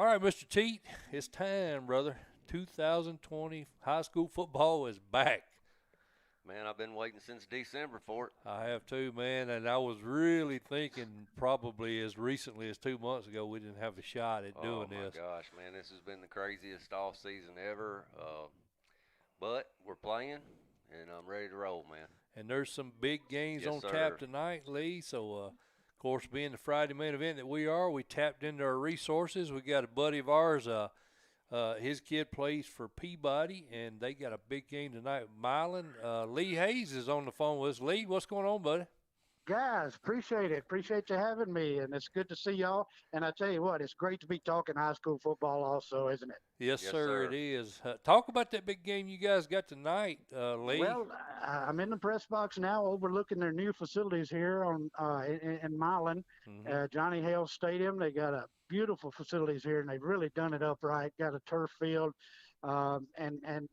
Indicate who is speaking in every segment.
Speaker 1: All right, Mr. Teat, it's time, brother. 2020 high school football is back.
Speaker 2: Man, I've been waiting since December for it.
Speaker 1: I have too, man, and I was really thinking probably as recently as 2 months ago we didn't have a shot at
Speaker 2: Oh
Speaker 1: doing
Speaker 2: my
Speaker 1: this.
Speaker 2: gosh, man, this has been the craziest off season ever. But we're playing, and I'm ready to roll, man.
Speaker 1: And there's some big games
Speaker 2: Yes,
Speaker 1: on tap
Speaker 2: sir.
Speaker 1: tonight, Lee. So, of course, being the Friday main event that we are, we tapped into our resources. We got a buddy of ours. His kid plays for Peabody, and they got a big game tonight with Milan. Lee Hayes is on the phone with us. Lee, what's going on, buddy?
Speaker 3: Guys, appreciate it. Appreciate you having me, and it's good to see y'all. And I tell you what, it's great to be talking high school football, also, isn't it?
Speaker 1: Yes,
Speaker 2: Yes,
Speaker 1: sir, it
Speaker 2: sir.
Speaker 1: is. Talk about that big game you guys got tonight, Lee.
Speaker 3: Well, I'm in the press box now, overlooking their new facilities here in Milan,
Speaker 1: Mm-hmm.
Speaker 3: Johnny Hale Stadium. They got a beautiful facilities here, and they've really done it up right. Got a turf field. And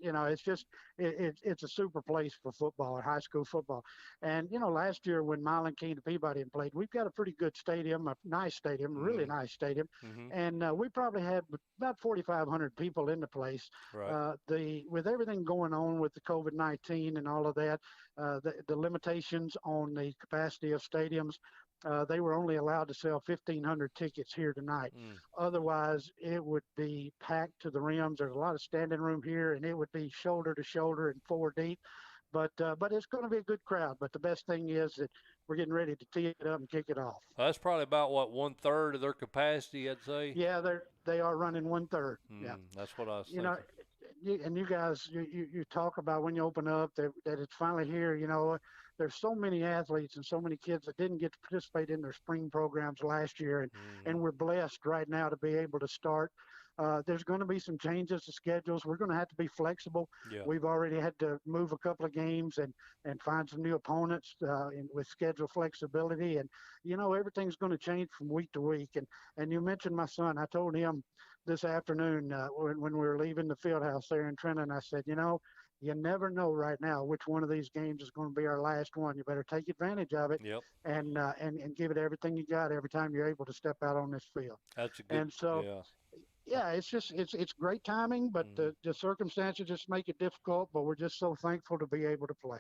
Speaker 3: it's just it's a super place for football, high school football. And last year when Milan came to Peabody and played, we've got a pretty good stadium, a nice stadium, really
Speaker 1: Mm-hmm.
Speaker 3: nice stadium,
Speaker 1: Mm-hmm.
Speaker 3: and we probably had about 4,500 people in the place.
Speaker 1: Right.
Speaker 3: The with everything going on with the COVID-19 and all of that, the limitations on the capacity of stadiums. They were only allowed to sell 1,500 tickets here tonight.
Speaker 1: Mm.
Speaker 3: Otherwise, it would be packed to the rims. There's a lot of standing room here, and it would be shoulder to shoulder and four deep. But it's going to be a good crowd. But the best thing is that we're getting ready to tee it up and kick it off.
Speaker 1: That's probably about what 1/3 of their capacity, I'd say.
Speaker 3: Yeah, they are running 1/3. Yeah,
Speaker 1: That's what I was
Speaker 3: you
Speaker 1: thinking.
Speaker 3: know, and you guys, you talk about when you open up that it's finally here. There's so many athletes and so many kids that didn't get to participate in their spring programs last year, and
Speaker 1: Mm-hmm.
Speaker 3: we're blessed right now to be able to start. There's going to be some changes to schedules. We're going to have to be flexible.
Speaker 1: Yeah.
Speaker 3: We've already had to move a couple of games and find some new opponents with schedule flexibility. And everything's going to change from week to week. And you mentioned my son. I told him this afternoon when we were leaving the field house there in Trenton. I said, you never know right now which one of these games is going to be our last one. You better take advantage of it
Speaker 1: Yep.
Speaker 3: and give it everything you got every time you're able to step out on this field.
Speaker 1: That's a good.
Speaker 3: And so,
Speaker 1: Yeah.
Speaker 3: yeah, it's great timing, but
Speaker 1: Mm-hmm.
Speaker 3: the circumstances just make it difficult. But we're just so thankful to be able to play.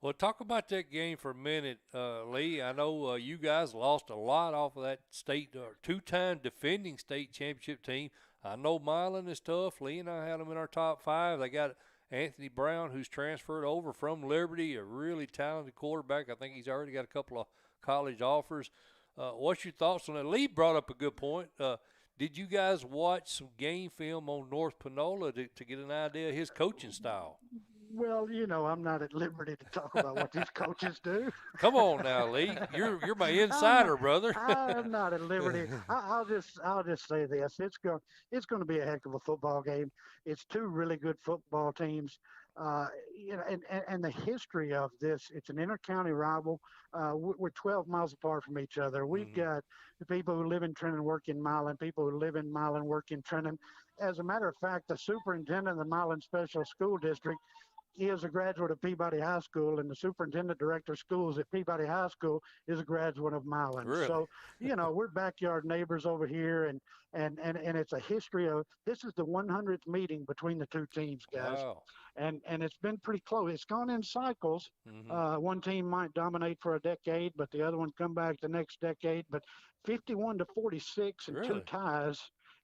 Speaker 1: Well, talk about that game for a minute, Lee. I know you guys lost a lot off of that state, two-time defending state championship team. I know Milan is tough. Lee and I had them in our top five. They got Anthony Brown, who's transferred over from Liberty, a really talented quarterback. I think he's already got a couple of college offers. What's your thoughts on that? Lee brought up a good point. Did you guys watch some game film on North Panola to get an idea of his coaching style?
Speaker 3: Well, I'm not at liberty to talk about what these coaches do.
Speaker 1: Come on now, Lee. You're my
Speaker 3: I'm
Speaker 1: insider,
Speaker 3: not,
Speaker 1: brother.
Speaker 3: I'm not at liberty. I'll just say this: it's going to be a heck of a football game. It's two really good football teams. And the history of this, it's an inter-county rival. We're 12 miles apart from each other. We've
Speaker 1: Mm-hmm.
Speaker 3: got the people who live in Trenton work in Milan, people who live in Milan work in Trenton. As a matter of fact, the superintendent of the Milan Special School District is a graduate of Peabody High School, and the superintendent director of schools at Peabody High School is a graduate of Milan.
Speaker 1: Really?
Speaker 3: So, we're backyard neighbors over here, and it's a history of this is the 100th meeting between the two teams, guys,
Speaker 1: Wow.
Speaker 3: and it's been pretty close. It's gone in cycles.
Speaker 1: Mm-hmm.
Speaker 3: One team might dominate for a decade, but the other one come back the next decade. But 51-46 and two
Speaker 1: Really?
Speaker 3: ties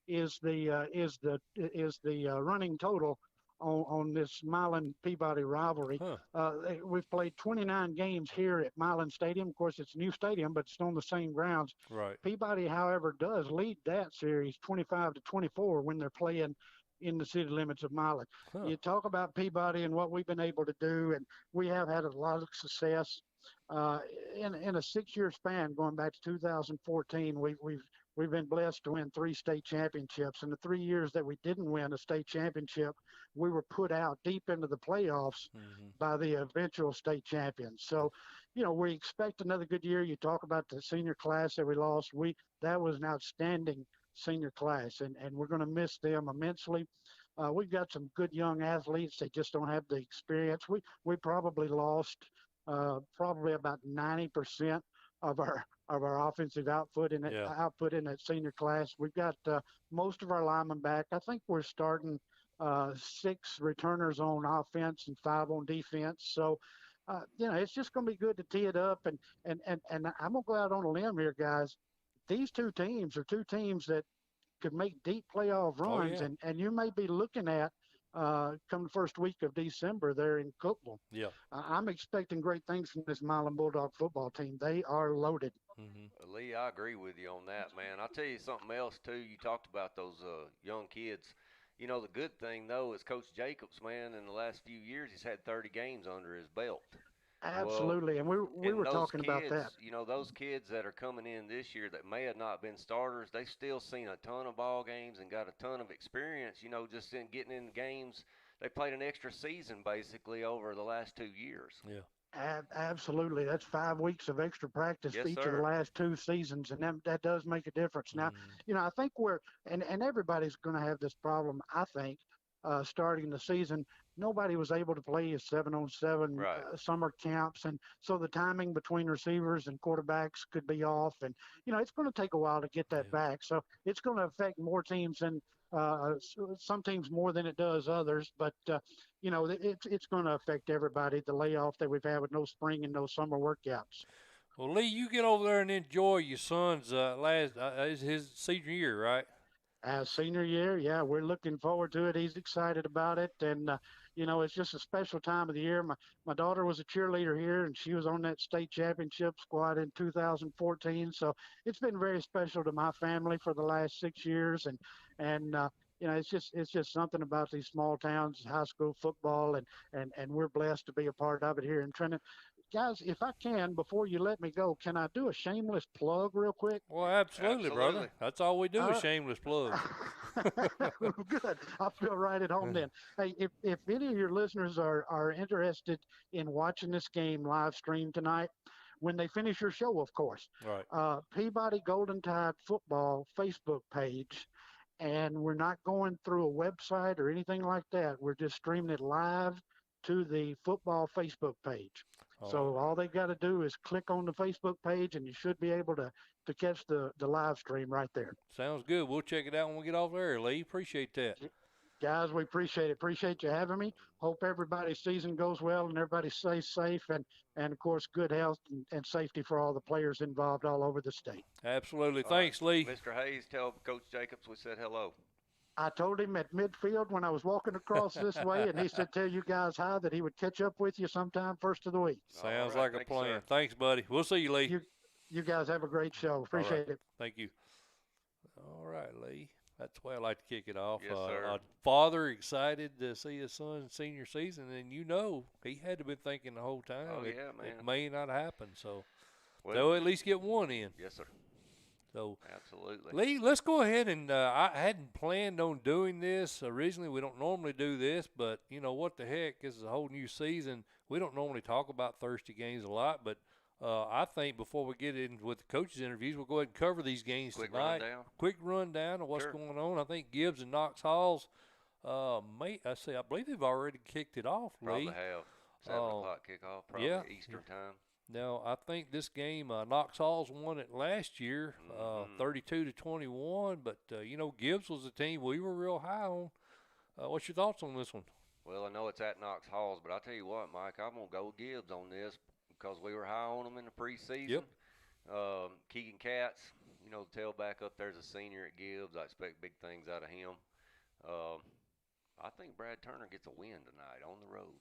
Speaker 3: is the running total on this Milan Peabody rivalry.
Speaker 1: Huh.
Speaker 3: We've played 29 games here at Milan Stadium. Of course, it's a new stadium, but it's on the same grounds.
Speaker 1: Right.
Speaker 3: Peabody, however, does lead that series 25-24 when they're playing in the city limits of Milan.
Speaker 1: Huh.
Speaker 3: You talk about Peabody and what we've been able to do, and we have had a lot of success in a 6-year span going back to 2014. We've been blessed to win 3 state championships. In the 3 years that we didn't win a state championship, we were put out deep into the playoffs
Speaker 1: Mm-hmm.
Speaker 3: by the eventual state champions. So, we expect another good year. You talk about the senior class that we lost. That was an outstanding senior class, and we're going to miss them immensely. We've got some good young athletes. They just don't have the experience. We probably lost probably about 90% of our offensive output in
Speaker 1: Yeah.
Speaker 3: that senior class. We've got most of our linemen back. I think we're starting 6 returners on offense and 5 on defense. So, it's just going to be good to tee it up. And I'm going to go out on a limb here, guys. These two teams are two teams that could make deep playoff
Speaker 1: Oh,
Speaker 3: runs,
Speaker 1: yeah.
Speaker 3: and you may be looking at come the first week of December there in Cookville.
Speaker 1: Yeah.
Speaker 3: I'm expecting great things from this Milan Bulldog football team. They are loaded.
Speaker 1: Mm-hmm.
Speaker 2: Lee, I agree with you on that, man. I'll tell you something else too. You talked about those young kids. You know, the good thing though is Coach Jacobs, man. In the last few years, he's had 30 games under his belt.
Speaker 3: Absolutely, and we were
Speaker 2: Those
Speaker 3: talking about
Speaker 2: kids,
Speaker 3: that.
Speaker 2: you know, those kids that are coming in this year that may have not been starters, they've still seen a ton of ball games and got a ton of experience. You know, just in getting in games. They played an extra season basically over the last 2 years.
Speaker 1: Yeah.
Speaker 3: Absolutely. That's 5 weeks of extra practice
Speaker 2: Yes,
Speaker 3: each of
Speaker 2: sir.
Speaker 3: the last 2 seasons, and that does make a difference. Now,
Speaker 1: Mm-hmm.
Speaker 3: I think and everybody's going to have this problem, I think, starting the season. Nobody was able to play a 7-on-7
Speaker 2: Right.
Speaker 3: summer camps, and so the timing between receivers and quarterbacks could be off, and, it's going to take a while to get that
Speaker 1: Yeah.
Speaker 3: back. So it's going to affect more teams than some teams more than it does others, but it's going to affect everybody. The layoff that we've had with no spring and no summer workouts.
Speaker 1: Well, Lee, you get over there and enjoy your son's his senior year, right?
Speaker 3: Senior year, yeah, we're looking forward to it. He's excited about it, and it's just a special time of the year. My daughter was a cheerleader here, and she was on that state championship squad in 2014. So it's been very special to my family for the last 6 years, and it's just something about these small towns, high school football, and we're blessed to be a part of it here in Trenton. Guys, if I can, before you let me go, can I do a shameless plug real quick?
Speaker 1: Well, absolutely, brother.
Speaker 2: Absolutely.
Speaker 1: That's all we do is shameless plugs.
Speaker 3: Good. I feel right at home then. Hey, if any of your listeners are interested in watching this game live stream tonight, when they finish your show, of course,
Speaker 1: Right.
Speaker 3: Peabody Golden Tide Football Facebook page, and we're not going through a website or anything like that. We're just streaming it live to the football Facebook page. So all they got to do is click on the Facebook page, and you should be able to catch the live stream right there.
Speaker 1: Sounds good. We'll check it out when we get off there, Lee. Appreciate that.
Speaker 3: Guys, we appreciate it. Appreciate you having me. Hope everybody's season goes well and everybody stays safe, and of course, good health and safety for all the players involved all over the state.
Speaker 1: Absolutely.
Speaker 2: All
Speaker 1: Thanks,
Speaker 2: right.
Speaker 1: Lee.
Speaker 2: Mr. Hayes, tell Coach Jacobs we said hello.
Speaker 3: I told him at midfield when I was walking across this way, and he said, tell you guys hi, that he would catch up with you sometime first of the week.
Speaker 1: Sounds
Speaker 2: All right.
Speaker 1: like a
Speaker 2: Thank you,
Speaker 1: plan.
Speaker 2: sir.
Speaker 1: Thanks, buddy. We'll see you, Lee.
Speaker 3: You guys have a great show. Appreciate it.
Speaker 1: Thank you. All right, Lee. That's the way I like to kick it off.
Speaker 2: Yes, sir.
Speaker 1: A father excited to see his son's senior season, and he had to be thinking the whole time.
Speaker 2: Oh, yeah, man.
Speaker 1: It may not happen, so
Speaker 2: Well,
Speaker 1: they'll at least get one in.
Speaker 2: yes, sir.
Speaker 1: So,
Speaker 2: Absolutely.
Speaker 1: Lee, let's go ahead and I hadn't planned on doing this originally. We don't normally do this, but what the heck? This is a whole new season. We don't normally talk about Thursday games a lot, but I think before we get in with the coaches' interviews, we'll go ahead and cover these games tonight. Quick rundown of what's going on. I think Gibbs and Knox Halls, I believe they've already kicked it off, Lee.
Speaker 2: Probably have. 7 o'clock kickoff, probably Eastern time.
Speaker 1: Now, I think this game, Knox Halls won it last year, 32-21. But Gibbs was a team we were real high on. What's your thoughts on this one?
Speaker 2: Well, I know it's at Knox Halls, but I'll tell you what, Mike, I'm going to go Gibbs on this because we were high on them in the preseason.
Speaker 1: Yep.
Speaker 2: Keegan Katz, the tailback up there's a senior at Gibbs. I expect big things out of him. I think Brad Turner gets a win tonight on the road.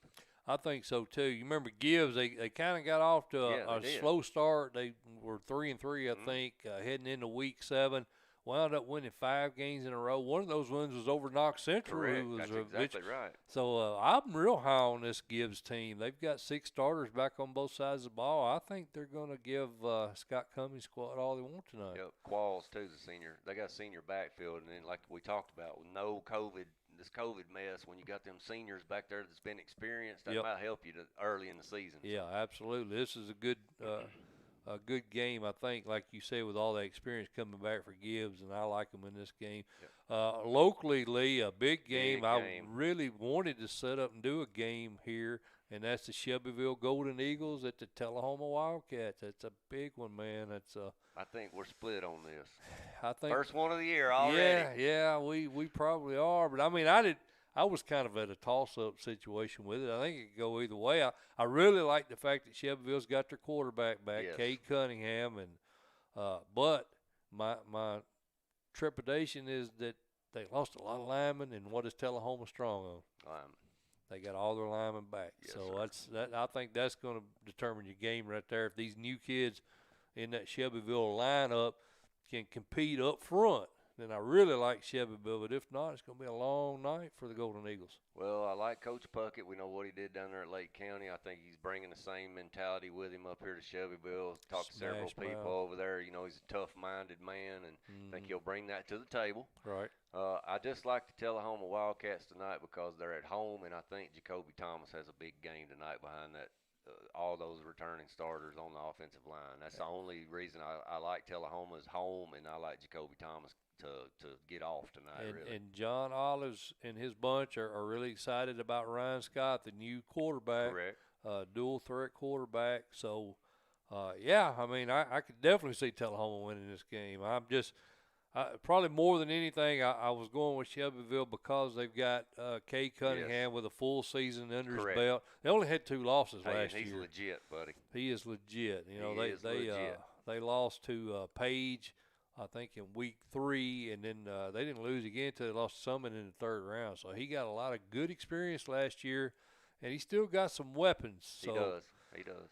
Speaker 1: I think so too. You remember Gibbs? They kind of got off to a slow start. They were 3-3, I think, heading into week 7. Wound up winning 5 games in a row. One of those wins was over Knox Central.
Speaker 2: Correct. That's exactly right.
Speaker 1: So I'm real high on this Gibbs team. They've got 6 starters back on both sides of the ball. I think they're going to give Scott Cummings' squad all they want tonight.
Speaker 2: Yep. Qualls too's a senior. They got a senior backfield, and then like we talked about, with no COVID. This COVID mess, when you got them seniors back there that's been experienced, that might help you early in the season.
Speaker 1: Yeah, absolutely. This is a good game, I think, like you said, with all that experience coming back for Gibbs, and I like them in this game. Locally, Lee, a big game. I really wanted to set up and do a game here and that's the Shelbyville Golden Eagles at the Tullahoma Wildcats. That's a big one, man. That's
Speaker 2: I think we're split on this.
Speaker 1: I think
Speaker 2: First one of the year already.
Speaker 1: Yeah, we probably are. But I mean, I was kind of at a toss-up situation with it. I think it could go either way. I really like the fact that Shelbyville's got their quarterback back,
Speaker 2: Yes.
Speaker 1: Cade Cunningham, and but my trepidation is that they lost a lot of linemen, and what is Tullahoma strong on? They got all their linemen back.
Speaker 2: Yes,
Speaker 1: So I think that's going to determine your game right there. If these new kids in that Shelbyville lineup can compete up front, then I really like Shelbyville. But if not, it's going to be a long night for the Golden Eagles.
Speaker 2: Well, I like Coach Puckett. We know what he did down there at Lake County. I think he's bringing the same mentality with him up here to Shelbyville. Talked to several people over there. You know, he's a tough-minded man, and I think he'll bring that to the table.
Speaker 1: Right.
Speaker 2: I just like the Tullahoma Wildcats tonight because they're at home, and I think Jacoby Thomas has a big game tonight behind that. All those returning starters on the offensive line. That's the only reason I like Tullahoma's home, and I like Jacoby Thomas to get off tonight.
Speaker 1: And John Olives and his bunch are really excited about Ryan Scott, the new quarterback.
Speaker 2: Correct.
Speaker 1: Dual threat quarterback. So, yeah, I mean, I could definitely see Tullahoma winning this game. I'm just probably more than anything, I was going with Shelbyville because they've got Cade Cunningham with a full season under his belt. They only had 2 losses last year.
Speaker 2: He's legit, buddy.
Speaker 1: He is legit. You know,
Speaker 2: he is legit.
Speaker 1: They lost to Page, I think, in week 3, and then they didn't lose again until they lost to Summit in the 3rd round. So he got a lot of good experience last year, and he still got some weapons. So,
Speaker 2: He does.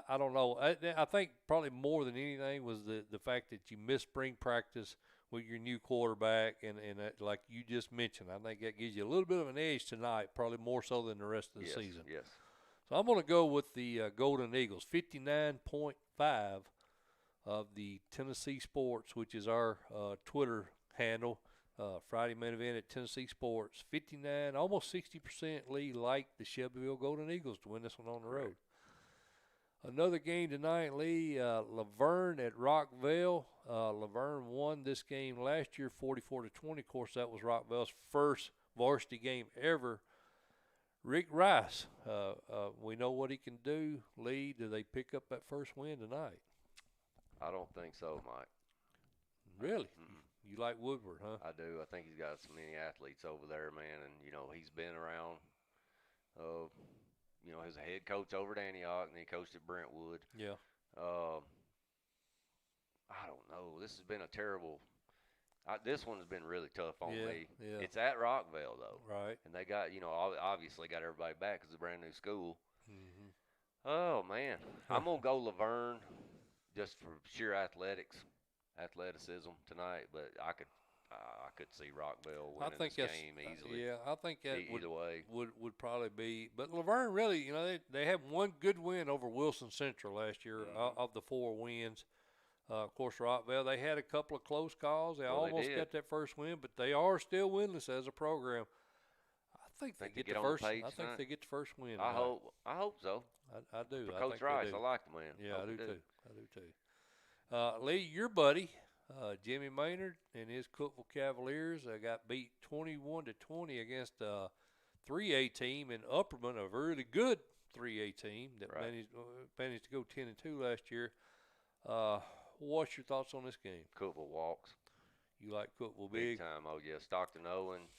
Speaker 1: I don't know. I think probably more than anything was the fact that you missed spring practice with your new quarterback, and like you just mentioned, I think that gives you a little bit of an edge tonight, probably more so than the rest of the season.
Speaker 2: Yes.
Speaker 1: So I'm going to go with the Golden Eagles, 59.5 of the Tennessee Sports, which is our Twitter handle. Friday main event at Tennessee Sports, 59, almost 60% lead like the Shelbyville Golden Eagles to win this one on the road. Another game tonight, Lee, Laverne at Rockville. Laverne won this game last year 44-20. Of course, that was Rockville's first varsity game ever. Rick Rice, we know what he can do. Lee, do they pick up that first win tonight?
Speaker 2: I don't think so, Mike.
Speaker 1: Really? You like Woodward, huh?
Speaker 2: I do. I think he's got so many athletes over there, man. And, you know, he's been around, you know, as a head coach over at Antioch, and he coached at Brentwood.
Speaker 1: Yeah.
Speaker 2: I don't know. This has been a terrible this one has been really tough on me.
Speaker 1: Yeah.
Speaker 2: It's at Rockville, though.
Speaker 1: Right.
Speaker 2: And they got, you know, obviously got everybody back because it's a brand new school.
Speaker 1: Mm-hmm.
Speaker 2: Oh, man. I'm going to go Laverne just for sheer athleticism tonight, but I could see Rockville winning this game easily.
Speaker 1: Yeah, I think that
Speaker 2: either way
Speaker 1: would probably be. But Laverne really, you know, they had one good win over Wilson Central last year of the 4 wins. Of course, Rockville, they had a couple of close calls. They almost got that first win, but they are still winless as a program. I think they get the first. I think they get the first win.
Speaker 2: I hope so.
Speaker 1: I do.
Speaker 2: For Coach Rice, I like the man.
Speaker 1: Yeah, I do too. Lee, your buddy, Jimmy Maynard and his Cookeville Cavaliers got beat 21-20 against a 3A team in Upperman, a really good 3A team that managed to go 10-2 last year. What's your thoughts on this game?
Speaker 2: Cookeville walks.
Speaker 1: You like Cookeville
Speaker 2: big time? Oh yeah, Stockton Owen,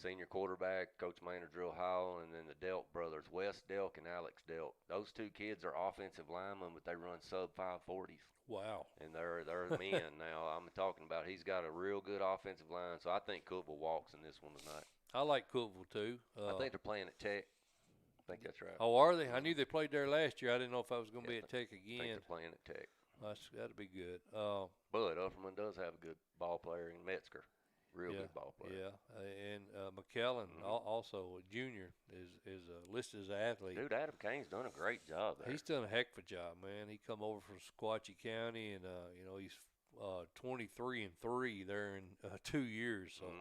Speaker 2: senior quarterback, Coach Maynard Drill Howell, and then the Delk brothers, Wes Delk and Alex Delk. Those 2 kids are offensive linemen, but they run sub 540s.
Speaker 1: Wow.
Speaker 2: And they're men now. I'm talking about he's got a real good offensive line, so I think Cookeville walks in this one tonight.
Speaker 1: I like Cookeville too.
Speaker 2: I think they're playing at Tech. I think that's right.
Speaker 1: Oh, are they? I knew they played there last year. I didn't know if I was going to be at Tech again.
Speaker 2: I think they're playing at Tech.
Speaker 1: That'd be good.
Speaker 2: But Ufferman does have a good ball player in Metzger. Real good ball player.
Speaker 1: Yeah, and McKellen, also a junior, is listed as an athlete.
Speaker 2: Dude, Adam Kane's done a great job there.
Speaker 1: He's done a heck of a job, man. He come over from Sequatchie County, and you know, he's 23-3 there in 2 years. So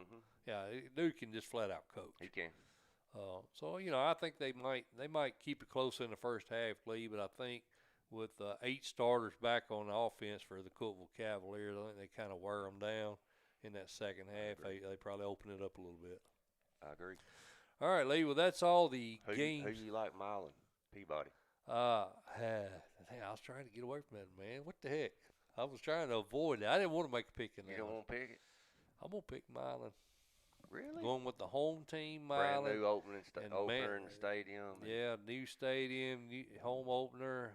Speaker 1: yeah, dude can just flat out coach.
Speaker 2: He can.
Speaker 1: So you know, I think they might keep it close in the first half, Lee. But I think with 8 starters back on the offense for the Cookeville Cavaliers, I think they kind of wear them down in that second half. They probably open it up a little bit.
Speaker 2: I agree.
Speaker 1: All right, Lee. Well, that's all the
Speaker 2: Who
Speaker 1: games.
Speaker 2: you like, Milan, Peabody?
Speaker 1: I was trying to get away from that, man. What the heck? I was trying to avoid it. I didn't want to make a pick in that.
Speaker 2: You don't want to pick it?
Speaker 1: I'm gonna pick Milan.
Speaker 2: Really?
Speaker 1: Going with the home team,
Speaker 2: Brand
Speaker 1: Milan.
Speaker 2: new opener in the stadium.
Speaker 1: Yeah, new stadium, home opener.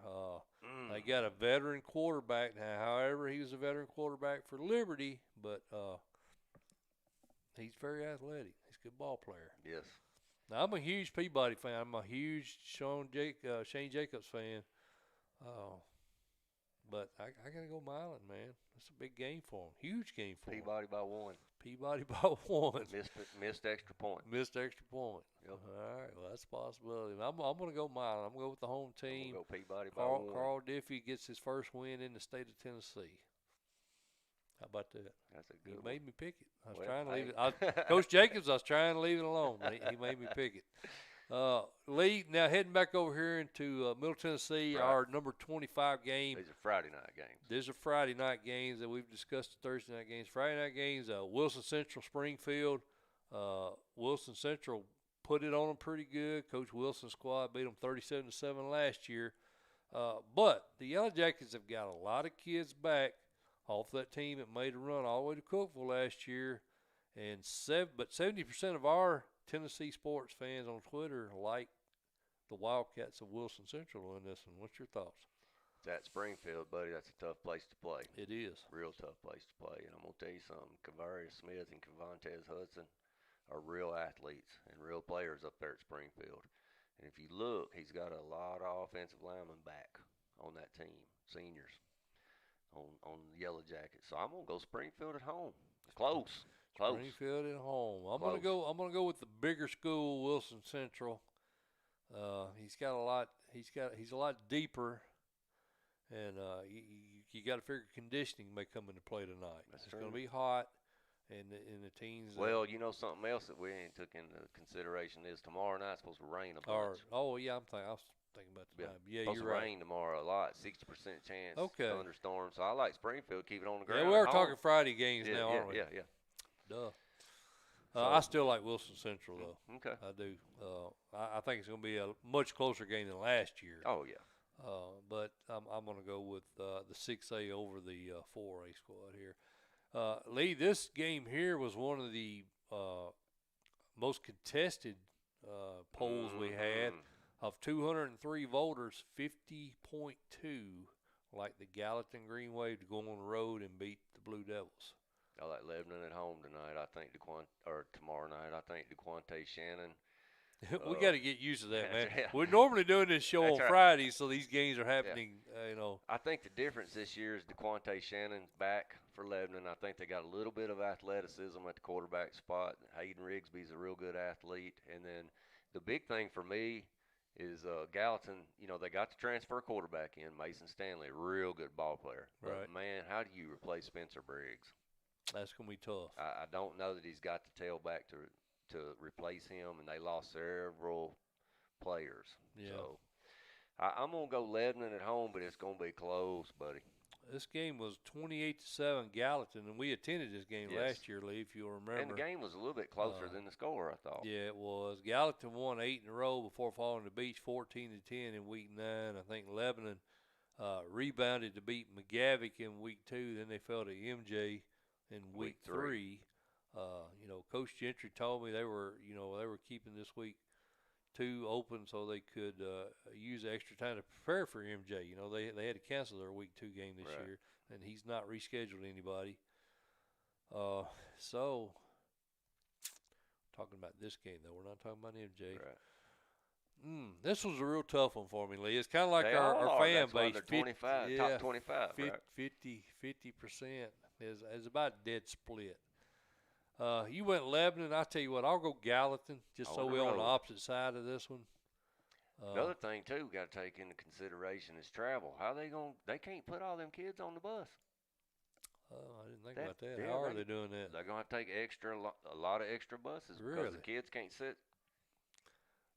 Speaker 1: They got a veteran quarterback now. However, he was a veteran quarterback for Liberty, but he's very athletic. He's a good ball player.
Speaker 2: Yes.
Speaker 1: Now, I'm a huge Peabody fan. I'm a huge Shane Jacobs fan. But I got to go Milan, man. That's a big game for him. Huge game for him.
Speaker 2: Peabody by 1.
Speaker 1: Peabody by 1.
Speaker 2: Missed extra point.
Speaker 1: Missed extra point.
Speaker 2: Yep.
Speaker 1: All right, well, that's a possibility. I'm going to go Milan. I'm going to go with the home team.
Speaker 2: I'm going to go Peabody by 1.
Speaker 1: Carl Diffie gets his first win in the state of Tennessee. How about that?
Speaker 2: That's a good
Speaker 1: He
Speaker 2: one.
Speaker 1: made me pick it. I was
Speaker 2: Well,
Speaker 1: trying to leave it. Coach Jacobs, I was trying to leave it alone. But he made me pick it. Lee, now heading back over here into Middle Tennessee,
Speaker 2: Right.
Speaker 1: our number 25 game.
Speaker 2: These are Friday night games.
Speaker 1: These are Friday night games that we've discussed. The Thursday night games. Friday night games, Wilson Central, Springfield. Wilson Central put it on them pretty good. Coach Wilson's squad beat them 37-7 last year. But the Yellow Jackets have got a lot of kids back off that team that made a run all the way to Cookeville last year. But 70% of our Tennessee sports fans on Twitter like the Wildcats of Wilson Central in this one. What's your thoughts?
Speaker 2: It's at Springfield, buddy. That's a tough place to play.
Speaker 1: It is.
Speaker 2: Real tough place to play. And I'm going to tell you something. Kavarius Smith and Cavantez Hudson are real athletes and real players up there at Springfield. And if you look, he's got a lot of offensive linemen back on that team, seniors, on the Yellow Jackets. So I'm going to go Springfield at home. Close.
Speaker 1: Springfield at home. I'm gonna go with the bigger school, Wilson Central. He's a lot deeper, and you got to figure conditioning may come into play tonight.
Speaker 2: That's
Speaker 1: it's
Speaker 2: true.
Speaker 1: gonna be hot, and the teens.
Speaker 2: Well, you know something else that we ain't took into consideration is tomorrow night's supposed to rain a bunch.
Speaker 1: I was thinking about the time. Yeah,
Speaker 2: supposed
Speaker 1: you're
Speaker 2: to
Speaker 1: right.
Speaker 2: rain tomorrow a lot, 60% chance.
Speaker 1: Okay.
Speaker 2: Thunderstorms. So I like Springfield. Keep it on the ground.
Speaker 1: Yeah, we are
Speaker 2: at
Speaker 1: talking
Speaker 2: home.
Speaker 1: Friday games now, aren't we?
Speaker 2: Yeah.
Speaker 1: Duh.
Speaker 2: So-
Speaker 1: I still like Wilson Central though.
Speaker 2: Okay.
Speaker 1: I do. I think it's going to be a much closer game than last year.
Speaker 2: Oh yeah.
Speaker 1: But I'm going to go with the 6A over the 4A squad here. Lee, this game here was one of the most contested polls we had. Of 203 voters, 50.2 like the Gallatin Green Wave to go on the road and beat the Blue Devils.
Speaker 2: I like Lebanon at home tonight. I think tomorrow night. I think DeQuante Shannon.
Speaker 1: We got to get used to that, man.
Speaker 2: Yeah.
Speaker 1: We're normally doing this show
Speaker 2: That's
Speaker 1: on
Speaker 2: right.
Speaker 1: Fridays, so these games are happening,
Speaker 2: I think the difference this year is DeQuante Shannon's back for Lebanon. I think they got a little bit of athleticism at the quarterback spot. Hayden Rigsby's a real good athlete. And then the big thing for me is Gallatin, they got the transfer quarterback in, Mason Stanley, a real good ball player.
Speaker 1: Right.
Speaker 2: But, man, how do you replace Spencer Briggs?
Speaker 1: That's going to be tough.
Speaker 2: I don't know that he's got the tailback to replace him, and they lost several players.
Speaker 1: Yeah.
Speaker 2: So I'm going to go Lebanon at home, but it's going to be close, buddy.
Speaker 1: This game was 28-7 Gallatin, and we attended this game
Speaker 2: Yes.
Speaker 1: last year, Lee, if you'll remember.
Speaker 2: And the game was a little bit closer than the score, I thought.
Speaker 1: Yeah, it was. Gallatin won 8 in a row before falling to Beach 14-10 in Week 9. I think Lebanon rebounded to beat McGavick in Week 2. Then they fell to MJ in Week 3. Coach Gentry told me they were keeping this Week 2 open so they could use extra time to prepare for MJ. They had to cancel their Week 2 game this
Speaker 2: Right.
Speaker 1: year, and he's not rescheduled anybody. So talking about this game though, we're not talking about MJ.
Speaker 2: Right.
Speaker 1: This was a real tough one for me, Lee. It's kind of like
Speaker 2: They
Speaker 1: our
Speaker 2: are.
Speaker 1: fan
Speaker 2: That's why
Speaker 1: base.
Speaker 2: they're 25, top 25, right?
Speaker 1: 50% is about dead split. You went Lebanon. I tell you what, I'll go Gallatin just so
Speaker 2: On the
Speaker 1: we're on the
Speaker 2: road.
Speaker 1: opposite side of this one.
Speaker 2: Another thing too, got to take into consideration is travel. How they can't put all them kids on the bus.
Speaker 1: I didn't think about that.
Speaker 2: Yeah,
Speaker 1: How are they doing that?
Speaker 2: They're gonna have to take a lot of extra buses because
Speaker 1: Really?
Speaker 2: the kids can't sit.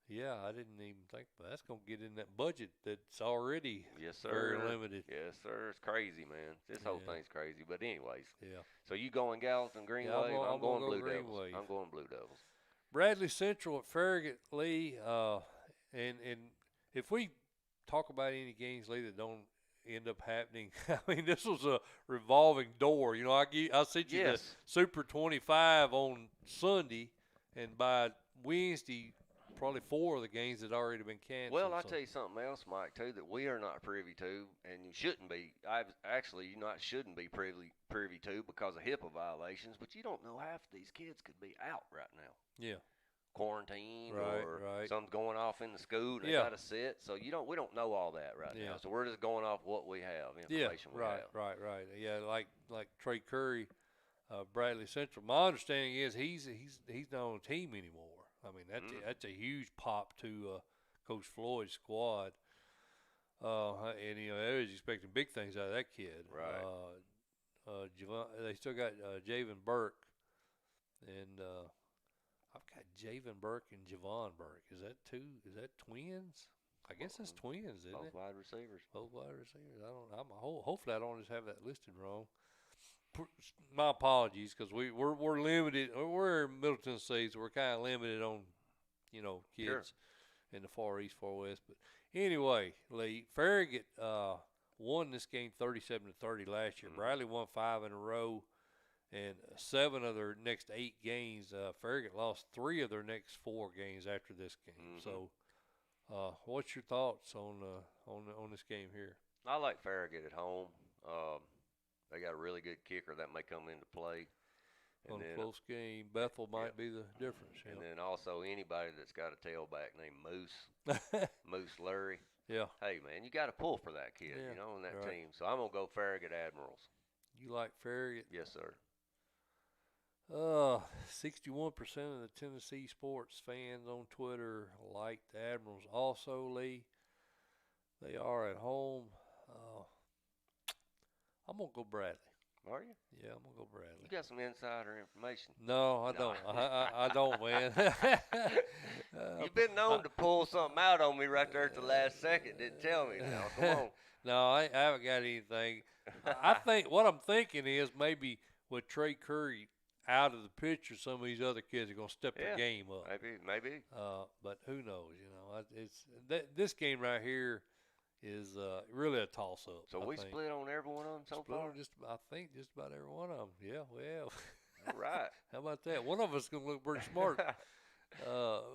Speaker 1: Yeah, I didn't even think about that. That's going to get in that budget that's already
Speaker 2: Yes, sir.
Speaker 1: very limited.
Speaker 2: Yes, sir. It's crazy, man. This whole
Speaker 1: Yeah.
Speaker 2: thing's crazy. But anyways,
Speaker 1: Yeah.
Speaker 2: so you going Gallatin Green
Speaker 1: Yeah,
Speaker 2: Wave?
Speaker 1: I'm
Speaker 2: I'm going
Speaker 1: gonna go
Speaker 2: Blue
Speaker 1: Green
Speaker 2: Devils.
Speaker 1: Wave.
Speaker 2: I'm going Blue Devils.
Speaker 1: Bradley Central at Farragut, Lee, and if we talk about any games, Lee, that don't end up happening, I mean, this was a revolving door. You know, I sent you the Super 25 on Sunday, and by Wednesday, probably 4 of the games had already been canceled.
Speaker 2: Well, I'll tell you something else, Mike, too, that we are not privy to, and you shouldn't be. You shouldn't be privy to because of HIPAA violations, but you don't know half of these kids could be out right now.
Speaker 1: Yeah.
Speaker 2: Quarantine or something's going off in the school and they got to sit. So we don't know all that right now. So we're just going off what we have, information we have.
Speaker 1: Right. Yeah, like Trey Curry, Bradley Central. My understanding is he's not on the team anymore. I mean, that's a huge pop to Coach Floyd's squad. And they was expecting big things out of that kid.
Speaker 2: Right.
Speaker 1: They still got Javen Burke, and I've got Javen Burke and Javon Burke. Is that twins? I guess it's twins, isn't it?
Speaker 2: Both wide receivers.
Speaker 1: Both wide receivers. Hopefully I don't just have that listed wrong. My apologies, because we're limited. We're in Middle Tennessee, so we're kind of limited on, kids in the Far East, Far West. But anyway, Lee, Farragut won this game 37-30 last year. Bradley won 5 in a row, and 7 of their next 8 games. Farragut lost 3 of their next 4 games after this game. So, what's your thoughts on this game here?
Speaker 2: I like Farragut at home. They got a really good kicker that may come into play.
Speaker 1: On a close game, Bethel might be the difference.
Speaker 2: And then also anybody that's got a tailback named Moose, Moose Lurie.
Speaker 1: Yeah.
Speaker 2: Hey, man, you got to pull for that kid, on that team. So I'm going to go Farragut Admirals.
Speaker 1: You like Farragut?
Speaker 2: Yes, sir.
Speaker 1: 61% of the Tennessee sports fans on Twitter like the Admirals. Also, Lee, they are at home. I'm going to go Bradley.
Speaker 2: Are you?
Speaker 1: Yeah, I'm going to go Bradley.
Speaker 2: You got some insider information.
Speaker 1: No, I don't. I don't, man.
Speaker 2: You've been known to pull something out on me right there at the last second. Didn't tell me. Now, come on.
Speaker 1: No, I haven't got anything. I think what I'm thinking is maybe with Trey Curry out of the picture, some of these other kids are going to step their game up.
Speaker 2: Maybe.
Speaker 1: But who knows? This game right here is really a toss-up.
Speaker 2: So we split on every one of them so far?
Speaker 1: I think just about every one of them. Yeah, well.
Speaker 2: All right.
Speaker 1: How about that? One of us is going to look pretty smart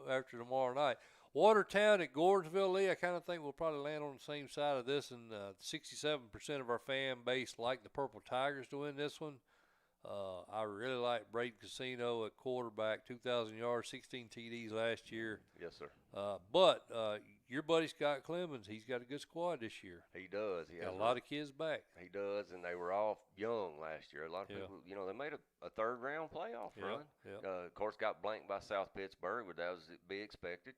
Speaker 1: after tomorrow night. Watertown at Gordonsville, Lee, I kind of think we'll probably land on the same side of this, and 67% of our fan base like the Purple Tigers to win this one. I really like Braden Casino at quarterback, 2,000 yards, 16 TDs last year.
Speaker 2: Yes, sir.
Speaker 1: But your buddy Scott Clemens, he's got a good squad this year.
Speaker 2: He does. He
Speaker 1: got a lot of kids back.
Speaker 2: He does, and they were all young last year. A lot of people, they made a third-round playoff run. Of course, got blanked by South Pittsburgh, but that was to be expected.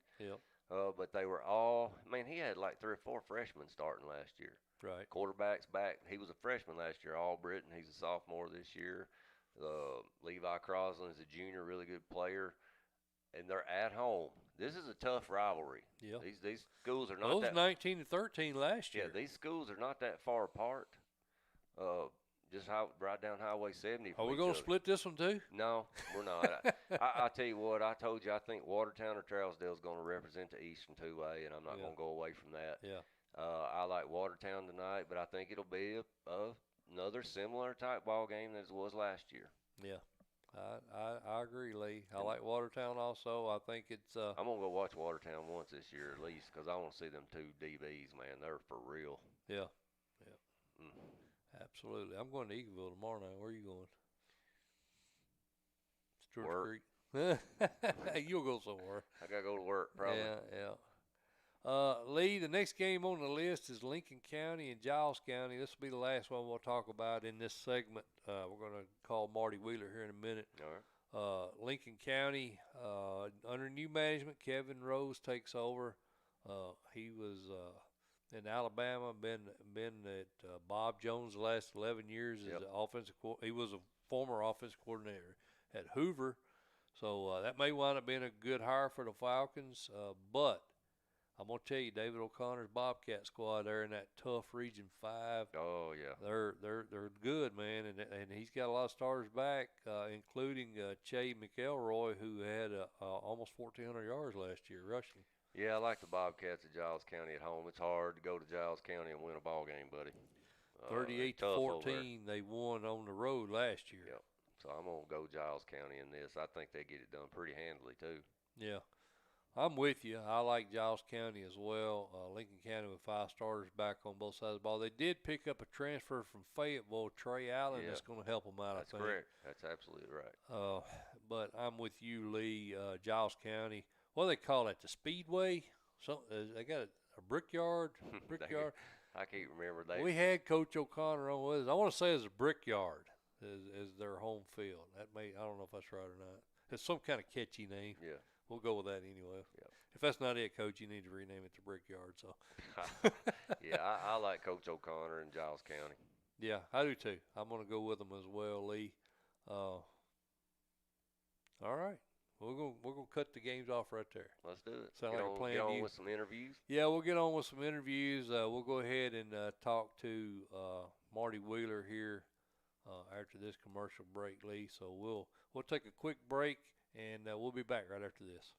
Speaker 2: But they were all – man, he had like 3 or 4 freshmen starting last year.
Speaker 1: Right.
Speaker 2: Quarterback's back. He was a freshman last year, All-Britain. He's a sophomore this year. Levi Crosland is a junior, really good player. And they're at home. This is a tough rivalry.
Speaker 1: Yeah.
Speaker 2: These schools are not
Speaker 1: Those 19-13 last year.
Speaker 2: Yeah, these schools are not that far apart. Just right down Highway 70.
Speaker 1: Are we going to split this one too?
Speaker 2: No, we're not. I tell you what, I told you I think Watertown or Trousdale is going to represent the Eastern 2A, and I'm not going to go away from that.
Speaker 1: Yeah.
Speaker 2: I like Watertown tonight, but I think it'll be another similar type ball game as it was last year.
Speaker 1: Yeah, I agree, Lee. I like Watertown also. I think it's.
Speaker 2: I'm gonna go watch Watertown once this year at least because I want to see them 2 DBs, man. They're for real.
Speaker 1: Yeah. Absolutely. I'm going to Eagleville tomorrow night. Where are you going? George Creek. You'll go somewhere.
Speaker 2: I gotta go to work probably.
Speaker 1: Yeah. Lee, the next game on the list is Lincoln County and Giles County. This will be the last one we'll talk about in this segment. We're going to call Marty Wheeler here in a minute.
Speaker 2: All right.
Speaker 1: Lincoln County, under new management, Kevin Rose takes over. He was in Alabama, been at Bob Jones the last 11 years as offensive. He was a former offensive coordinator at Hoover, so that may wind up being a good hire for the Falcons. But I'm gonna tell you, David O'Connor's Bobcat squad there in that tough Region 5.
Speaker 2: Oh yeah.
Speaker 1: They're good, man, and he's got a lot of starters back, including Che McElroy, who had almost 1,400 yards last year rushing.
Speaker 2: Yeah, I like the Bobcats of Giles County at home. It's hard to go to Giles County and win a ball game, buddy.
Speaker 1: 38-14, they won on the road last year.
Speaker 2: Yep. So I'm gonna go Giles County in this. I think they get it done pretty handily too.
Speaker 1: Yeah. I'm with you. I like Giles County as well. Lincoln County with 5 starters back on both sides of the ball. They did pick up a transfer from Fayetteville, Trey Allen. That's going to help them out,
Speaker 2: That's
Speaker 1: I think.
Speaker 2: correct. That's absolutely right.
Speaker 1: But I'm with you, Lee. Giles County. What do they call it? The Speedway? They got a brickyard? Brickyard?
Speaker 2: I can't remember that.
Speaker 1: We had Coach O'Connor on with us. I want to say it's a brickyard is their home field. I don't know if that's right or not. It's some kind of catchy name.
Speaker 2: Yeah.
Speaker 1: We'll go with that anyway.
Speaker 2: Yep.
Speaker 1: If that's not it, Coach, you need to rename it the Brickyard. So.
Speaker 2: Yeah, I like Coach O'Connor in Giles County.
Speaker 1: Yeah, I do too. I'm going to go with them as well, Lee. All right, we're gonna cut the games off right there.
Speaker 2: Let's do it.
Speaker 1: Sound like a plan.
Speaker 2: Get on with some interviews.
Speaker 1: Yeah, we'll get on with some interviews. We'll go ahead and talk to Marty Wheeler here after this commercial break, Lee. So we'll take a quick break. And we'll be back right after this.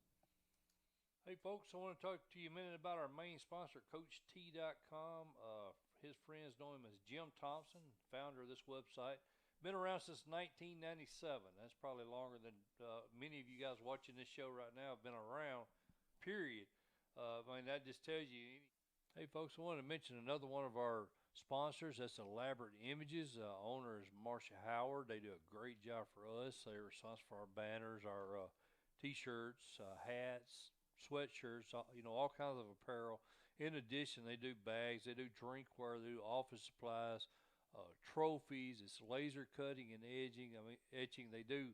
Speaker 1: Hey, folks, I want to talk to you a minute about our main sponsor, CoachT.com. His friends know him as Jim Thompson, founder of this website. Been around since 1997. That's probably longer than many of you guys watching this show right now have been around, period. I mean, that just tells you. Hey, folks, I wanted to mention another one of our sponsors. That's Elaborate Images. Owner is Marcia Howard. They do a great job for us. They're responsible for our banners, our T-shirts, hats, sweatshirts, all kinds of apparel. In addition, they do bags, they do drinkware, they do office supplies, trophies. It's laser cutting and etching. They do,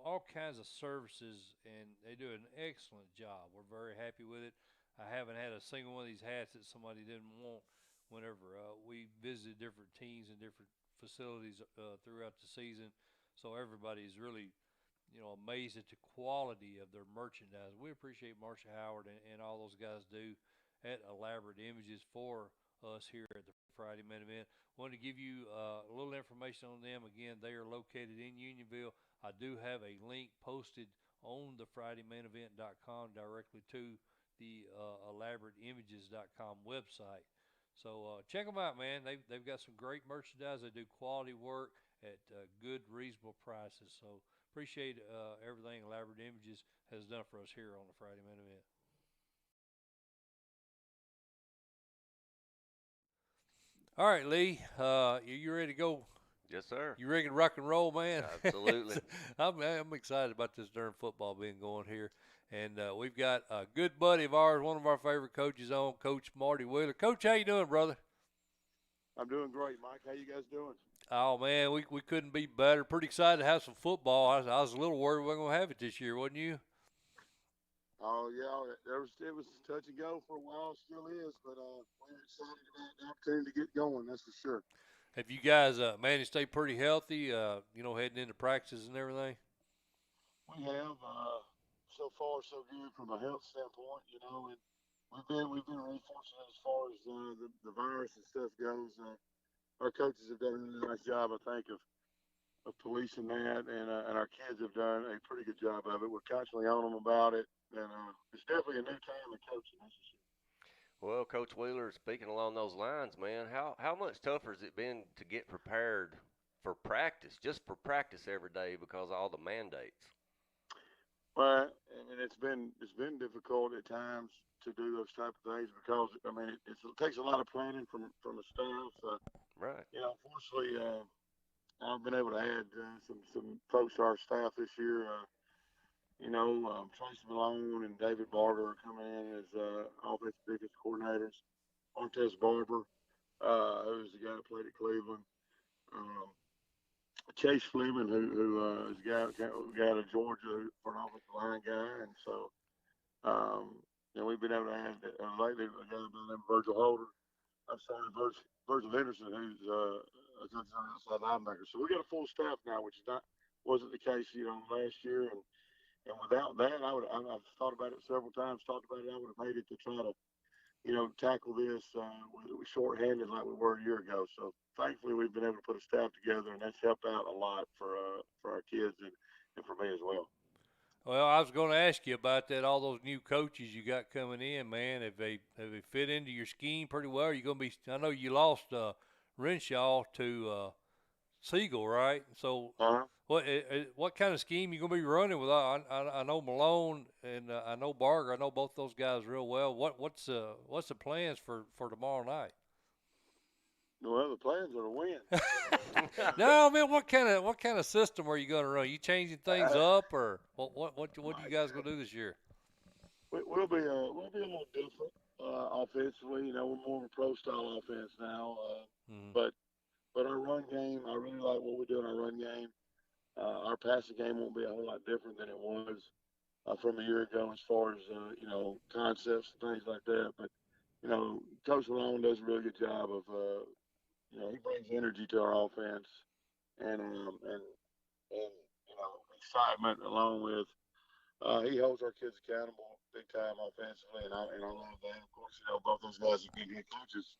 Speaker 1: all kinds of services, and they do an excellent job. We're very happy with it. I haven't had a single one of these hats that somebody didn't want whenever we visited different teams and different facilities throughout the season. So everybody's really, amazed at the quality of their merchandise. We appreciate Marcia Howard and all those guys do at Elaborate Images for us here at the Friday Main Event. Wanted to give you a little information on them. Again, they are located in Unionville. I do have a link posted on the FridayMainEvent.com directly to the ElaborateImages.com website. So check them out, man. They've got some great merchandise. They do quality work at good, reasonable prices. So appreciate everything Elaborate Images has done for us here on the Friday Main Event. All right, Lee, you ready to go?
Speaker 2: Yes, sir.
Speaker 1: You ready to rock and roll, man?
Speaker 2: Absolutely.
Speaker 1: I'm excited about this darn football being going here. And we've got a good buddy of ours, one of our favorite coaches on, Coach Marty Wheeler. Coach, how you doing, brother?
Speaker 4: I'm doing great, Mike. How you guys doing?
Speaker 1: Oh, man, we couldn't be better. Pretty excited to have some football. I was a little worried we weren't going to have it this year, wasn't you?
Speaker 4: Oh, yeah. It was touch and go for a while. Still is. But we're excited about the opportunity to get going, that's for sure.
Speaker 1: Have you guys managed to stay pretty healthy, heading into practices and everything?
Speaker 4: We have. So far, so good from a health standpoint, and we've been really fortunate as far as the virus and stuff goes. Our coaches have done a really nice job, I think, of policing that, and our kids have done a pretty good job of it. We're constantly on them about it, and it's definitely a new time of coaching, that's for sure.
Speaker 2: Well, Coach Wheeler, speaking along those lines, man, how much tougher has it been to get prepared for practice, just for practice every day because of all the mandates?
Speaker 4: Well, I mean, it's been difficult at times to do those type of things because it takes a lot of planning from the staff.
Speaker 2: Right.
Speaker 4: Unfortunately, I've been able to add some folks to our staff this year. Tracy Malone and David Barber are coming in as offensive defense coordinators. Montez Barber, who's the guy that played at Cleveland. Chase Fleming, who is a guy out of Georgia for an offensive line guy, and so we've been able to add lately a guy by the name of Virgil Holder. Virgil Henderson, who's a outside linebacker. So we got a full staff now, which wasn't the case, last year, and And without that, I've thought about it several times. Talked about it. I would have hated to try to tackle this with shorthanded like we were a year ago. So thankfully, we've been able to put a staff together, and that's helped out a lot for our kids and for me as well.
Speaker 1: Well, I was going to ask you about that. All those new coaches you got coming in, man. Have they fit into your scheme pretty well? You're going to be. I know you lost Renshaw to Siegel, right? So,
Speaker 4: Uh-huh.
Speaker 1: what kind of scheme you going to be running with? I know Malone and I know Barger. I know both those guys real well. What's the plans for tomorrow night?
Speaker 4: Well, the plans are to win.
Speaker 1: No, man. What kind of system are you going to run? You changing things
Speaker 4: Uh,
Speaker 1: up, or what are you guys going to do this year?
Speaker 4: we'll be a little different offensively. We're more of a pro style offense now.
Speaker 1: Mm-hmm.
Speaker 4: But our run game, I really like what we do in our run game. Our passing game won't be a whole lot different than it was from a year ago as far as concepts and things like that. But Coach Malone does a really good job of he brings energy to our offense and excitement along with he holds our kids accountable big time offensively, and I love that. Of course, both those guys are good head coaches,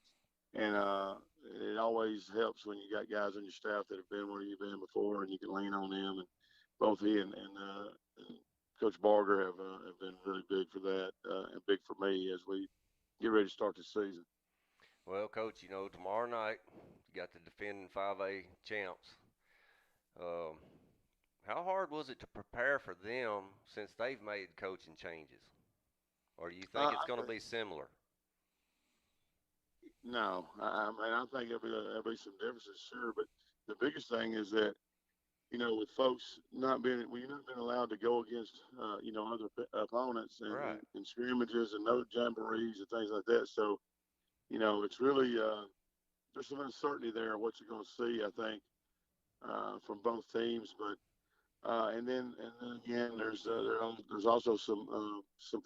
Speaker 4: and it always helps when you got guys on your staff that have been where you've been before, and you can lean on them. And both he and Coach Barger have been really big for that, and big for me as we get ready to start the season.
Speaker 2: Well, Coach, tomorrow night you got the defending 5A champs. Um, how hard was it to prepare for them since they've made coaching changes? Or do you think it's
Speaker 4: I
Speaker 2: going to
Speaker 4: think
Speaker 2: be similar?
Speaker 4: no, I think there'll be some differences, sure, but the biggest thing is that with folks not being, well, you're not being allowed to go against, other opponents
Speaker 2: Right.
Speaker 4: and scrimmages and no jamborees and things like that. So, it's really, there's some uncertainty there what you're going to see, I think, from both teams. But, and then again, there's also some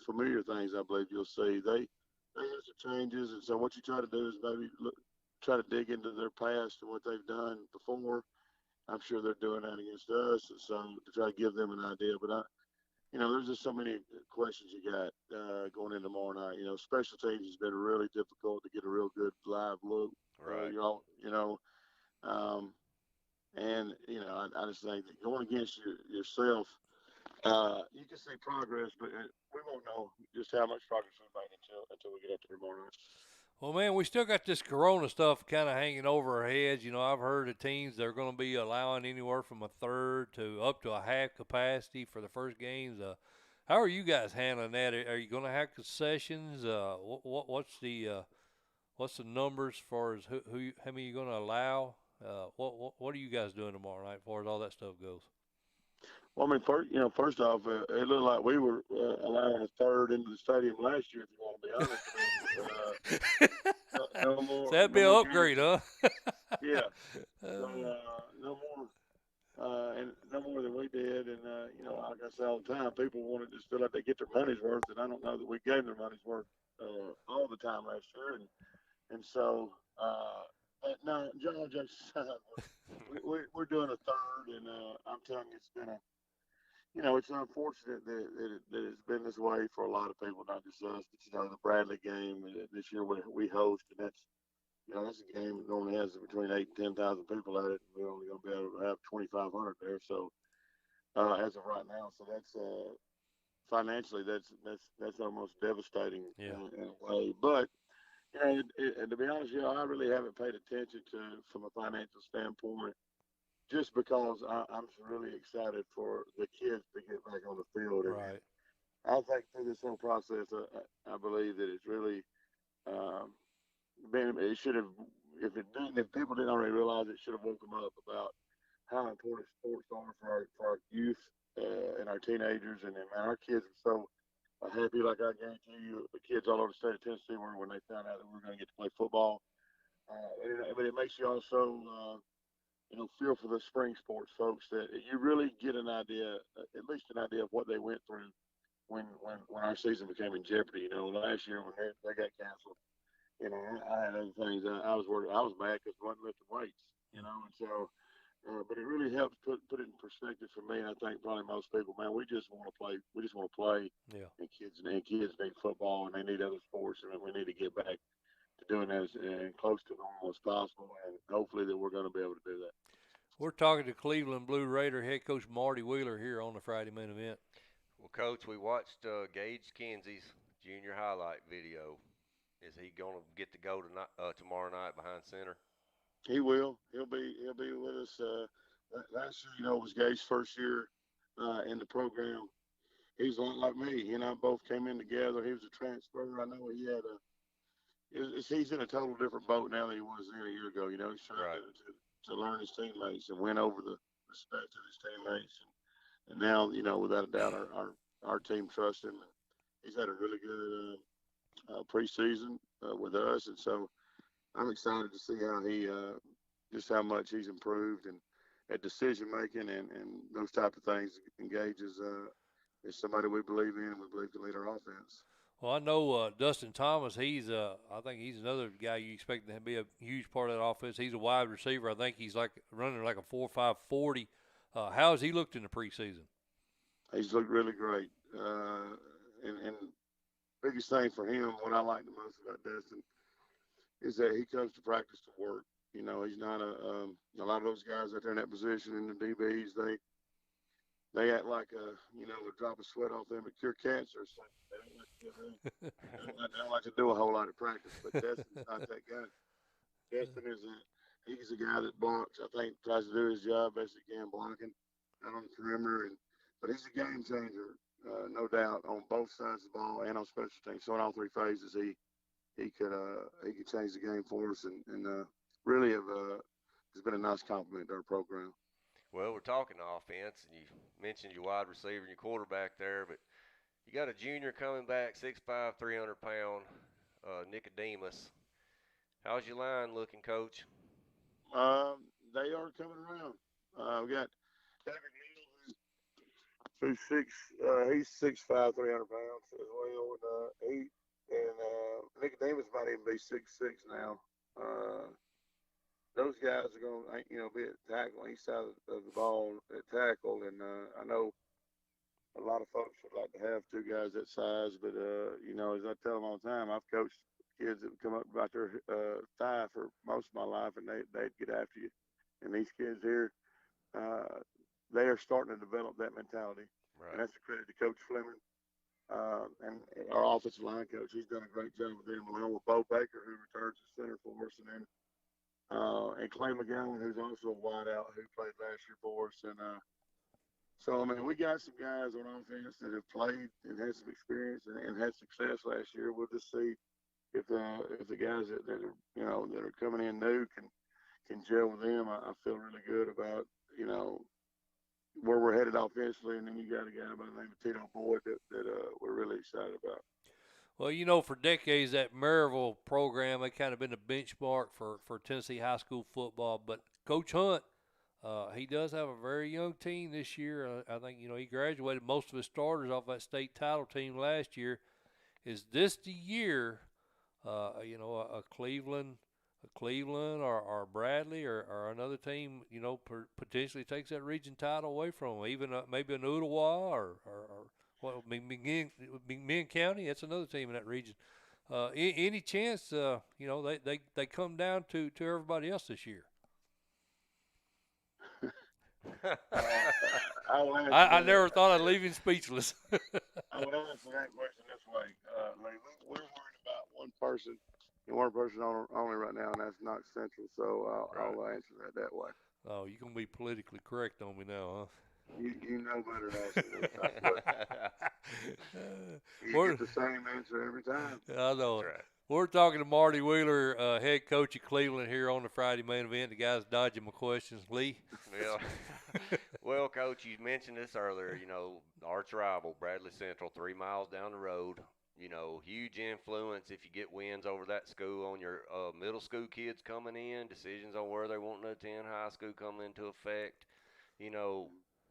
Speaker 4: familiar things I believe you'll see. They have some changes. And so what you try to do is maybe try to dig into their past and what they've done before. I'm sure they're doing that against us, and so to try to give them an idea. But there's just so many questions you got going into tomorrow night. Special teams has been really difficult to get a real good live look.
Speaker 2: Right.
Speaker 4: Um, and I just think that going against yourself, you can see progress, but we won't know just how much progress we made until we get up there tomorrow night.
Speaker 1: Well, man, we still got this Corona stuff kind of hanging over our heads. I've heard of teams they're going to be allowing anywhere from a third to up to a half capacity for the first games. How are you guys handling that? Are you going to have concessions? What's the numbers for as how many you're going to allow? What are you guys doing tomorrow night as far as all that stuff goes?
Speaker 4: Well, I mean, first off, it looked like we were allowing a third into the stadium last year. If you want to be honest, no more.
Speaker 1: So that'd be
Speaker 4: No
Speaker 1: an
Speaker 4: more
Speaker 1: upgrade, huh?
Speaker 4: yeah. So, no more, and no more than we did. And like I say all the time, people want to just feel like they get their money's worth, and I don't know that we gave their money's worth all the time last year. And so, no, John just we're doing a third, and I'm telling you, it's been it's unfortunate that it's been this way for a lot of people, not just us. But the Bradley game this year we host, and that's a game that normally has between 8,000 and 10,000 people at it. And we're only going to be able to have 2,500 there. So as of right now, so that's financially that's almost devastating in a way. But to be honest, I really haven't paid attention to from a financial standpoint just because I'm really excited for the kids to get back on the field.
Speaker 1: Right.
Speaker 4: And I think through this whole process, I believe that it's really it should have, if people didn't already realize it, should have woke them up about how important sports are for our youth and our teenagers. And man, our kids are so happy. Like I guarantee you, the kids all over the state of Tennessee were when they found out that we were going to get to play football. But it makes you also feel for the spring sports folks that you really get an idea, at least an idea of what they went through when our season became in jeopardy. Last year when they got canceled, I had other things. I was worried. I was mad because we wasn't lifting weights. And so But it really helps put it in perspective for me, and I think probably most people. Man, we just want to play. We just want to play.
Speaker 1: Yeah.
Speaker 4: And kids need football, and they need other sports, and we need to get back to doing that as close to normal as possible. And hopefully that we're going to be able to do that.
Speaker 1: We're talking to Cleveland Blue Raider head coach Marty Wheeler here on the Friday main event.
Speaker 2: Well, Coach, we watched Gage Kinsey's junior highlight video. Is he going to get to go tomorrow night behind center?
Speaker 4: He will. He'll be with us. Last year, was Gage's first year in the program. He's a lot like me. He and I both came in together. He was a transfer. I know he had he's in a total different boat now than he was then a year ago. He's trying to learn his teammates and win over the respect of his teammates. And now, without a doubt, our team trusts him. He's had a really good preseason with us, and so I'm excited to see how he just how much he's improved and at decision making and those type of things. Engages is somebody we believe in and we believe can lead our offense.
Speaker 1: Well, I know Dustin Thomas. I think he's another guy you expect to be a huge part of that offense. He's a wide receiver. I think he's running like a 4.5 40. How has he looked in the preseason?
Speaker 4: He's looked really great. And biggest thing for him, what I like the most about Dustin, is that he comes to practice to work. He's not a lot of those guys out there in that position in the DBs. They act like a drop of sweat off them to cure cancer. So they don't like to do a whole lot of practice. But Dustin's not that guy. Dustin he's a guy that blocks. I think tries to do his job best he can blocking out on the perimeter. But he's a game changer, no doubt, on both sides of the ball and on special teams. So in all three phases, he could change the game for us, and really has been a nice compliment to our program.
Speaker 2: Well, we're talking offense, and you mentioned your wide receiver and your quarterback there, but you got a junior coming back, 6'5", 300-pound, Nicodemus. How's your line looking, Coach?
Speaker 4: They are coming around. We got David Neal, who's he's 6'5", 300 pounds as well. And Nicodemus might even be 6'6" now. Those guys are going to, be at tackle on each side of the ball at tackle. And I know a lot of folks would like to have two guys that size, but, as I tell them all the time, I've coached kids that come up about their thigh for most of my life, and they'd get after you. And these kids here, they are starting to develop that mentality.
Speaker 2: Right.
Speaker 4: And that's a credit to Coach Fleming. And our offensive line coach, he's done a great job with them, along with Bo Baker, who returns to center for us, and Clay McGowan, who's also a wideout who played last year for us. And so, we got some guys on offense that have played and had some experience and had success last year. We'll just see if the guys that are coming in new can gel with them. I feel really good about where we're headed offensively, and then you got a guy by the name of Tito Boyd that we're really excited about.
Speaker 1: Well, for decades, that Maryville program, they kind of been a benchmark for Tennessee high school football. But Coach Hunt, he does have a very young team this year. I think, he graduated most of his starters off that state title team last year. Is this the year, a Cleveland or Bradley or another team, potentially takes that region title away from them? Even maybe an Ottawa or McMinn County, that's another team in that region. Any chance, they come down to everybody else this year? I never thought I'd leave him speechless.
Speaker 4: I would answer that question this way. We're worried about one person and one person only right now, and that's Knox Central. So I'll answer that way.
Speaker 1: Oh, you're going to be politically correct on me now, huh?
Speaker 4: You know better than us. You get the same answer every time.
Speaker 1: I know it.
Speaker 2: Right.
Speaker 1: We're talking to Marty Wheeler, head coach of Cleveland, here on the Friday main event. The guy's dodging my questions. Lee?
Speaker 2: Well, Coach, you mentioned this earlier, arch rival, Bradley Central, 3 miles down the road. Huge influence if you get wins over that school on your middle school kids coming in, decisions on where they want to attend high school coming into effect.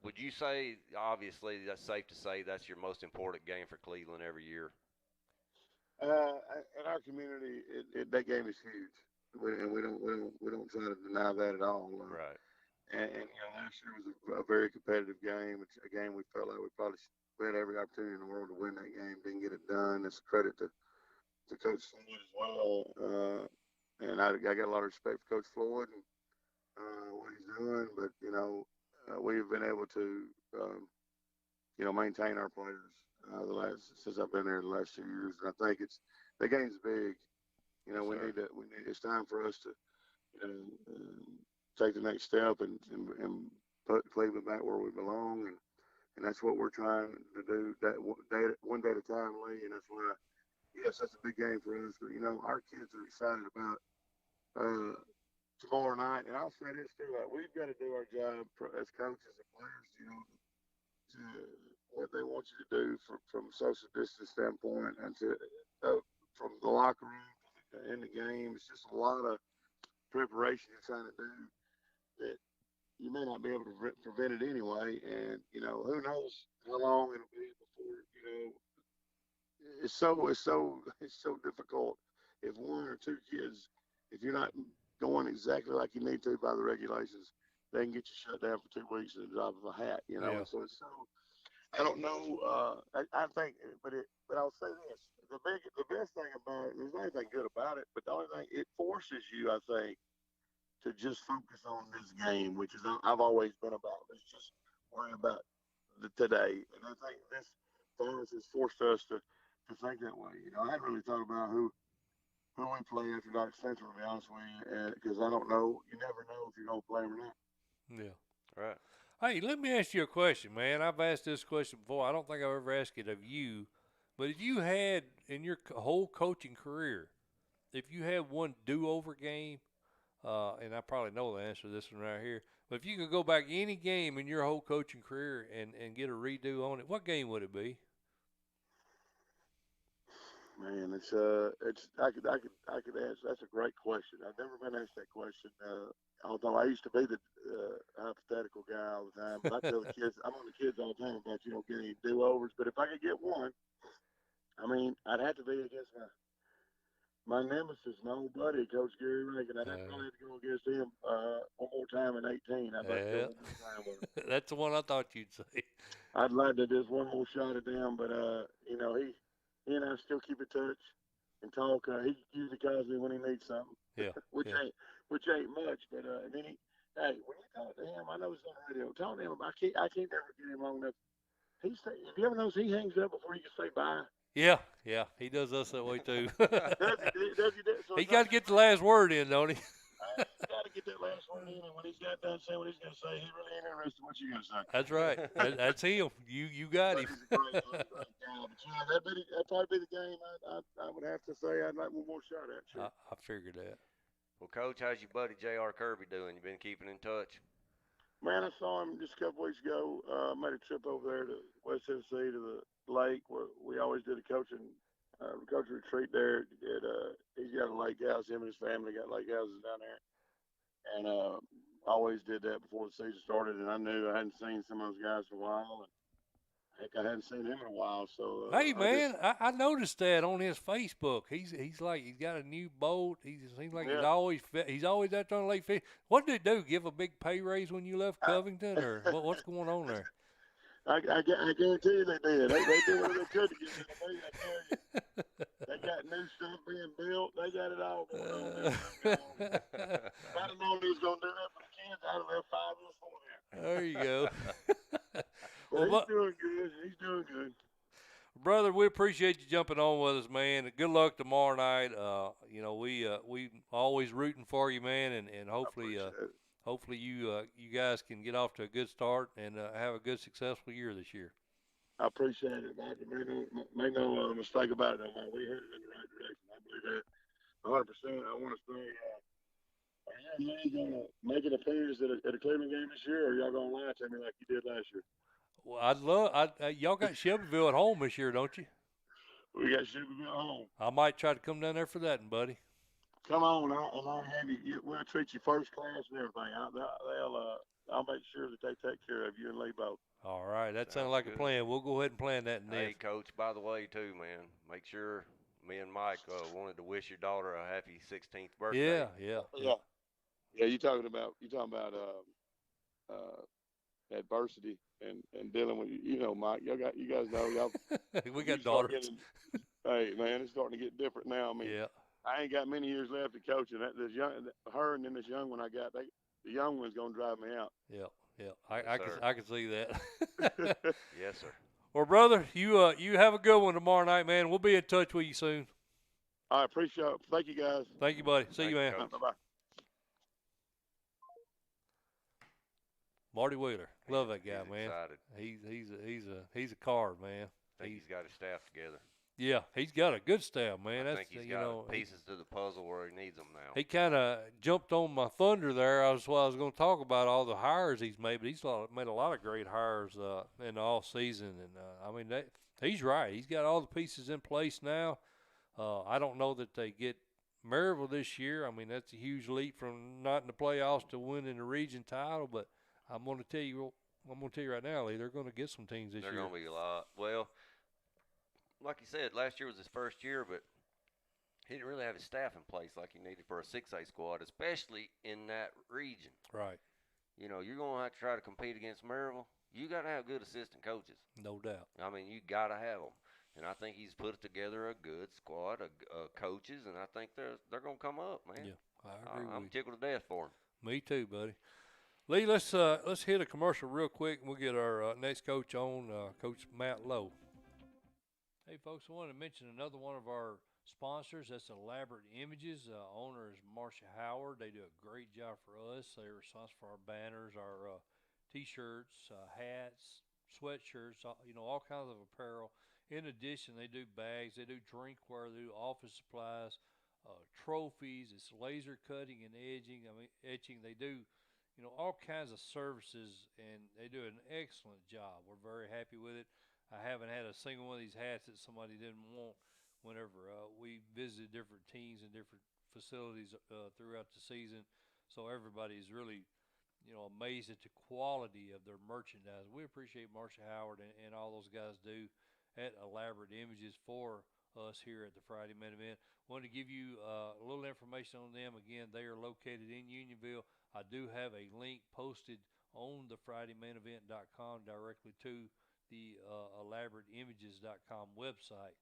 Speaker 2: Would you say, obviously, that's safe to say that's your most important game for Cleveland every year?
Speaker 4: In our community, that game is huge, and we don't try to deny that at all.
Speaker 2: Right.
Speaker 4: And last year was a very competitive game. It's a game we felt like we probably had every opportunity in the world to win that game. Didn't get it done. It's a credit to Coach Floyd as well. And I got a lot of respect for Coach Floyd and what he's doing. But we've been able to maintain our players since I've been there the last 2 years. And I think the game's big.
Speaker 2: Yes,
Speaker 4: It's time for us to take the next step and put Cleveland back where we belong, and that's what we're trying to do. That one day at a time, Lee, and that's why. Yes, that's a big game for us. But our kids are excited about tomorrow night, and I'll say this too: we've got to do our job as coaches and players. To what they want you to do from a social distance standpoint, and from the locker room in the game. It's just a lot of preparation you're trying to do that you may not be able to prevent it anyway. And who knows how long it'll be before it's so difficult if one or two kids, if you're not going exactly like you need to by the regulations, they can get you shut down for 2 weeks at the drop of a hat.
Speaker 1: Yeah.
Speaker 4: And so it's so. I don't know. I think, but I'll say this: the best thing about it, there's anything good about it, but the only thing it forces you, I think, to just focus on this game, which is I've always been about. Let's just worry about today, and I think this virus has forced us to think that way. I hadn't really thought about who we play after Dark Central, to be honest with you, because I don't know. You never know if you're gonna play or not.
Speaker 1: Yeah.
Speaker 2: Right.
Speaker 1: Hey, let me ask you a question, man. I've asked this question before. I don't think I've ever asked it of you, but if you had in your whole coaching career, if you had one do-over game, and I probably know the answer to this one right here, but if you could go back any game in your whole coaching career and get a redo on it, what game would it be?
Speaker 4: Man, I could answer. That's a great question. I've never been asked that question. Although I used to be the hypothetical guy all the time, but I tell the kids, I'm on the kids all the time about you don't get any do-overs. But if I could get one, I mean, I'd have to be against my nemesis, my old buddy, Coach Gary Reagan. I'd probably have to go against him one more time in 18. I'd like to go one more time with him.
Speaker 1: That's the one I thought you'd say.
Speaker 4: I'd like to just one more shot at them, but he and I still keep in touch and talk. He usually calls me when he needs something.
Speaker 1: Yeah.
Speaker 4: which ain't much, but then hey, when you talk to him, I know he's on the radio. Talk to him about I can't never get him long enough. If you ever notice he hangs up before you can say bye.
Speaker 1: Yeah, he does us that way too.
Speaker 4: does he? So
Speaker 1: he got to get the last word in, don't he?
Speaker 4: He's got to get that last word in, and when he's got done saying what he's going to say, he really ain't interested in what you're going to say.
Speaker 1: That's right. That's him. You got him.
Speaker 4: He's a great guy. But that'd probably be the game I would have to say I'd like one more shot at. Sure.
Speaker 1: I figured that.
Speaker 2: Well, Coach, how's your buddy J.R. Kirby doing? You been keeping in touch?
Speaker 4: Man, I saw him just a couple weeks ago. Made a trip over there to West Tennessee to the lake where we always did a coaching retreat there. He's got a lake house. Him and his family got lake houses down there, and always did that before the season started. And I knew I hadn't seen some of those guys for a while, and heck, I hadn't seen him in a while. So
Speaker 1: hey, man, I noticed that on his Facebook. He's like he's got a new boat. He seems like he's always out there on Lake Fish. What did they do? Give a big pay raise when you left Covington, or what's going on there?
Speaker 4: I guarantee you they did. They did what they could to get rid of me. I tell you, they got new stuff being built. They got it all going on. If I'd have known he was going to do that for the kids, I'd have left 5 years before that.
Speaker 1: There you go.
Speaker 4: Well, he's doing good. He's doing good.
Speaker 1: Brother, we appreciate you jumping on with us, man. Good luck tomorrow night. We always rooting for you, man, and hopefully you guys can get off to a good start and have a good, successful year this year.
Speaker 4: I appreciate it, Mike. Make no mistake about it. We headed in the right direction. I believe that 100%. I want to say, are you going to make an appearance at a Cleveland game this year, or are y'all going to lie to me like you did last year?
Speaker 1: Well, y'all got Shelbyville at home this year, don't you?
Speaker 4: We got Shelbyville at home.
Speaker 1: I might try to come down there for that, buddy.
Speaker 4: Come on, I'll have you. We'll treat you first class and everything. I'll make sure that they take care of you and Lebo.
Speaker 1: All right, that sounds like a plan. We'll go ahead and plan that.
Speaker 2: Hey, Coach, by the way, too, man, make sure me and Mike wanted to wish your daughter a happy 16th birthday.
Speaker 1: Yeah.
Speaker 4: You talking about adversity and dealing with, Mike, you guys know,
Speaker 1: we got daughters.
Speaker 4: Hey, man, it's starting to get different now. I mean,
Speaker 1: yeah.
Speaker 4: I ain't got many years left of coaching. Her and then this young one I got, the young one's going to drive me out.
Speaker 1: Yeah.
Speaker 2: Yes,
Speaker 1: I can see that.
Speaker 2: Yes, sir.
Speaker 1: Well, brother, you have a good one tomorrow night, man. We'll be in touch with you soon.
Speaker 4: I appreciate it. Thank you, guys.
Speaker 1: Thank you, buddy. See you, man.
Speaker 4: Bye-bye.
Speaker 1: Marty Wheeler, love that guy,
Speaker 2: He's
Speaker 1: man.
Speaker 2: Excited.
Speaker 1: He's a card, man.
Speaker 2: I think he's got his staff together.
Speaker 1: Yeah, he's got a good staff, man.
Speaker 2: I think he's got pieces to the puzzle where he needs them now.
Speaker 1: He kind of jumped on my thunder there. I was going to talk about all the hires he's made, but he's made a lot of great hires in the off season, and I mean he's right. He's got all the pieces in place now. I don't know that they get Maryville this year. I mean that's a huge leap from not in the playoffs to winning the region title, but I'm going to tell you right now, Lee, they're going to get some teams this year.
Speaker 2: They're going to be a lot. Well, like you said, last year was his first year, but he didn't really have his staff in place like he needed for a 6A squad, especially in that region.
Speaker 1: Right.
Speaker 2: You're going to have to try to compete against Maryville. You got to have good assistant coaches.
Speaker 1: No doubt.
Speaker 2: I mean, you got to have them. And I think he's put together a good squad of coaches, and I think they're going to come up, man.
Speaker 1: Yeah, I agree.
Speaker 2: I'm tickled to death for them.
Speaker 1: Me too, buddy. Lee, let's hit a commercial real quick, and we'll get our next coach on, Coach Matt Lowe. Hey, folks, I want to mention another one of our sponsors. That's Elaborate Images. Owner is Marcia Howard. They do a great job for us. They're responsible for our banners, our T-shirts, hats, sweatshirts, all kinds of apparel. In addition, they do bags, they do drinkware, they do office supplies, trophies. It's laser cutting and edging. Etching. They do, all kinds of services, and they do an excellent job. We're very happy with it. I haven't had a single one of these hats that somebody didn't want whenever we visited different teams and different facilities throughout the season. So everybody's really, amazed at the quality of their merchandise. We appreciate Marcia Howard and all those guys do at Elaborate Images for us here at the Friday Main Event. Wanted to give you a little information on them. Again, they are located in Unionville. I do have a link posted on the FridayMainEvent.com directly to the ElaborateImages.com website.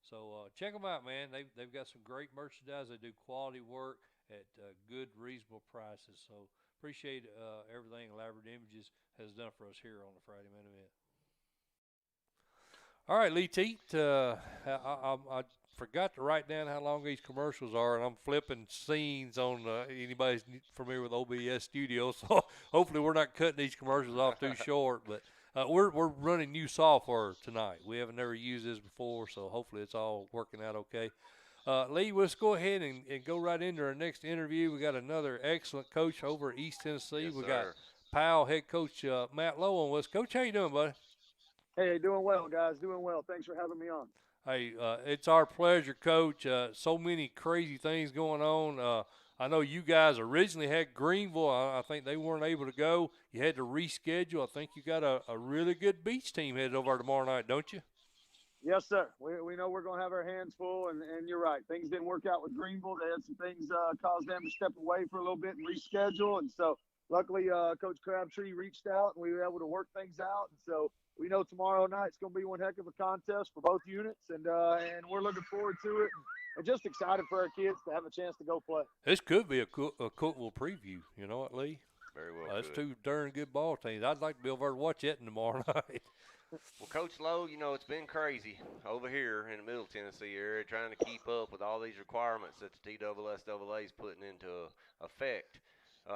Speaker 1: So check them out, man. They've got some great merchandise. They do quality work at good, reasonable prices. So appreciate everything Elaborate Images has done for us here on the Friday Main Event. All right, Lee Teat, I forgot to write down how long these commercials are, and I'm flipping scenes on anybody's familiar with OBS Studio, so hopefully we're not cutting these commercials off too short. But we're running new software tonight. We haven't never used this before, so hopefully it's all working out okay. Lee, let's go ahead and go right into our next interview. We got another excellent coach over at East Tennessee.
Speaker 2: Yes,
Speaker 1: we
Speaker 2: sir.
Speaker 1: got Powell head coach Matt Lowe on with us. Coach, how you doing, buddy?
Speaker 5: Hey, doing well, guys. Doing well. Thanks for having me on.
Speaker 1: Hey, it's our pleasure, Coach. So many crazy things going on. I know you guys originally had Greenville. I think they weren't able to go. You had to reschedule. I think you got a really good beach team headed over tomorrow night, don't you?
Speaker 5: Yes, sir. We know we're going to have our hands full, and you're right. Things didn't work out with Greenville. They had some things cause them to step away for a little bit and reschedule. And so luckily, Coach Crabtree reached out, and we were able to work things out. And so we know tomorrow night's going to be one heck of a contest for both units, and we're looking forward to it. And just excited for our kids to have a chance to go play.
Speaker 1: This could be a Cookville preview. You know what, Lee?
Speaker 2: Very well.
Speaker 1: That's two darn good ball teams. I'd like to be over there to watch it tomorrow night.
Speaker 2: Well, Coach Lowe, it's been crazy over here in the Middle Tennessee area trying to keep up with all these requirements that the TSSAA is putting into effect.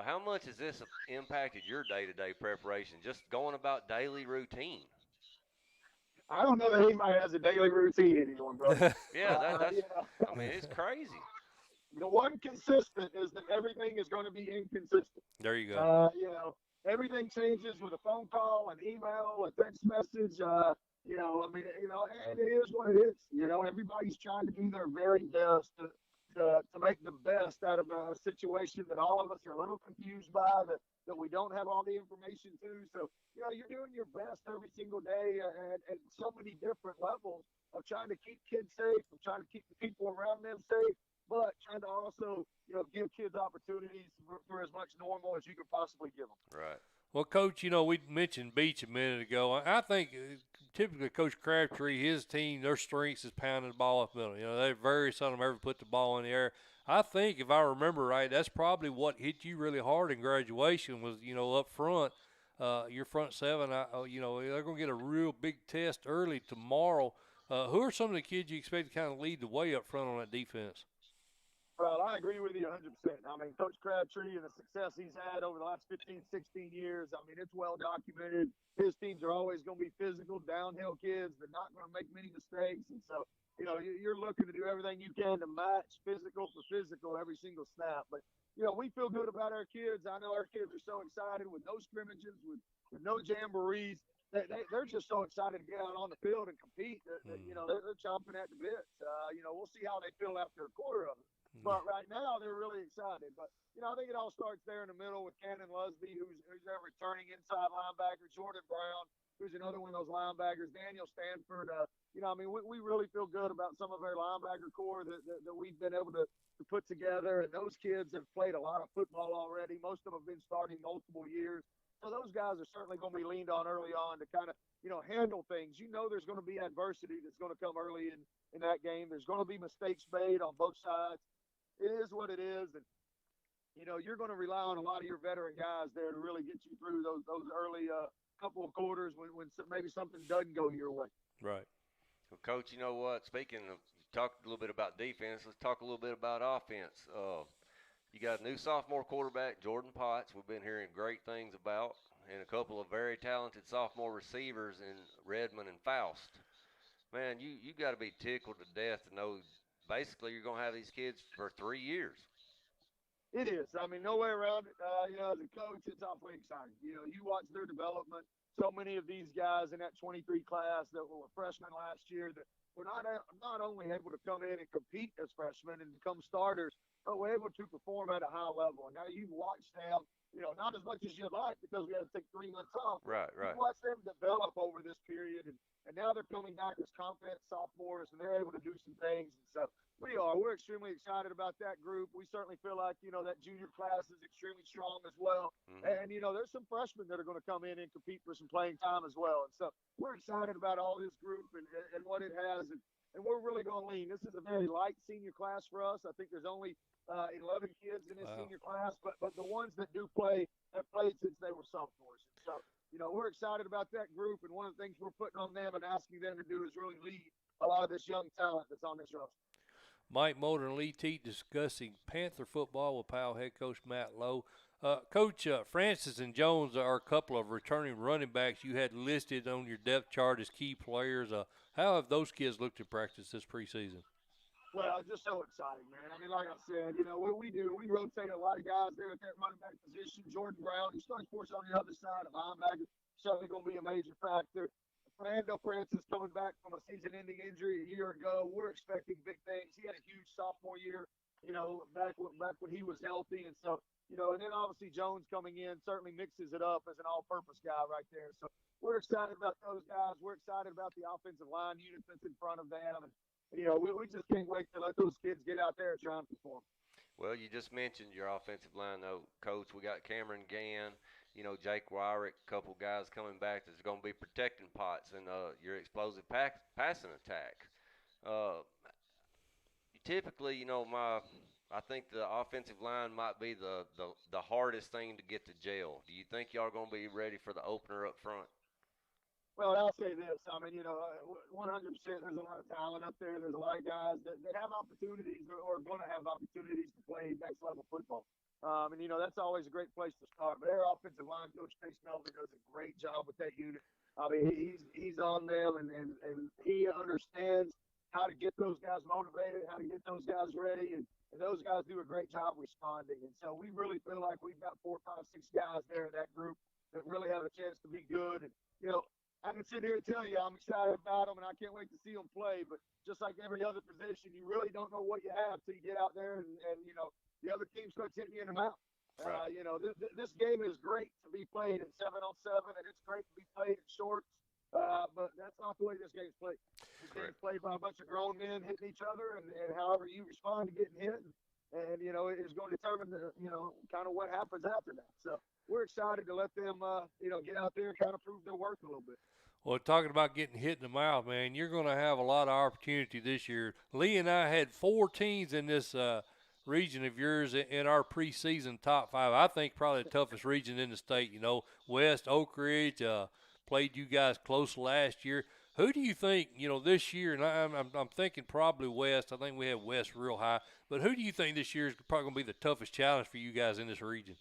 Speaker 2: How much has this impacted your day-to-day preparation, just going about daily routine?
Speaker 5: I don't know that anybody has a daily routine anymore, bro.
Speaker 2: Yeah, I mean, it's crazy.
Speaker 5: The one consistent is that everything is going to be inconsistent.
Speaker 1: There you go.
Speaker 5: Everything changes with a phone call, an email, a text message. And it is what it is. Everybody's trying to do their very best to make the best out of a situation that all of us are a little confused by, that we don't have all the information to. So, you're doing your best every single day at so many different levels of trying to keep kids safe, of trying to keep the people around them safe, but trying to also, give kids opportunities for as much normal as you could possibly give them.
Speaker 2: Right.
Speaker 1: Well, Coach, we mentioned Beach a minute ago. I think typically Coach Crabtree, his team, their strengths is pounding the ball up the middle. They very seldom ever put the ball in the air. I think, if I remember right, that's probably what hit you really hard in graduation was, up front, your front seven. They're going to get a real big test early tomorrow. Who are some of the kids you expect to kind of lead the way up front on that defense?
Speaker 5: Well, I agree with you 100%. I mean, Coach Crabtree and the success he's had over the last 15, 16 years, I mean, it's well documented. His teams are always going to be physical, downhill kids. They're not going to make many mistakes. And so, you're looking to do everything you can to match physical for physical every single snap. But, we feel good about our kids. I know our kids are so excited with no scrimmages, with no jamborees. They're just so excited to get out on the field and compete that they're chomping at the bit. We'll see how they feel after a quarter of it. But right now, they're really excited. But, I think it all starts there in the middle with Cannon Lusby, who's their returning inside linebacker, Jordan Brown, who's another one of those linebackers, Daniel Stanford. We really feel good about some of our linebacker core that we've been able to put together. And those kids have played a lot of football already. Most of them have been starting multiple years. So those guys are certainly going to be leaned on early on to kind of, handle things. There's going to be adversity that's going to come early in that game. There's going to be mistakes made on both sides. It is what it is, and you're going to rely on a lot of your veteran guys there to really get you through those early couple of quarters when maybe something doesn't go your way.
Speaker 1: Right.
Speaker 2: Well, Coach, you know what? Speaking of, you talked a little bit about defense. Let's talk a little bit about offense. You got a new sophomore quarterback, Jordan Potts. We've been hearing great things about, and a couple of very talented sophomore receivers in Redmond and Faust. Man, you got to be tickled to death to know. Basically, you're going to have these kids for 3 years.
Speaker 5: It is. I mean, no way around it. As a coach, it's awfully exciting. You watch their development. So many of these guys in that 23 class that were freshmen last year that were not only able to come in and compete as freshmen and become starters, but were able to perform at a high level. And now you've watched them, not as much as you'd like because we had to take 3 months off.
Speaker 2: Right.
Speaker 5: You've watched them develop over this period, and now they're coming back as confident sophomores, and they're able to do some things. And so we're extremely excited about that group. We certainly feel like, that junior class is extremely strong as well. Mm-hmm. And, there's some freshmen that are going to come in and compete for some playing time as well. And so we're excited about all this group and what it has. And we're really going to lean. This is a very light senior class for us. I think there's only 11 kids in this senior class, but the ones that do play have played since they were sophomores. And so, we're excited about that group. And one of the things we're putting on them and asking them to do is really lead a lot of this young talent that's on this roster.
Speaker 1: Mike Mulder and Lee Teat discussing Panther football with Powell head coach Matt Lowe. Coach, Francis and Jones are a couple of returning running backs you had listed on your depth chart as key players. How have those kids looked at practice this preseason?
Speaker 5: Well, just so exciting, man. I mean, like I said, what we do, we rotate a lot of guys there at that running back position. Jordan Brown, he starts for us on the other side of linebacker, certainly going to be a major factor. Fernando Francis coming back from a season-ending injury a year ago. We're expecting big things. He had a huge sophomore year, back when he was healthy. And so, and then obviously Jones coming in certainly mixes it up as an all-purpose guy right there. So we're excited about those guys. We're excited about the offensive line unit that's in front of them. And, we just can't wait to let those kids get out there and try and perform.
Speaker 2: Well, you just mentioned your offensive line, though, Coach. We got Cameron Gann, Jake Wyrick, a couple guys coming back that's going to be protecting Potts and your explosive passing attack. Typically, I think the offensive line might be the hardest thing to get to jail. Do you think y'all are going to be ready for the opener up front?
Speaker 5: Well, I'll say this. I mean, 100% there's a lot of talent up there. There's a lot of guys that have opportunities or are going to have opportunities to play next-level football. And, that's always a great place to start. But our offensive line coach, Chase Melvin, does a great job with that unit. I mean, he's on them, and he understands how to get those guys motivated, how to get those guys ready. And those guys do a great job responding. And so we really feel like we've got 4, 5, 6 guys there in that group that really have a chance to be good. And, I can sit here and tell you I'm excited about them, and I can't wait to see them play. But just like every other position, you really don't know what you have till you get out there and the other team starts hitting you in the mouth.
Speaker 2: Right.
Speaker 5: This game is great to be played in 7-on-7, and it's great to be played in shorts. But that's not the way this game's played. This game's played by a bunch of grown men hitting each other, and however you respond to getting hit. and it's going to determine kind of what happens after that. So we're excited to let them get out there and kind of prove their worth a little bit.
Speaker 1: Well, talking about getting hit in the mouth, man, you're going to have a lot of opportunity this year. Lee and I had 4 teams in this region of yours in our preseason top 5. I think probably the toughest region in the state. West Oak Ridge played you guys close last year. Who do you think, this year, and I'm thinking probably West. I think we have West real high. But who do you think this year is probably going to be the toughest challenge for you guys in this region?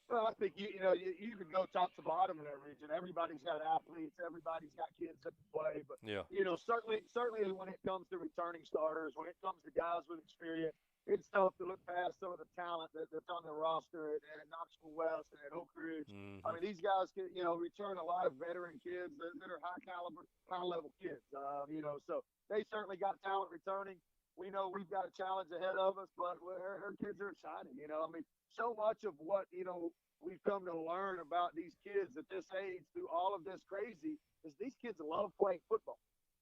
Speaker 5: Well, I think you can go top to bottom in that region. Everybody's got athletes. Everybody's got kids that can play. But
Speaker 1: yeah,
Speaker 5: certainly when it comes to returning starters, when it comes to guys with experience, it's tough to look past some of the talent that's on the roster at Knoxville West and at Oak Ridge.
Speaker 1: Mm-hmm.
Speaker 5: I mean, these guys can return a lot of veteran kids that are high caliber, high level kids. So they certainly got talent returning. We know we've got a challenge ahead of us, but her kids are exciting. I mean, so much of what we've come to learn about these kids at this age through all of this crazy is these kids love playing football.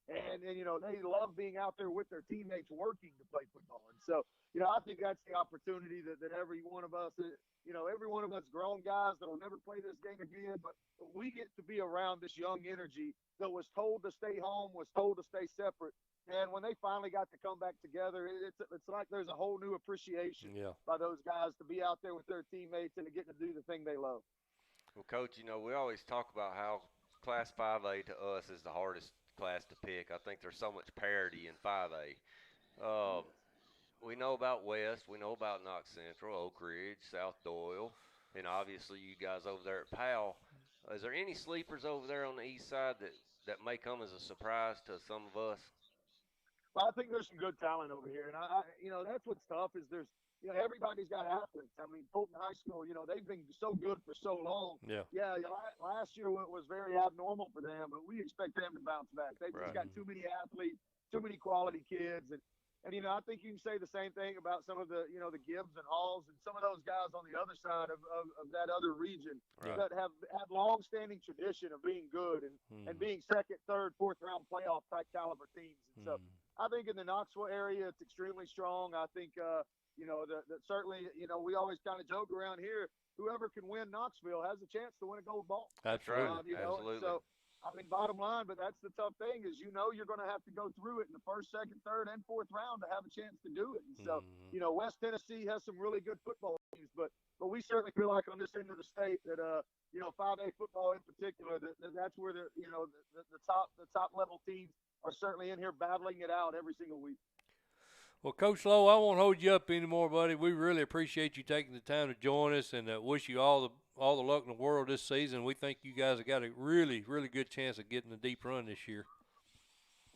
Speaker 5: And they love being out there with their teammates working to play football. And so, I think that's the opportunity that every one of us, every one of us grown guys that will never play this game again, but we get to be around this young energy that was told to stay home, was told to stay separate. And when they finally got to come back together, it's like there's a whole new appreciation by those guys to be out there with their teammates and to get to do the thing they love.
Speaker 2: Well, Coach, we always talk about how Class 5A to us is the hardest class to pick. I think there's so much parity in 5A. We know about West, we know about Knox Central, Oak Ridge, South Doyle, and obviously you guys over there at Powell. Is there any sleepers over there on the east side that may come as a surprise to some of us?
Speaker 5: Well, I think there's some good talent over here, and I that's what's tough is there's everybody's got athletes. I mean, Fulton High School, they've been so good for so long.
Speaker 1: Yeah.
Speaker 5: Last year was very abnormal for them, but we expect them to bounce back. They've just got too many athletes, too many quality kids, and I think you can say the same thing about some of the the Gibbs and Halls and some of those guys on the other side of that other region that have long-standing tradition of being good and being second, third, fourth round playoff type caliber teams. And so I think in the Knoxville area it's extremely strong. I think that certainly we always kind of joke around here. Whoever can win Knoxville has a chance to win a gold ball.
Speaker 1: That's right.
Speaker 2: Absolutely.
Speaker 5: So, I mean, bottom line, but that's the tough thing is you're going to have to go through it in the first, second, third, and fourth round to have a chance to do it. And so, West Tennessee has some really good football teams, but we certainly feel like on this end of the state that 5A football in particular, that's where the top level teams are certainly in here battling it out every single week.
Speaker 1: Well, Coach Lowe, I won't hold you up anymore, buddy. We really appreciate you taking the time to join us, and wish you all the luck in the world this season. We think you guys have got a really, really good chance of getting a deep run this year.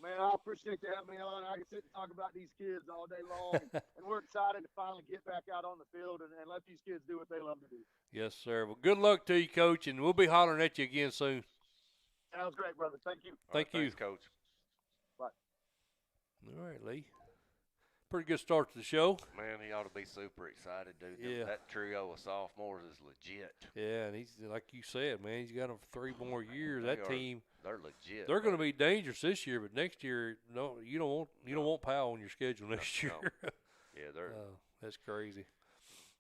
Speaker 5: Man, I appreciate you having me on. I can sit and talk about these kids all day long, and we're excited to finally get back out on the field and let these kids do what they love to do.
Speaker 1: Yes, sir. Well, good luck to you, Coach, and we'll be hollering at you again soon.
Speaker 5: Sounds great, brother. Thank you.
Speaker 1: Thank you.
Speaker 2: Thanks, Coach.
Speaker 5: Bye.
Speaker 1: All right, Lee. Pretty good start to the show.
Speaker 2: Man, he ought to be super excited, dude.
Speaker 1: Yeah.
Speaker 2: That trio of sophomores is legit.
Speaker 1: Yeah, and he's like you said, man. He's got them for 3 more years. That team,
Speaker 2: they're legit.
Speaker 1: They're going to be dangerous this year, but next year, no, you don't want Powell on your schedule next year.
Speaker 2: No. Yeah, they're.
Speaker 1: That's crazy.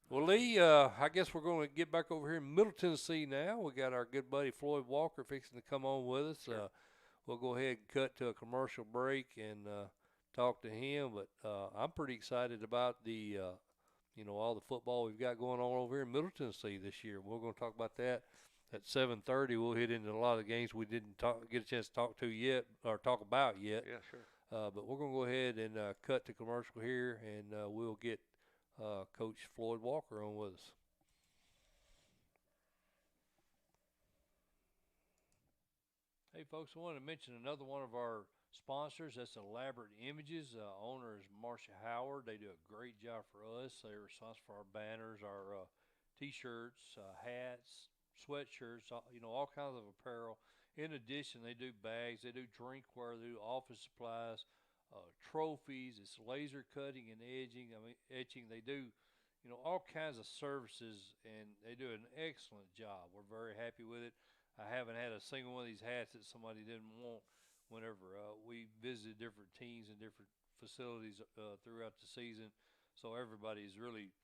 Speaker 1: Well, Lee, I guess we're going to get back over here in Middle Tennessee now. We got our good buddy Floyd Walker fixing to come on with us.
Speaker 2: Sure.
Speaker 1: We'll go ahead and cut to a commercial break and talk to him, but I'm pretty excited about the all the football we've got going on over here in Middle Tennessee this year. We're going to talk about that at 7:30. We'll hit into a lot of the games we didn't get a chance to talk about yet.
Speaker 2: Yeah, sure.
Speaker 1: But we're going to go ahead and cut to commercial here, and we'll get Coach Floyd Walker on with us. Hey, folks, I want to mention another one of our sponsors. That's Elaborate Images. Owner is Marcia Howard. They do a great job for us. They're responsible for our banners, our T-shirts, hats, sweatshirts, all kinds of apparel. In addition, they do bags, they do drinkware, they do office supplies, trophies. It's laser cutting and etching. They do, all kinds of services, and they do an excellent job. We're very happy with it. I haven't had a single one of these hats that somebody didn't want whenever we visited different teams and different facilities throughout the season. So everybody's really,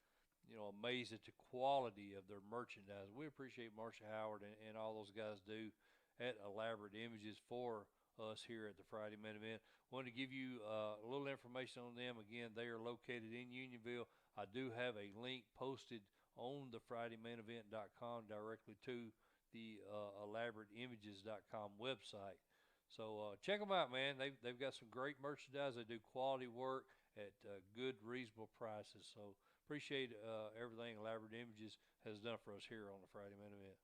Speaker 1: amazed at the quality of their merchandise. We appreciate Marcia Howard and all those guys do at Elaborate Images for us here at the Friday Main Event. Wanted to give you a little information on them. Again, they are located in Unionville. I do have a link posted on the FridayMainEvent.com directly to the ElaborateImages.com website. So check them out, man. They've got some great merchandise. They do quality work at good, reasonable prices. So appreciate everything Elaborate Images has done for us here on the Friday Main Event.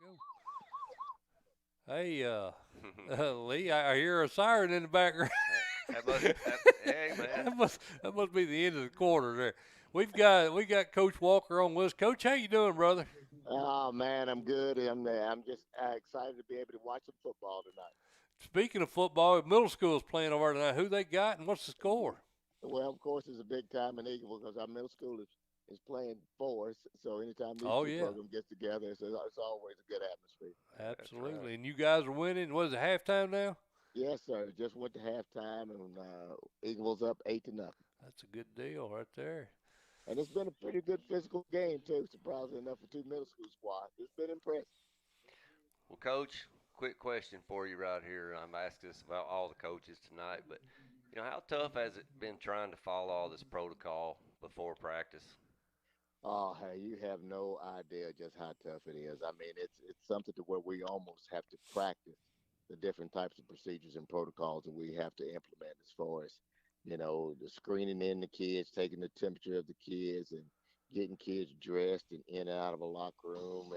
Speaker 1: Go. Hey, Lee, I hear a siren in the background.
Speaker 2: Hey, man.
Speaker 1: That must be the end of the quarter there. We got Coach Walker on with us. Coach, how you doing, brother?
Speaker 6: Oh man, I'm good. I'm just excited to be able to watch some football tonight.
Speaker 1: Speaking of football, middle school is playing over tonight. Who they got and what's the score?
Speaker 6: Well, of course, it's a big time in Eagle because our middle school is playing for us. So anytime these two programs get together, it's always a good atmosphere.
Speaker 1: Absolutely. Right. And you guys are winning. What is it, halftime now?
Speaker 6: Yes, sir. Just went to halftime, and Eagles up 8-0.
Speaker 1: That's a good deal right there.
Speaker 6: And it's been a pretty good physical game, too, surprisingly enough, for two middle school squads. It's been impressive.
Speaker 2: Well, Coach, quick question for you right here. I'm asking this about all the coaches tonight, but, how tough has it been trying to follow all this protocol before practice?
Speaker 6: Oh, hey, you have no idea just how tough it is. I mean, it's something to where we almost have to practice the different types of procedures and protocols that we have to implement as far as the screening in the kids, taking the temperature of the kids, and getting kids dressed and in and out of a locker room,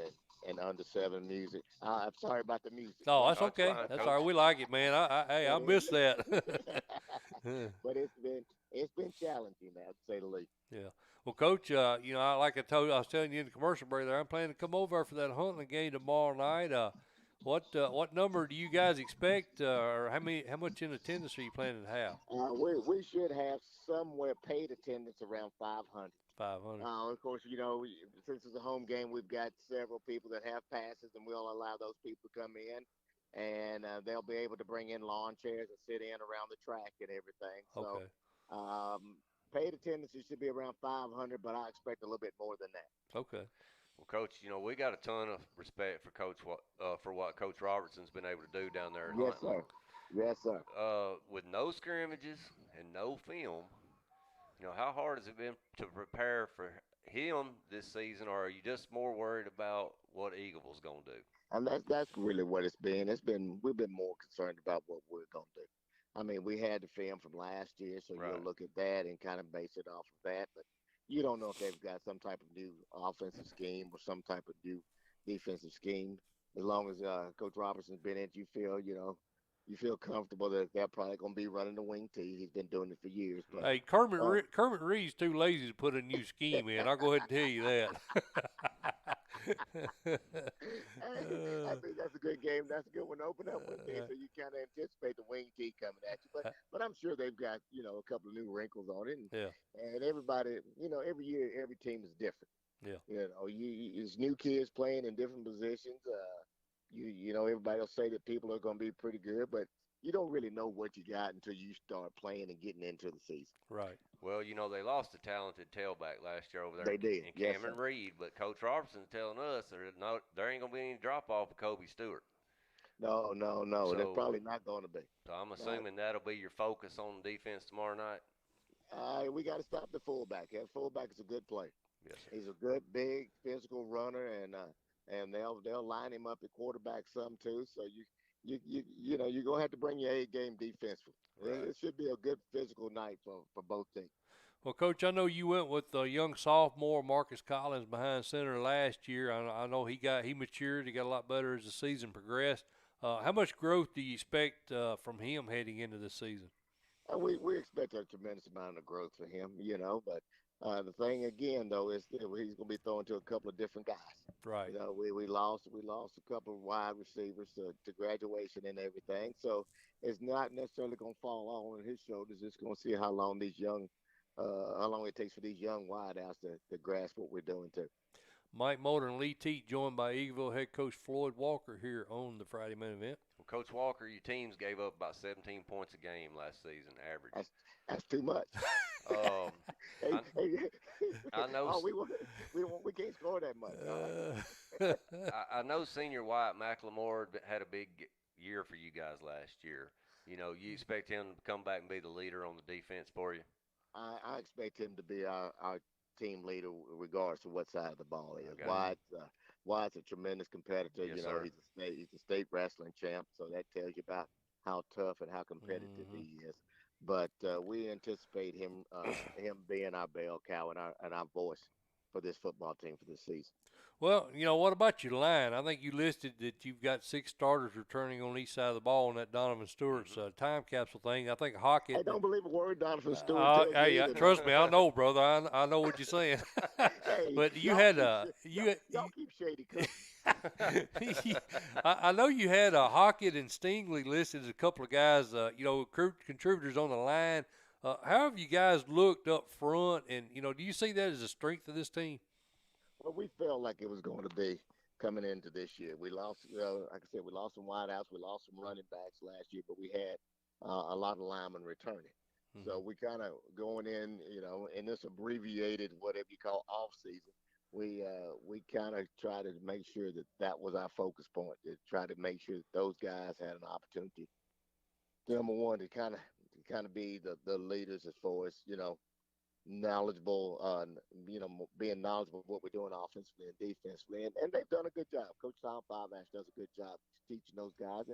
Speaker 6: and under 7 music. I'm sorry about the music.
Speaker 1: No, that's okay. That's all right. We like it, man. I miss that.
Speaker 6: But it's been challenging, man, to say the least.
Speaker 1: Yeah. Well, Coach, like I was telling you in the commercial break there, I'm planning to come over for that hunting game tomorrow night. What number do you guys expect, or how much in attendance are you planning to have?
Speaker 6: We should have somewhere paid attendance around 500.
Speaker 1: 500.
Speaker 6: Of course, since it's a home game, we've got several people that have passes, and we'll allow those people to come in, and they'll be able to bring in lawn chairs and sit in around the track and everything. So, paid attendance should be around 500, but I expect a little bit more than that.
Speaker 1: Okay.
Speaker 2: Well, Coach, we got a ton of respect for for what Coach Robertson's been able to do down there.
Speaker 6: Yes, sir. Yes, sir.
Speaker 2: With no scrimmages and no film, how hard has it been to prepare for him this season, or are you just more worried about what Eagle's going to do?
Speaker 6: And that's really what it's been. We've been more concerned about what we're going to do. I mean, we had the film from last year, so you'll look at that and kind of base it off of that, but you don't know if they've got some type of new offensive scheme or some type of new defensive scheme. As long as Coach Robertson's been in it, you feel comfortable that they're probably going to be running the wing tee. He's been doing it for years. But,
Speaker 1: hey, Kermit Reed's too lazy to put a new scheme in. I'll go ahead and tell you that.
Speaker 6: I think that's a good game. That's a good one to open up with there. So you kind of anticipate the wing tee coming at you. But I'm sure they've got, a couple of new wrinkles on it. And everybody, every year, every team is different.
Speaker 1: Yeah.
Speaker 6: There's new kids playing in different positions. Everybody will say that people are going to be pretty good, but you don't really know what you got until you start playing and getting into the season.
Speaker 1: Right.
Speaker 2: Well, they lost a talented tailback last year over there.
Speaker 6: They did.
Speaker 2: In Cameron Reed, but Coach Robertson's telling us there ain't going to be any drop-off of Kobe Stewart.
Speaker 6: No. So, there's probably not going to be.
Speaker 2: So I'm assuming that'll be your focus on defense tomorrow night?
Speaker 6: We got to stop the fullback. That fullback is a good player.
Speaker 2: Yes, sir.
Speaker 6: He's a good, big, physical runner, and they'll line him up at quarterback some too. So you're gonna have to bring your A game defensively. Right. It should be a good physical night for both teams.
Speaker 1: Well, Coach, I know you went with the young sophomore Marcus Collins behind center last year. I know he matured. He got a lot better as the season progressed. How much growth do you expect from him heading into this season?
Speaker 6: We expect a tremendous amount of growth for him, but the thing again though is that he's going to be throwing to a couple of different guys.
Speaker 1: Right.
Speaker 6: We lost a couple of wide receivers to graduation and everything, so it's not necessarily going to fall all on his shoulders. It's going to see how long it takes for these young wideouts to grasp what we're doing too.
Speaker 1: Mike Moulder and Lee Teat, joined by Eagleville head coach Floyd Walker here on the Friday Main Event.
Speaker 2: Well, Coach Walker, your teams gave up about 17 points a game last season, average.
Speaker 6: That's too much.
Speaker 2: Um,
Speaker 6: Hey,
Speaker 2: I,
Speaker 6: hey,
Speaker 2: I know.
Speaker 6: oh, we can't score that much. All
Speaker 1: Uh,
Speaker 6: right.
Speaker 2: I know Senior Wyatt Mclemore had a big year for you guys last year. You know, you expect him to come back and be the leader on the defense for you.
Speaker 6: I expect him to be our team leader, regardless of what side of the ball is.
Speaker 2: Okay.
Speaker 6: Wyatt's a tremendous competitor.
Speaker 2: Yes,
Speaker 6: You know,
Speaker 2: sir.
Speaker 6: he's a state wrestling champ, so that tells you about how tough and how competitive
Speaker 1: mhm.
Speaker 6: he is. But we anticipate him being our bell cow and our voice for this football team for this season.
Speaker 1: Well, what about your line? I think you listed that you've got 6 starters returning on each side of the ball in that Donovan Stewart's
Speaker 2: Hmm.
Speaker 1: time capsule thing. I think Hockett.
Speaker 6: Hey, don't believe a word Donovan Stewart tells you
Speaker 1: Hey,
Speaker 6: either.
Speaker 1: trust me, I know, brother. I know what you're saying.
Speaker 6: Hey,
Speaker 1: But you had
Speaker 6: y'all keep shady company.
Speaker 1: I know you had Hockett and Stingley listed as a couple of guys, contributors on the line. How have you guys looked up front? And do you see that as a strength of this team?
Speaker 6: Well, we felt like it was going to be coming into this year. We lost, like I said, we lost some wideouts, we lost some running backs last year, but we had a lot of linemen returning. So we kind of going in, in this abbreviated whatever you call off season. We kind of try to make sure that that was our focus point. To try to make sure that those guys had an opportunity. Number one, to kind of be the leaders as far as knowledgeable, being knowledgeable of what we're doing offensively and defensively, and they've done a good job. Coach Tom Five-Ash does a good job teaching those guys,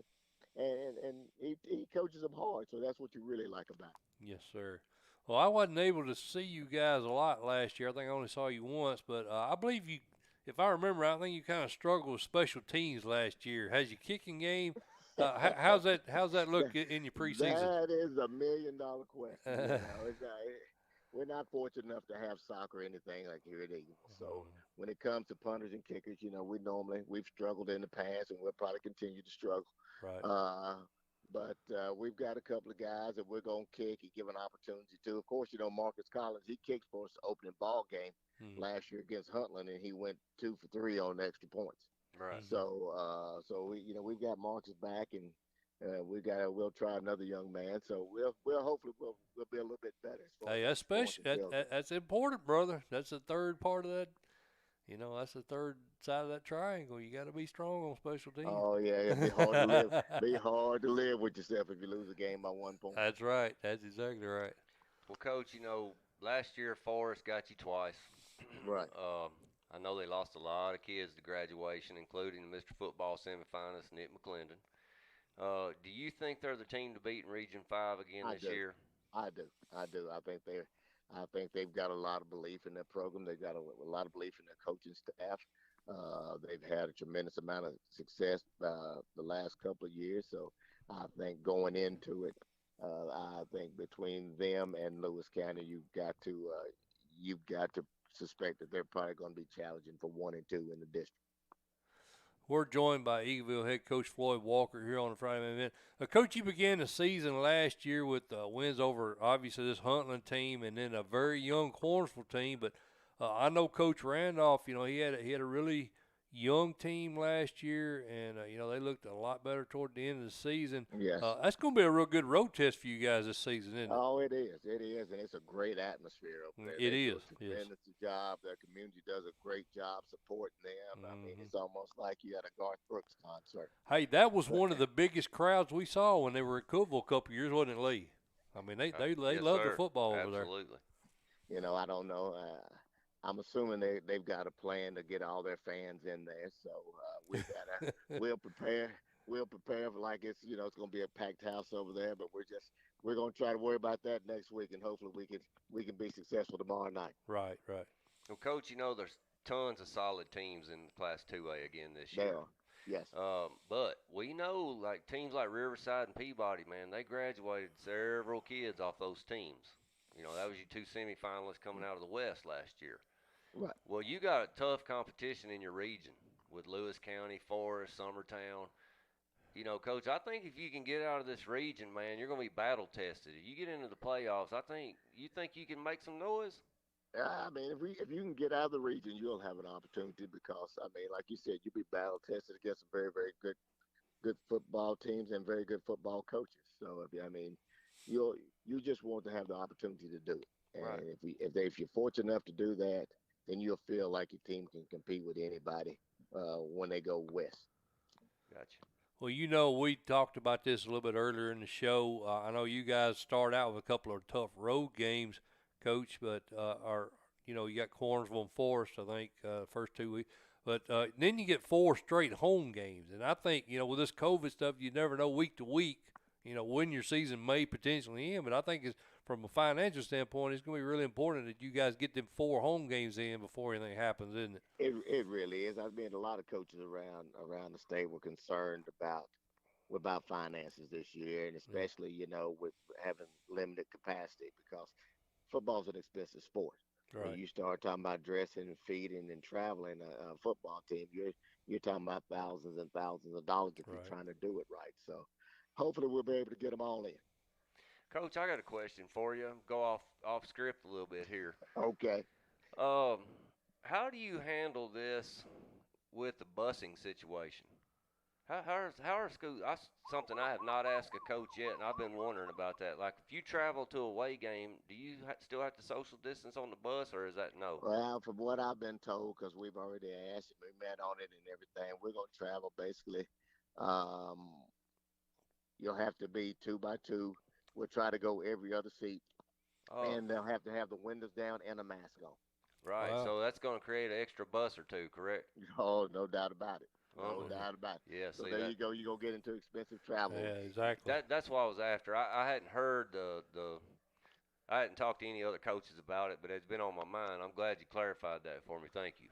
Speaker 6: and he coaches them hard, so that's what you really like about it.
Speaker 1: Yes, sir. Well, I wasn't able to see you guys a lot last year. I think I only saw you once, but I believe you, if I remember, I think you kind of struggled with special teams last year. Has your kicking game? How's that look in your preseason?
Speaker 6: That is $1 million question. We're not fortunate enough to have soccer or anything like here at Eagle. So when it comes to punters and kickers, we've struggled in the past, and we'll probably continue to struggle.
Speaker 1: Right.
Speaker 6: But we've got a couple of guys that we're going to kick and give an opportunity to. Of course, Marcus Collins, he kicked for us the opening ball game last year against Huntland, and he went 2 for 3 on extra points.
Speaker 2: Right.
Speaker 6: So we've got Marcus back, and we'll try another young man. So we'll hopefully we'll be a little bit better. As far
Speaker 1: Hey,
Speaker 6: as
Speaker 1: that's special. That's important, brother. That's the third part of that. That's the third side of that triangle. You got to be strong on special teams.
Speaker 6: Oh yeah, it'd be hard to live. Be hard to live with yourself if you lose a game by 1 point.
Speaker 1: That's right. That's exactly right.
Speaker 2: Well, Coach, last year Forrest got you twice.
Speaker 6: Right.
Speaker 2: I know they lost a lot of kids to graduation, including the Mr. Football semifinalist Nick McClendon. Do you think they're the team to beat in Region 5 again this year?
Speaker 6: I do. I think they've got a lot of belief in their program. They've got a lot of belief in their coaching staff. They've had a tremendous amount of success the last couple of years. So I think going into it, I think between them and Lewis County, you've got to suspect that they're probably going to be challenging for 1 and 2 in the district.
Speaker 1: We're joined by Eagleville head coach Floyd Walker here on the Friday Night Event. Coach, you began the season last year with wins over obviously this Huntland team and then a very young Cornersville team. But I know Coach Randolph. He had a really young team last year, and they looked a lot better toward the end of the season.
Speaker 6: Yes.
Speaker 1: That's going to be a real good road test for you guys this season, isn't it?
Speaker 6: Oh, it is, and it's a great atmosphere up there.
Speaker 1: It
Speaker 6: they
Speaker 1: is.
Speaker 6: Do a tremendous job. Their community does a great job supporting them. I mean, it's almost like you at a Garth Brooks concert.
Speaker 1: Hey, that was one of the biggest crowds we saw when they were at Cookville a couple of years, wasn't it, Lee? I mean, they
Speaker 2: yes,
Speaker 1: love
Speaker 2: sir.
Speaker 1: the football over there.
Speaker 2: Absolutely.
Speaker 6: I don't know. I'm assuming they've got a plan to get all their fans in there. So we'll prepare. We'll prepare for like it's going to be a packed house over there. But we're going to try to worry about that next week, and hopefully we can be successful tomorrow night.
Speaker 1: Right.
Speaker 2: Well, Coach, there's tons of solid teams in Class 2A again this year.
Speaker 6: There are. Yes.
Speaker 2: But we know like teams like Riverside and Peabody, man, they graduated several kids off those teams. That was your 2 semifinalists coming out of the West last year.
Speaker 6: Right.
Speaker 2: Well, you got a tough competition in your region with Lewis County, Forest, Summertown. Coach, I think if you can get out of this region, man, you're going to be battle tested. If you get into the playoffs, you think you can make some noise?
Speaker 6: I mean, if you can get out of the region, you'll have an opportunity because, I mean, like you said, you'll be battle tested against some very, very good football teams and very good football coaches. So, you just want to have the opportunity to do it. And
Speaker 2: Right.
Speaker 6: if you're fortunate enough to do that, then you'll feel like your team can compete with anybody when they go west.
Speaker 2: Gotcha.
Speaker 1: Well, you know, we talked about this a little bit earlier in the show. I know you guys start out with a couple of tough road games, Coach, but you got Cornersville and Forest, I think, first 2 weeks. But then you get 4 straight home games. And I think, with this COVID stuff, you never know week to week, when your season may potentially end. But I think from a financial standpoint, it's going to be really important that you guys get them 4 home games in before anything happens, isn't it?
Speaker 6: It really is. I've been a lot of coaches around the state were concerned about finances this year, and especially with having limited capacity because football's an expensive sport.
Speaker 1: Right.
Speaker 6: When you start talking about dressing and feeding and traveling a football team, you're talking about thousands and thousands of dollars if you're trying to do it right. So hopefully we'll be able to get them all in.
Speaker 2: Coach, I got a question for you. Go off script a little bit here.
Speaker 6: Okay.
Speaker 2: How do you handle this with the busing situation? How are schools? Something I have not asked a coach yet, and I've been wondering about that. Like, if you travel to a away game, do you still have to social distance on the bus, or is that no?
Speaker 6: Well, from what I've been told, because we've already asked and we met on it and everything, we're going to travel basically. You'll have to be 2 by 2. We'll try to go every other seat, and they'll have to have the windows down and a mask on.
Speaker 2: Right.
Speaker 1: Wow.
Speaker 2: So that's going to create an extra bus or two, correct?
Speaker 6: Oh, no doubt about it. No doubt about it.
Speaker 2: Yeah.
Speaker 6: So there you go. You're going to get into expensive travel.
Speaker 1: Yeah, exactly.
Speaker 2: That's what I was after. I hadn't heard I hadn't talked to any other coaches about it, but it's been on my mind. I'm glad you clarified that for me. Thank you.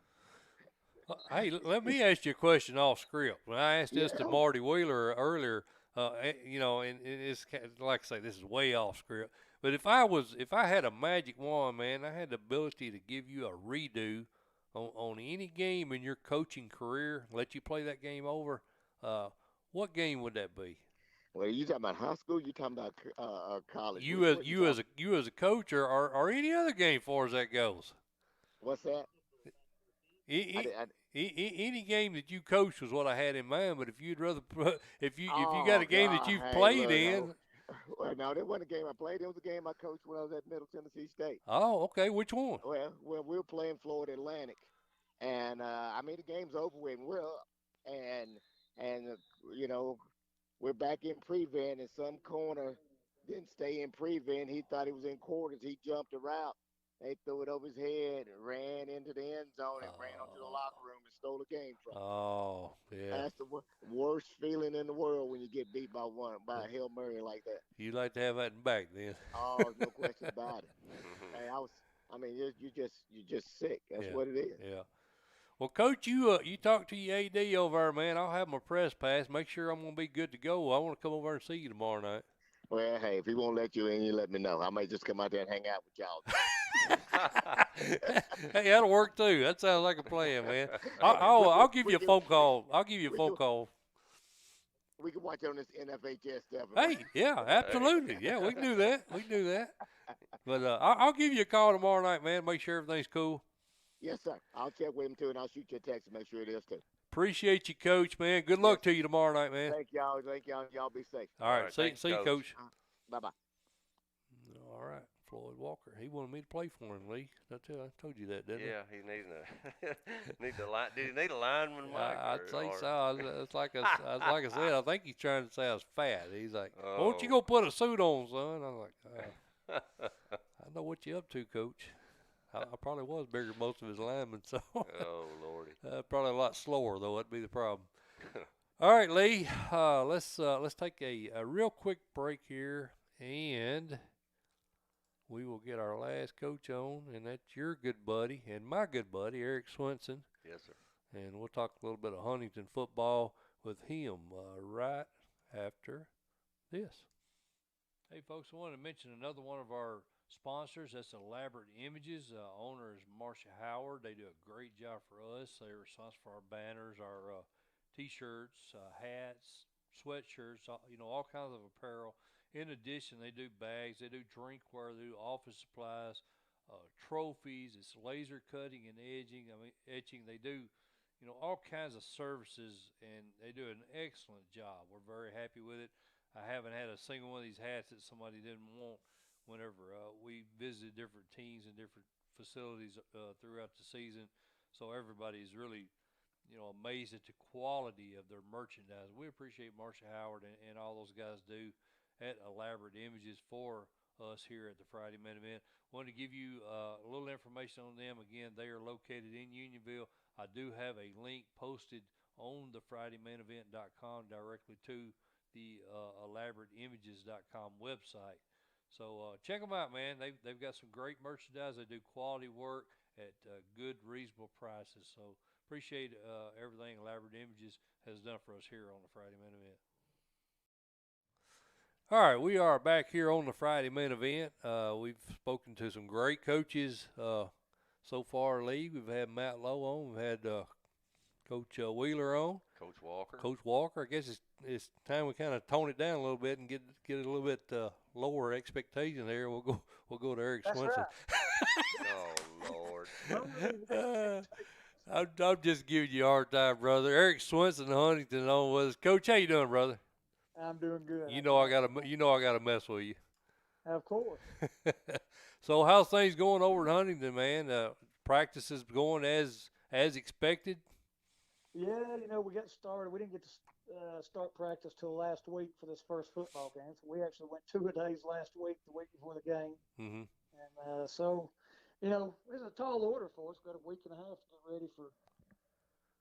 Speaker 1: Hey, let me ask you a question off script. When I asked this to Marty Wheeler earlier, and it's like I say, this is way off script. But if I had a magic wand, man, I had the ability to give you a redo on any game in your coaching career, let you play that game over, what game would that be?
Speaker 6: Well, you talking about high school? You talking about college?
Speaker 1: You as a coach, or any other game, far as that goes.
Speaker 6: What's that?
Speaker 1: Any game that you coached was what I had in mind. But if you'd rather, if you got a game that you've played in.
Speaker 6: Well, no, that wasn't a game I played. It was a game I coached when I was at Middle Tennessee State.
Speaker 1: Oh, okay. Which one?
Speaker 6: Well, we were playing Florida Atlantic, and the game's over with, and we're up, and we're back in prevent, and some corner didn't stay in prevent. He thought he was in quarters. He jumped a route. They threw it over his head and ran into the end zone and ran onto the locker room and stole the game from him.
Speaker 1: Oh, yeah.
Speaker 6: That's the worst feeling in the world when you get beat by a Hail Mary like that.
Speaker 1: You'd like to have that in back then.
Speaker 6: Oh, no question about it. Hey, you're just sick. That's what it is.
Speaker 1: Yeah. Well, Coach, you talk to your AD over there, man. I'll have my press pass. Make sure I'm going to be good to go. I want to come over and see you tomorrow night.
Speaker 6: Well, hey, if he won't let you in, you let me know. I might just come out there and hang out with y'all.
Speaker 1: Hey, that'll work too. That sounds like a plan, man. I'll give you a phone call. I'll give you a phone call.
Speaker 6: We can watch on this NFHS stuff.
Speaker 1: Hey, yeah, absolutely. Yeah, we can do that. But I'll give you a call tomorrow night, man. Make sure everything's cool.
Speaker 6: Yes, sir. I'll check with him too, and I'll shoot you a text to make sure it is too.
Speaker 1: Appreciate you, Coach, man. Good luck to you tomorrow night, man.
Speaker 6: Thank y'all. Y'all be safe.
Speaker 1: All right. See you, Coach.
Speaker 6: Bye-bye.
Speaker 1: All right. Floyd Walker. He wanted me to play for him, Lee. I told you that, didn't I?
Speaker 2: Yeah, he needs Did he need a lineman, Mike?
Speaker 1: I'd say so. It's like I said, I think he's trying to say I was fat. He's like, why don't you go put a suit on, son? I'm like, I know what you up to, Coach. I probably was bigger than most of his linemen, so.
Speaker 2: Oh, Lordy.
Speaker 1: Probably a lot slower, though. That'd be the problem. All right, Lee. Let's take a real quick break here, and we will get our last coach on, and that's your good buddy and my good buddy, Eric Swenson.
Speaker 2: Yes, sir.
Speaker 1: And we'll talk a little bit of Huntington football with him right after this. Hey, folks, I wanted to mention another one of our sponsors. That's Elaborate Images. Owner is Marcia Howard. They do a great job for us. They're responsible for our banners, our T-shirts, hats, sweatshirts, all kinds of apparel. In addition, they do bags, they do drinkware, they do office supplies, trophies. It's laser cutting and etching. They do, all kinds of services, and they do an excellent job. We're very happy with it. I haven't had a single one of these hats that somebody didn't want. whenever we visited different teams and different facilities throughout the season. So everybody's really, amazed at the quality of their merchandise. We appreciate Marcia Howard and all those guys do at Elaborate Images for us here at the Friday Main Event. Wanted to give you a little information on them. Again, they are located in Unionville. I do have a link posted on the FridayMainEvent.com directly to the ElaborateImages.com website. So check them out, man. They've got some great merchandise. They do quality work at good, reasonable prices. So appreciate everything Elaborate Images has done for us here on the Friday Main Event. All right, we are back here on the Friday Main Event. We've spoken to some great coaches so far, Lee. We've had Matt Lowe on. We've had Coach Wheeler on. Coach Walker. I guess it's time we kind of tone it down a little bit and get it a little bit lower expectation there. We'll go to Eric Swenson.
Speaker 2: Right. Oh Lord.
Speaker 1: I'm just giving you a hard time, brother. Eric Swenson, Huntington, on with us. Coach, how you doing, brother?
Speaker 7: I'm doing good.
Speaker 1: I gotta mess with you.
Speaker 7: Of course.
Speaker 1: So how's things going over at Huntington, man? Practice is going as expected.
Speaker 7: Yeah, we got started. We didn't get to start practice till last week for this first football game. So we actually went 2 days last week, the week before the game.
Speaker 1: Mm-hmm.
Speaker 7: And so, it's a tall order for us. Got a week and a half to get ready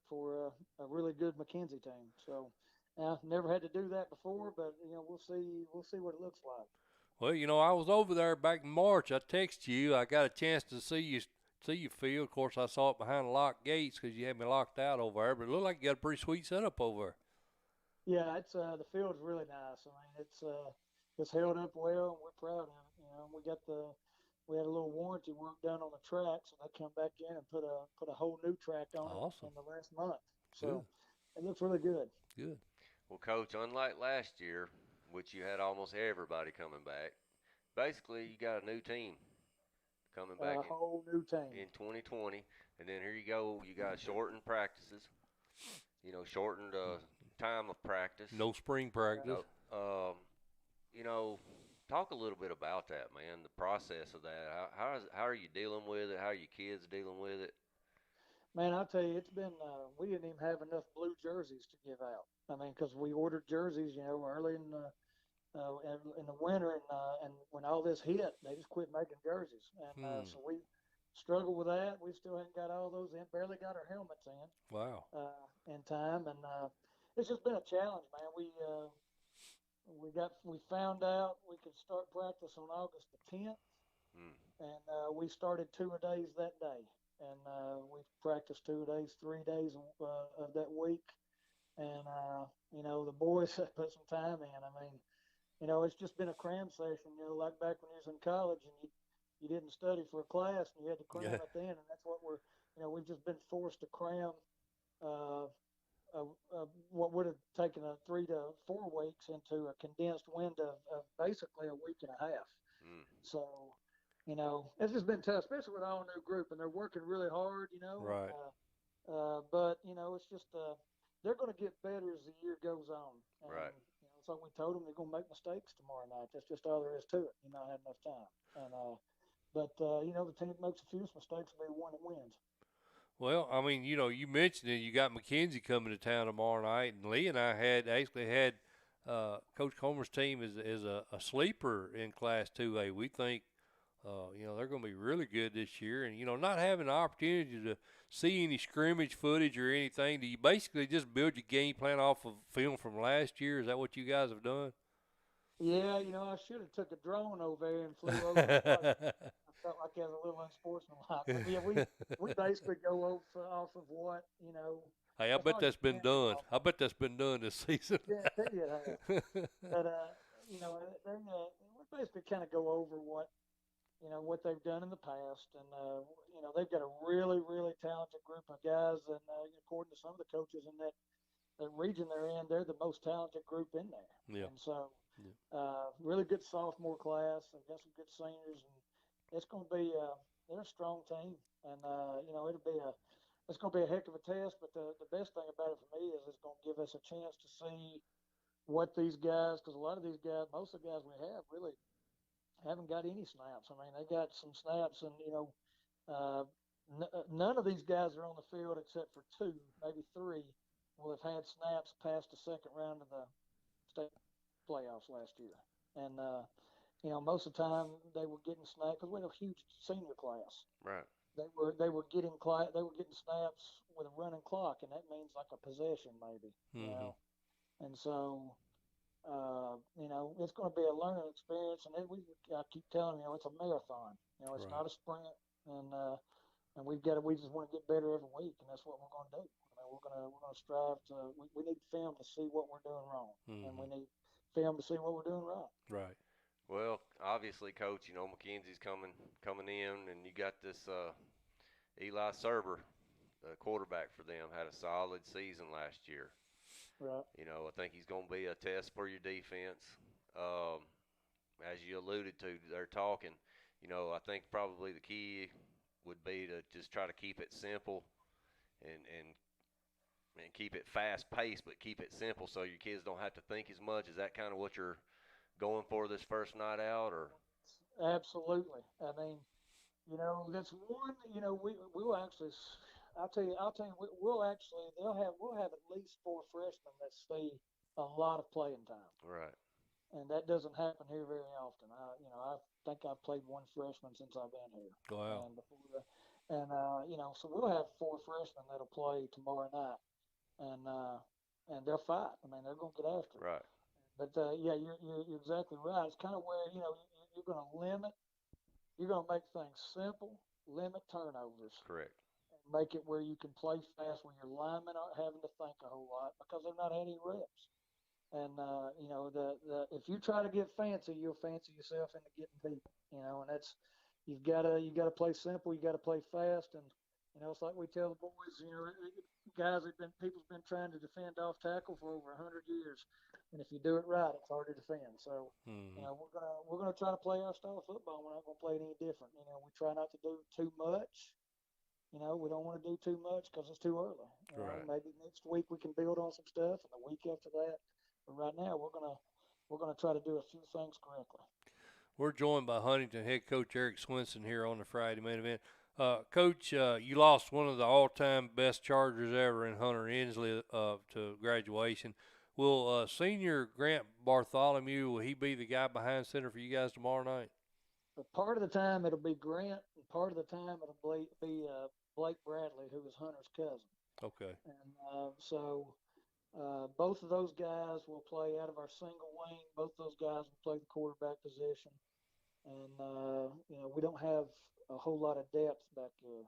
Speaker 7: for a really good McKenzie team. So. Never had to do that before, but we'll see what it looks like.
Speaker 1: Well, I was over there back in March. I texted you. I got a chance to see you field. Of course, I saw it behind the locked gates because you had me locked out over there. But it looked like you got a pretty sweet setup over
Speaker 7: there. Yeah, it's the field's really nice. I mean, it's held up well, and we're proud of it. We had a little warranty work done on the track, so they come back in and put a whole new track on it in the last month. So it looks really good.
Speaker 1: Good.
Speaker 2: Well, Coach, unlike last year, which you had almost everybody coming back, basically you got a new team coming back.
Speaker 7: A whole new team.
Speaker 2: In 2020. And then here you go, you got shortened practices, shortened time of practice.
Speaker 1: No spring practice.
Speaker 2: Talk a little bit about that, man, the process of that. How are you dealing with it? How are your kids dealing with it?
Speaker 7: Man, I'll tell you, it's been we didn't even have enough blue jerseys to give out. I mean, because we ordered jerseys, early in the winter, and when all this hit, they just quit making jerseys, and so we struggled with that. We still haven't got all those in. Barely got our helmets in.
Speaker 1: Wow.
Speaker 7: In time, and it's just been a challenge, man. We found out we could start practice on August the 10th, and we started 2 days that day. And we practiced 2 days, 3 days of that week. And, the boys put some time in. I mean, it's just been a cram session, like back when you was in college and you didn't study for a class and you had to cram at the end. And that's what we've just been forced to cram what would have taken 3 to 4 weeks into a condensed window of basically a week and a half. So, it's just been tough, especially with all new group, and they're working really hard,
Speaker 1: Right.
Speaker 7: But, it's just they're going to get better as the year goes on. And,
Speaker 2: right.
Speaker 7: So we told them they're going to make mistakes tomorrow night. That's just all there is to it. Not have enough time. And but the team that makes the fewest mistakes will be the one that wins.
Speaker 1: Well, I mean, you mentioned it. You got McKenzie coming to town tomorrow night, and Lee and I had Coach Comer's team is a sleeper in Class 2A. We think. They're going to be really good this year. And, not having the opportunity to see any scrimmage footage or anything, do you basically just build your game plan off of film from last year? Is that what you guys have done?
Speaker 7: Yeah, I should have took a drone over there and flew over. I felt like that was a little unsportsmanlike. But yeah, we basically go off of what,
Speaker 1: Hey, I bet that's been done. I bet that's been done this season.
Speaker 7: Yeah, I tell you it has. But, we basically kind of go over what they've done in the past. And, they've got a really, really talented group of guys. And according to some of the coaches in that region they're in, they're the most talented group in there.
Speaker 1: Yeah.
Speaker 7: And so really good sophomore class. They've got some good seniors. And it's going to be they're a strong team. And, it's going to be a heck of a test. But the best thing about it for me is it's going to give us a chance to see what these guys, because a lot of these guys, most of the guys we have really haven't got any snaps. I mean, they got some snaps, and none of these guys are on the field except for two, maybe three, will have had snaps past the second round of the state playoffs last year. And most of the time they were getting snaps because we had a huge senior class.
Speaker 2: Right.
Speaker 7: They were getting snaps with a running clock, and that means like a possession maybe.
Speaker 1: Mm-hmm.
Speaker 7: And so it's going to be a learning experience, and I keep telling you, it's a marathon. It's
Speaker 1: Right.
Speaker 7: not a sprint, and we just want to get better every week, and that's what we're going to do. We're going to strive to. We need film to see what we're doing wrong, and we need film to see what we're doing right.
Speaker 1: Right.
Speaker 2: Well, obviously, Coach, McKenzie's coming in, and you got this Eli Serber, the quarterback for them, had a solid season last year.
Speaker 7: Right.
Speaker 2: I think he's going to be a test for your defense. As you alluded to, they're talking. I think probably the key would be to just try to keep it simple and keep it fast-paced, but keep it simple so your kids don't have to think as much. Is that kind of what you're going for this first night out, or?
Speaker 7: Absolutely. I mean, that's one. We'll actually. I'll tell you. We'll have at least 4 freshmen that see a lot of playing time.
Speaker 2: Right.
Speaker 7: And that doesn't happen here very often. I think I've played one freshman since I've been here.
Speaker 1: Wow.
Speaker 7: So we'll have 4 freshmen that'll play tomorrow night, and they'll fight. I mean, they're gonna get after it.
Speaker 2: Right.
Speaker 7: But you're exactly right. It's kind of where you're going to limit. You're going to make things simple, limit turnovers.
Speaker 2: Correct.
Speaker 7: And make it where you can play fast, where your linemen aren't having to think a whole lot because they're not any reps. And if you try to get fancy, you'll fancy yourself into getting beat. And that's you got to play simple. You got to play fast, and it's like we tell the boys. People's been trying to defend off tackle for over 100 years. And if you do it right, it's hard to defend. So, we're gonna try to play our style of football. We're not gonna play it any different. We try not to do too much. We don't want to do too much because it's too early.
Speaker 2: Right.
Speaker 7: Maybe next week we can build on some stuff, and the week after that. But right now, we're gonna try to do a few things correctly.
Speaker 1: We're joined by Huntington head coach Eric Swenson here on the Friday main event. Coach, you lost one of the all-time best Chargers ever in Hunter Inslee to graduation. Will senior Grant Bartholomew, will he be the guy behind center for you guys tomorrow night?
Speaker 7: But part of the time it'll be Grant, and part of the time it'll be Blake Bradley, who is Hunter's cousin.
Speaker 1: Okay.
Speaker 7: And both of those guys will play out of our single wing. Both those guys will play the quarterback position. And, we don't have a whole lot of depth back there.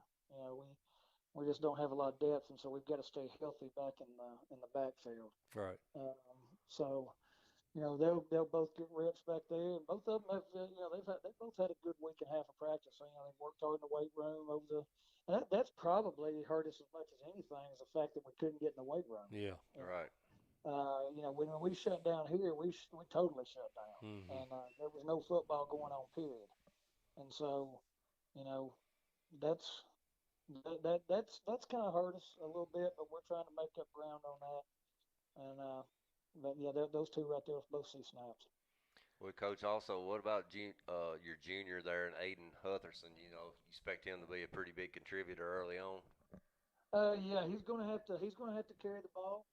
Speaker 7: We just don't have a lot of depth, and so we've got to stay healthy back in the backfield.
Speaker 1: Right.
Speaker 7: They'll both get reps back there, and both of them have they've both had a good week and a half of practice. They've worked hard in the weight room and that's probably hurt us as much as anything is the fact that we couldn't get in the weight room.
Speaker 1: Yeah.
Speaker 2: Right.
Speaker 7: When we shut down here, we totally shut down, and there was no football going on, period. And so, that's kind of hurt us a little bit, but we're trying to make up ground on that. And but yeah, those two right there both see snaps.
Speaker 2: Well, Coach, also, what about your junior there, Aiden Hutherson? You expect him to be a pretty big contributor early on.
Speaker 7: Yeah, he's going to have to carry the ball.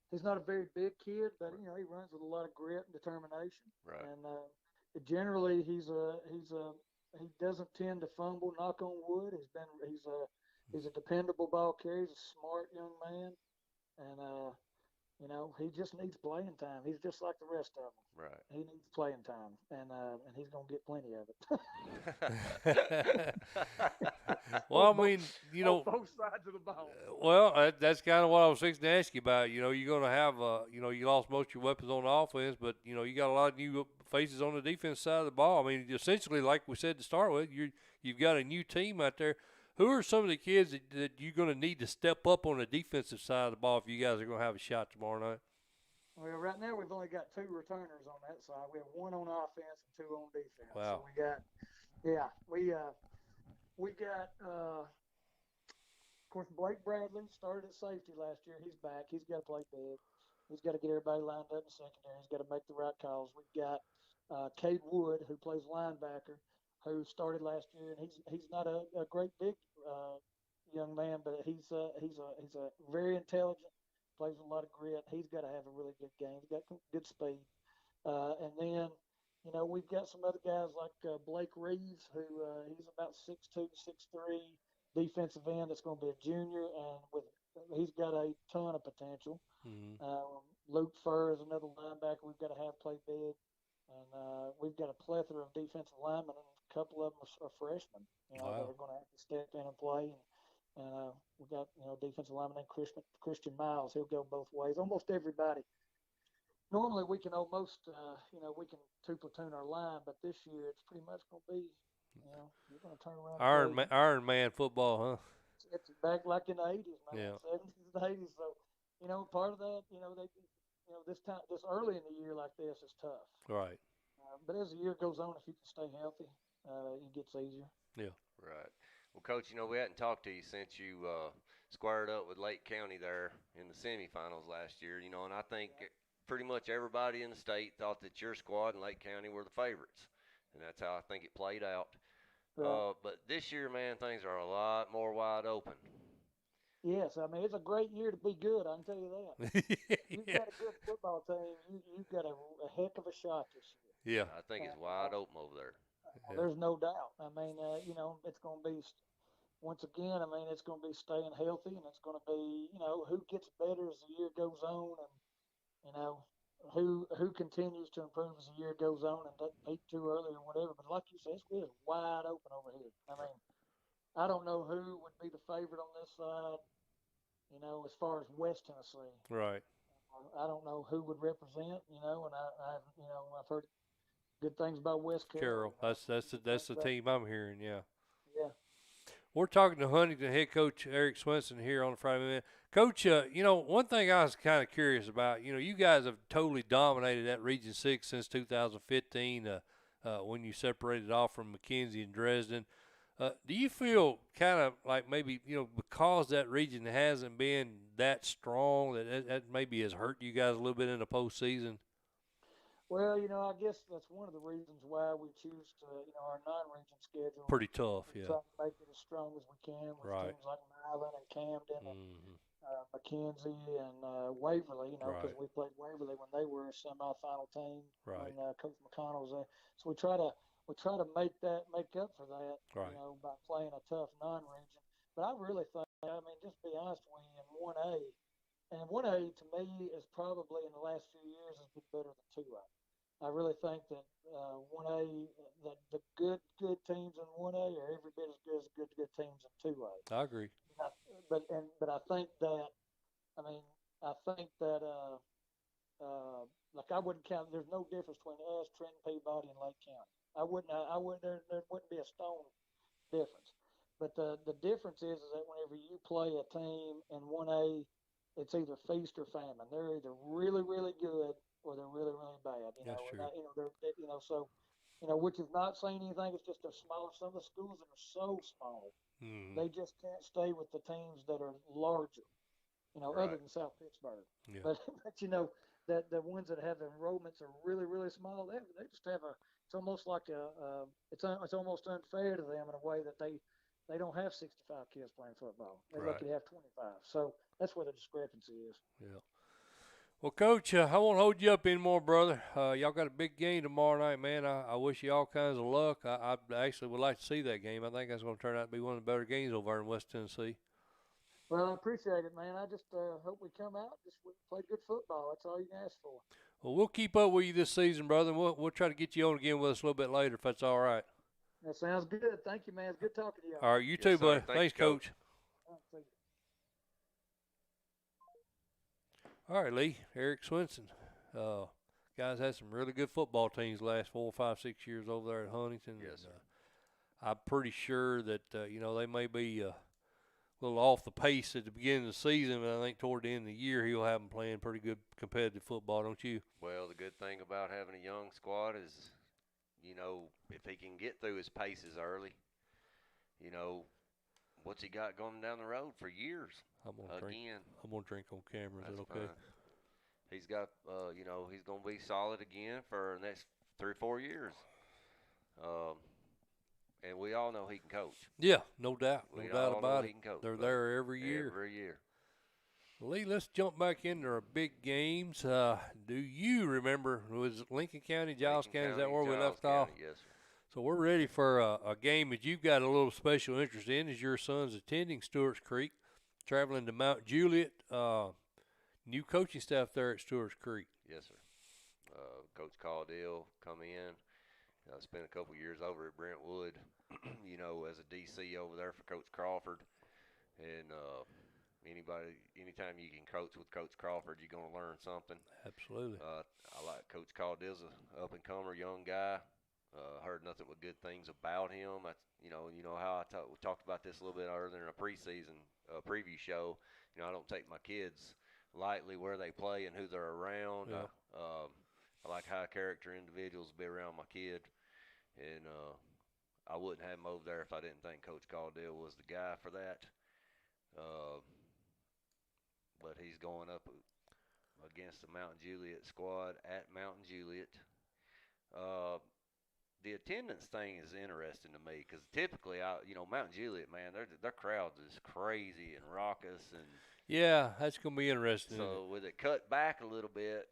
Speaker 7: He's not a very big kid, but he runs with a lot of grit and determination.
Speaker 2: Right.
Speaker 7: And generally, he doesn't tend to fumble. Knock on wood. He's a dependable ball carrier. He's a smart young man, and he just needs playing time. He's just like the rest of them.
Speaker 2: Right.
Speaker 7: He needs playing time, and he's gonna get plenty of
Speaker 2: it.
Speaker 1: Well, I mean,
Speaker 5: both sides of the ball.
Speaker 1: Well, that's kind of what I was fixing to ask you about. You're going to have, you lost most of your weapons on the offense, but you got a lot of new faces on the defense side of the ball. I mean, essentially, like we said to start with, you've got a new team out there. Who are some of the kids that you're going to need to step up on the defensive side of the ball if you guys are going to have a shot tomorrow night?
Speaker 7: Well, right now we've only got 2 returners on that side. We have 1 on offense and 2 on defense.
Speaker 1: Wow.
Speaker 7: So we got of course, Blake Bradley started at safety last year. He's back. He's got to play big. He's got to get everybody lined up in secondary. He's got to make the right calls. We've got Cade Wood, who plays linebacker, who started last year, and he's not a great big young man, but he's a very intelligent, plays with a lot of grit. He's got to have a really good game. He's got good speed, and then we've got some other guys like Blake Reeves, who he's about 6'2", 6'3", defensive end. That's going to be a junior, and he's got a ton of potential.
Speaker 1: Mm-hmm.
Speaker 7: Luke Furr is another linebacker we've got to have play big. And we've got a plethora of defensive linemen, and a couple of them are freshmen,
Speaker 1: wow.
Speaker 7: that are going to have to step in and play. And we've got, defensive lineman named Christian Miles. He'll go both ways. Almost everybody. Normally we can we can two-platoon our line, but this year it's pretty much going to be, you're going to turn around.
Speaker 1: Iron Man football, huh?
Speaker 7: It's back like in the 80s, man.
Speaker 1: Yeah.
Speaker 7: 70s and 80s. So, part of that, this early in the year like this is tough.
Speaker 1: Right.
Speaker 7: But as the year goes on, if you can stay healthy, it gets easier.
Speaker 1: Yeah.
Speaker 2: Right. Well, Coach, we hadn't talked to you since you squared up with Lake County there in the semifinals last year, and I think pretty much everybody in the state thought that your squad and Lake County were the favorites, and that's how I think it played out. Right. But this year, man, things are a lot more wide open.
Speaker 7: Yes, I mean, it's a great year to be good, I can tell you that. You've got a good football team. You've got a heck of a shot this
Speaker 1: Yeah.
Speaker 7: year.
Speaker 2: I think it's wide open over there.
Speaker 7: There's no doubt. I mean, it's going to be, once again, it's going to be staying healthy, and it's going to be, who gets better as the year goes on, and, who continues to improve as the year goes on and doesn't peak too early or whatever. But like you said, it's wide open over here. I mean, I don't know who would be the favorite on this side, as far as West Tennessee.
Speaker 1: Right.
Speaker 7: I don't know who would represent, and I've heard good things about West Carroll.
Speaker 1: That's the team I'm hearing, yeah.
Speaker 7: Yeah.
Speaker 1: We're talking to Huntington head coach Eric Swenson here on the Friday Minute. Coach, one thing I was kind of curious about, you guys have totally dominated that Region 6 since 2015 when you separated off from McKenzie and Dresden. Do you feel kind of like maybe, because that region hasn't been that strong, that maybe has hurt you guys a little bit in the postseason?
Speaker 7: Well, I guess that's one of the reasons why we choose to, our non-region schedule.
Speaker 1: Pretty tough, yeah.
Speaker 7: Try to make it as strong as we can with
Speaker 1: right.
Speaker 7: teams like Milan and Camden
Speaker 1: mm-hmm.
Speaker 7: and McKenzie and Waverly, because
Speaker 1: right.
Speaker 7: we played Waverly when they were a semifinal team
Speaker 1: right.
Speaker 7: when Coach McConnell was there. So we try to make up for that,
Speaker 1: right.
Speaker 7: By playing a tough non-region. But I really think, just to be honest with you, in 1A, and 1A to me is probably in the last few years has been better than 2A. I really think that 1A, the good teams in 1A are every bit as good as good teams in 2A.
Speaker 1: I agree.
Speaker 7: But I think that, like I wouldn't count. There's no difference between us, Trenton, Peabody, and Lake County. There wouldn't be a stone difference. But the difference is that whenever you play a team in 1A, it's either feast or famine. They're either really, really good or they're really, really bad.
Speaker 1: That's true.
Speaker 7: So, which is not saying anything. It's just they're smaller. Some of the schools that are so small,
Speaker 1: mm-hmm.
Speaker 7: they just can't stay with the teams that are larger.
Speaker 2: Right.
Speaker 7: Other than South Pittsburgh.
Speaker 1: Yeah.
Speaker 7: But that the ones that have the enrollments are really, really small. They just have it's almost like it's almost unfair to them in a way that they don't have 65 kids playing football. They're
Speaker 1: right.
Speaker 7: lucky to have 25. So that's where the discrepancy is.
Speaker 1: Yeah. Well, Coach, I won't hold you up anymore, brother. Y'all got a big game tomorrow night, man. I wish you all kinds of luck. I actually would like to see that game. I think that's going to turn out to be one of the better games over there in West Tennessee.
Speaker 7: Well, I appreciate it, man. I just hope we come out, just play good football. That's all you can ask for.
Speaker 1: Well, we'll keep up with you this season, brother. We'll try to get you on again with us a little bit later if that's all right.
Speaker 7: That sounds good. Thank you, man. It's good talking to you.
Speaker 1: All right, you too, buddy. Thanks, Coach. All right, Lee. Eric Swenson. Guys had some really good football teams the last 4, 5, 6 years over there at Huntington.
Speaker 2: Yes, sir.
Speaker 1: I'm pretty sure that, they may be a little off the pace at the beginning of the season, but I think toward the end of the year he'll have them playing pretty good competitive football, don't you?
Speaker 2: Well, the good thing about having a young squad is, if he can get through his paces early, what's he got going down the road for years?
Speaker 1: I'm gonna drink on camera. Is that okay?
Speaker 2: he's got, he's going to be solid again for the next 3 or 4 years. And we all know he can coach.
Speaker 1: Yeah, no doubt. No
Speaker 2: We
Speaker 1: doubt
Speaker 2: all know
Speaker 1: about
Speaker 2: he
Speaker 1: it.
Speaker 2: can coach,
Speaker 1: They're
Speaker 2: but
Speaker 1: there every year.
Speaker 2: Every year.
Speaker 1: Lee, let's jump back into our big games. Do you remember, was it Lincoln County, Giles County? Is that where we left off?
Speaker 2: Yes, sir.
Speaker 1: So we're ready for a game that you've got a little special interest in, as your son's attending Stewart's Creek, traveling to Mount Juliet. New coaching staff there at Stewart's Creek.
Speaker 2: Yes, sir. Coach Caudill come in. Spent a couple years over at Brentwood, as a DC over there for Coach Crawford. And anytime you can coach with Coach Crawford, you're going to learn something.
Speaker 1: Absolutely.
Speaker 2: I like Coach Caudill's an up-and-comer young guy. Heard nothing but good things about him. You know how we talked about this a little bit earlier in a preseason preview show. I don't take my kids lightly where they play and who they're around.
Speaker 1: Yeah.
Speaker 2: I like high character individuals to be around my kid, and I wouldn't have him over there if I didn't think Coach Caudill was the guy for that. But he's going up against the Mountain Juliet squad at Mountain Juliet. The attendance thing is interesting to me because typically, Mountain Juliet, man, their crowd is crazy and raucous, and
Speaker 1: yeah, that's going to be interesting.
Speaker 2: so with it cut back a little bit,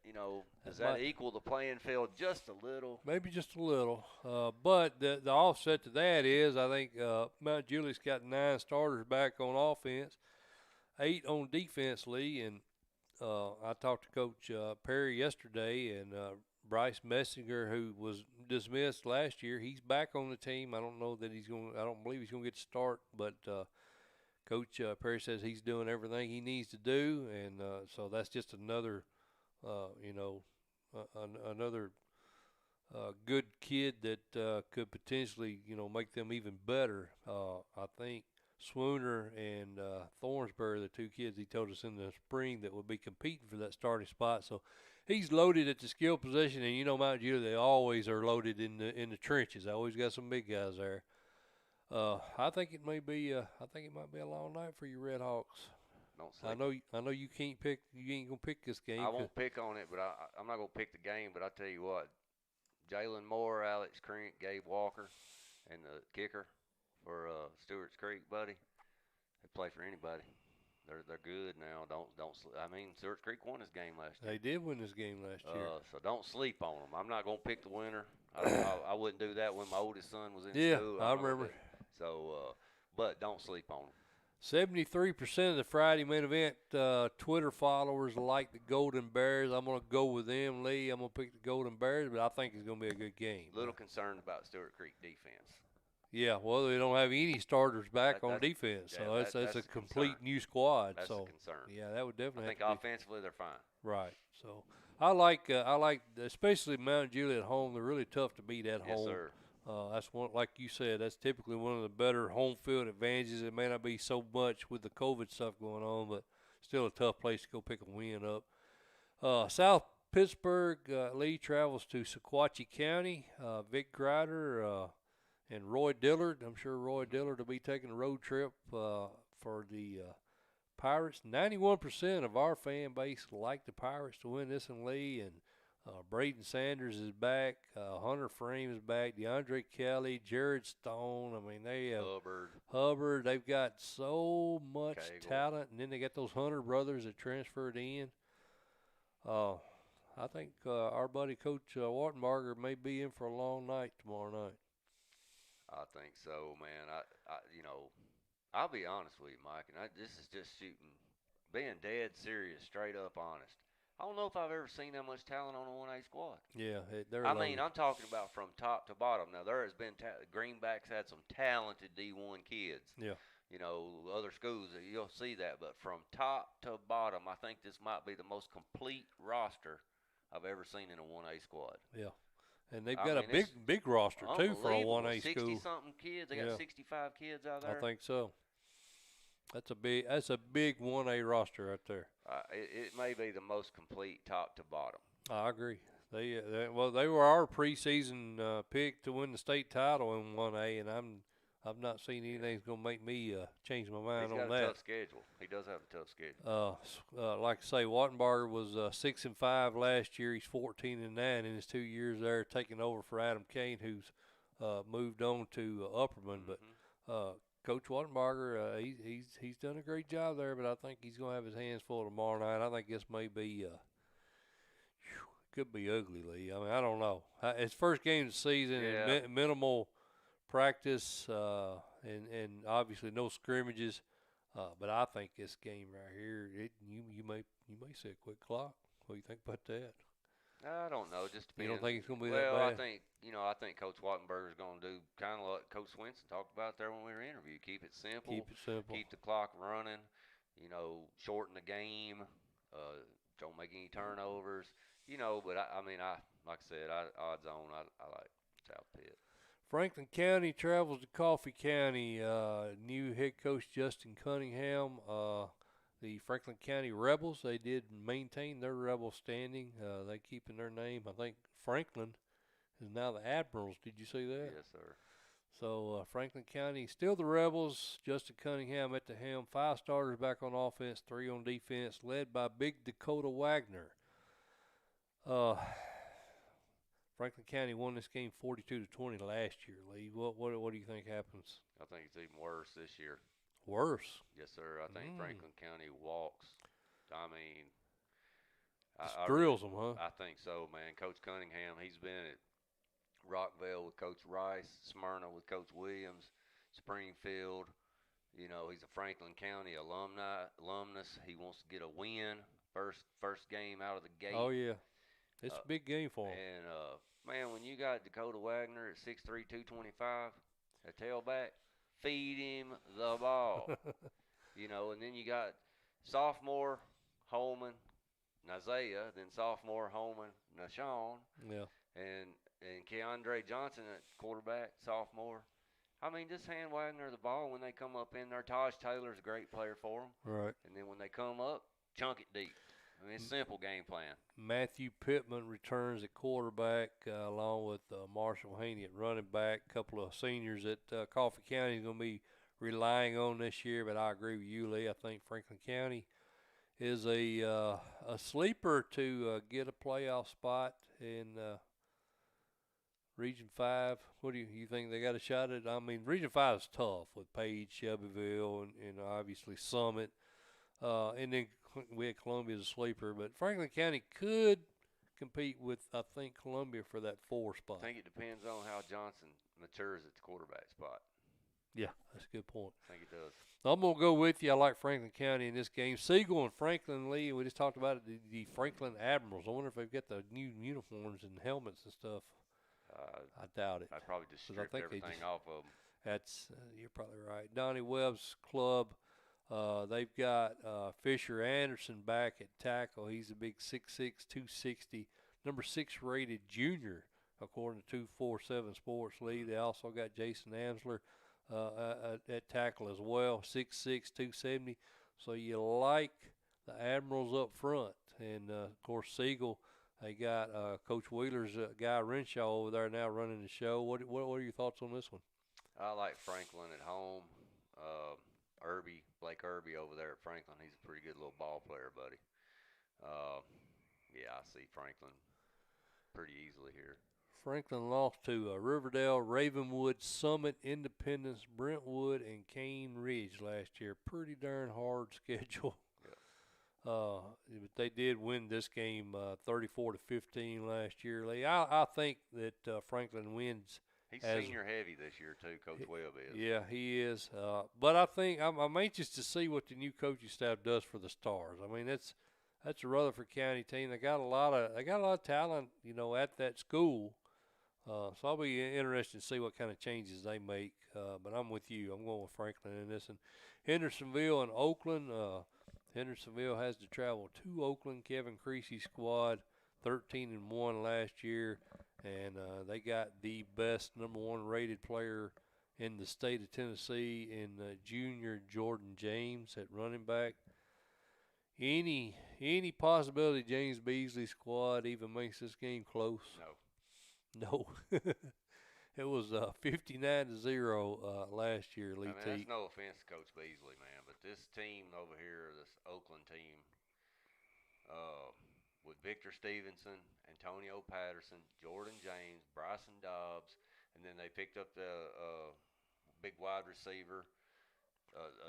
Speaker 2: does that equal the playing field just a little?
Speaker 1: Maybe just a little. But the offset to that is, I think Mountain Juliet's got 9 starters back on offense, 8 on defense, Lee, and I talked to Coach Perry yesterday, and Bryce Messinger, who was dismissed last year, he's back on the team. I don't believe he's going to get to start, but Coach Perry says he's doing everything he needs to do, and so that's just another, another good kid that could potentially, make them even better. I think Swooner and Thornsbury, the 2 kids he told us in the spring that would be competing for that starting spot. So he's loaded at the skill position, and Mountain Juliet, they always are loaded in the trenches. They always got some big guys there. I think it might be a long night for you Red Hawks.
Speaker 2: Don't sleep.
Speaker 1: I know you can't pick. You ain't gonna pick this game.
Speaker 2: I won't pick on it, but I'm not gonna pick the game. But I tell you what, Jalen Moore, Alex Crink, Gabe Walker, and the kicker for Stewart's Creek, buddy, they play for anybody. They're good now. Don't. I mean, Stewart's Creek won this game last year.
Speaker 1: They did win this game last year.
Speaker 2: So don't sleep on them. I'm not gonna pick the winner. I wouldn't do that when my oldest son was in school.
Speaker 1: I remember.
Speaker 2: So, but don't sleep on them.
Speaker 1: 73% of the Friday main event Twitter followers like the Golden Bears. I'm going to go with them, Lee. I'm going to pick the Golden Bears, but I think it's going to be a good game.
Speaker 2: A little concerned about Stewart Creek defense.
Speaker 1: Yeah, well, they don't have any starters back on defense, so that's a complete new squad.
Speaker 2: That's
Speaker 1: so
Speaker 2: a concern.
Speaker 1: Yeah, that would definitely.
Speaker 2: I think offensively they're fine.
Speaker 1: Right. So I like especially Mount Juliet at home. They're really tough to beat at home.
Speaker 2: Yes, sir.
Speaker 1: That's one, like you said, that's typically one of the better home field advantages. It may not be so much with the COVID stuff going on, but still a tough place to go pick a win up. South Pittsburgh, Lee travels to Sequatchie County. Vic Grider and Roy Dillard. I'm sure Roy Dillard will be taking a road trip for the Pirates. 91% of our fan base like the Pirates to win this one, Lee, and Braden Sanders is back. Hunter Frame is back. DeAndre Kelly, Jared Stone. I mean, they have Hubbard. They've got so much talent, and then they got those Hunter brothers that transferred in. I think our buddy Coach Wartenbarger may be in for a long night tomorrow night.
Speaker 2: I think so, man. I'll be honest with you, Mike, and this is just being dead serious, straight up honest. I don't know if I've ever seen that much talent on a 1A squad.
Speaker 1: Yeah,
Speaker 2: I mean, I'm talking about from top to bottom. Now, there has been Greenback's had some talented D1 kids.
Speaker 1: Yeah.
Speaker 2: Other schools, you'll see that. But from top to bottom, I think this might be the most complete roster I've ever seen in a 1A squad.
Speaker 1: Yeah. And they've got a big roster, too, for a 1A school.
Speaker 2: 60-something kids. They got 65 kids out there.
Speaker 1: I think so. That's a big 1A roster right there.
Speaker 2: It may be the most complete top to bottom.
Speaker 1: I agree. They were our preseason pick to win the state title in 1A, and I've not seen anything that's going to make me change my mind
Speaker 2: He's
Speaker 1: on
Speaker 2: got
Speaker 1: that.
Speaker 2: a tough schedule. He does have a tough schedule.
Speaker 1: Like I say, Wattenbarger was 6-5 last year. He's 14-9 in his 2 years there, taking over for Adam Kane, who's moved on to Upperman.
Speaker 2: Mm-hmm.
Speaker 1: But Coach Wattenbarger, he's done a great job there. But I think he's going to have his hands full tomorrow night. I think this may be could be ugly, Lee. I mean, I don't know. It's first game of the season,
Speaker 2: Yeah.
Speaker 1: and minimal practice, and obviously no scrimmages. But I think this game right here, you may see a quick clock. What do you think about that?
Speaker 2: I don't know. Just depends.
Speaker 1: You don't think it's going to be
Speaker 2: well,
Speaker 1: that bad?
Speaker 2: I think Coach Wattenberger is going to do kind of what Coach Swenson talked about there when we were interviewed. Keep it simple.
Speaker 1: Keep it simple.
Speaker 2: Keep the clock running. Shorten the game. Don't make any turnovers. But I mean, like I said, odds on, I like South Pitt.
Speaker 1: Franklin County travels to Coffee County. New head coach Justin Cunningham. The Franklin County Rebels, they did maintain their Rebel standing. They keeping their name. I think Franklin is now the Admirals. Did you see that?
Speaker 2: Yes, sir.
Speaker 1: So Franklin County still the Rebels. Justin Cunningham at the helm. 5 starters back on offense, 3 on defense, led by Big Dakota Wagner. Franklin County won this game 42-20 last year, Lee. What do you think happens?
Speaker 2: I think it's even worse this year.
Speaker 1: Worse?
Speaker 2: Yes, sir. I think Franklin County walks. I mean,
Speaker 1: drills them, huh?
Speaker 2: I think so, man. Coach Cunningham, he's been at Rockville with Coach Rice, Smyrna with Coach Williams, Springfield. He's a Franklin County alumnus. He wants to get a win, first game out of the gate.
Speaker 1: Oh yeah, it's a big game for him.
Speaker 2: And man, when you got Dakota Wagner at 6'3", 225, a tailback, feed him the ball. And then you got sophomore Holman, Nazaya, then sophomore Holman, Nashawn.
Speaker 1: Yeah.
Speaker 2: And Keandre Johnson at quarterback, sophomore. I mean, just hand Wagner the ball when they come up in there. Taj Taylor's a great player for them.
Speaker 1: Right.
Speaker 2: And then when they come up, chunk it deep. I mean, it's a simple game plan.
Speaker 1: Matthew Pittman returns at quarterback, along with Marshall Haney at running back. A couple of seniors that Coffee County is going to be relying on this year. But I agree with you, Lee. I think Franklin County is a sleeper to get a playoff spot in Region 5. What do you think they got a shot at? I mean, Region 5 is tough with Page, Shelbyville, and obviously Summit. And then we had Columbia as a sleeper. But Franklin County could compete with, I think, Columbia for that 4 spot.
Speaker 2: I think it depends on how Johnson matures at the quarterback spot.
Speaker 1: Yeah, that's a good point.
Speaker 2: I think it does.
Speaker 1: I'm going to go with you. I like Franklin County in this game. Siegel and Franklin Lee, we just talked about it, the Franklin Admirals. I wonder if they've got the new uniforms and helmets and stuff. I doubt it.
Speaker 2: I'd probably just strip everything off of them.
Speaker 1: That's you're probably right. Donnie Webb's club, they've got Fisher Anderson back at tackle. He's a big 6'6", 260, number 6 rated junior, according to 247 Sports League. They also got Jason Amsler at tackle as well, 6'6", 270. So you like the Admirals up front. And, of course, Siegel, they got Coach Wheeler's guy Renshaw over there now running the show. What are your thoughts on this one?
Speaker 2: I like Franklin at home. Blake Irby over there at Franklin, he's a pretty good little ball player, buddy. Yeah, I see Franklin pretty easily here.
Speaker 1: Franklin lost to Riverdale, Ravenwood, Summit, Independence, Brentwood, and Cane Ridge last year. Pretty darn hard schedule. But they did win this game 34-15 last year. I think that Franklin wins.
Speaker 2: He's senior heavy this year too, Coach Webb is.
Speaker 1: Yeah, he is. But I think I'm anxious to see what the new coaching staff does for the Stars. I mean, that's a Rutherford County team. They got a lot of talent, at that school. So I'll be interested to see what kind of changes they make. But I'm with you. I'm going with Franklin in this. And Hendersonville and Oakland. Hendersonville has to travel to Oakland. Kevin Creasy's squad, 13-1 last year, and they got the best number 1 rated player in the state of Tennessee in junior Jordan James at running back. Any possibility James Beasley's squad even makes this game close?
Speaker 2: No.
Speaker 1: It was 59-0 last year, Lee
Speaker 2: I mean,
Speaker 1: Teat.
Speaker 2: that's no offense to Coach Beasley, man, but this team over here, this Oakland team, with Victor Stevenson, Antonio Patterson, Jordan James, Bryson Dobbs, and then they picked up the big wide receiver,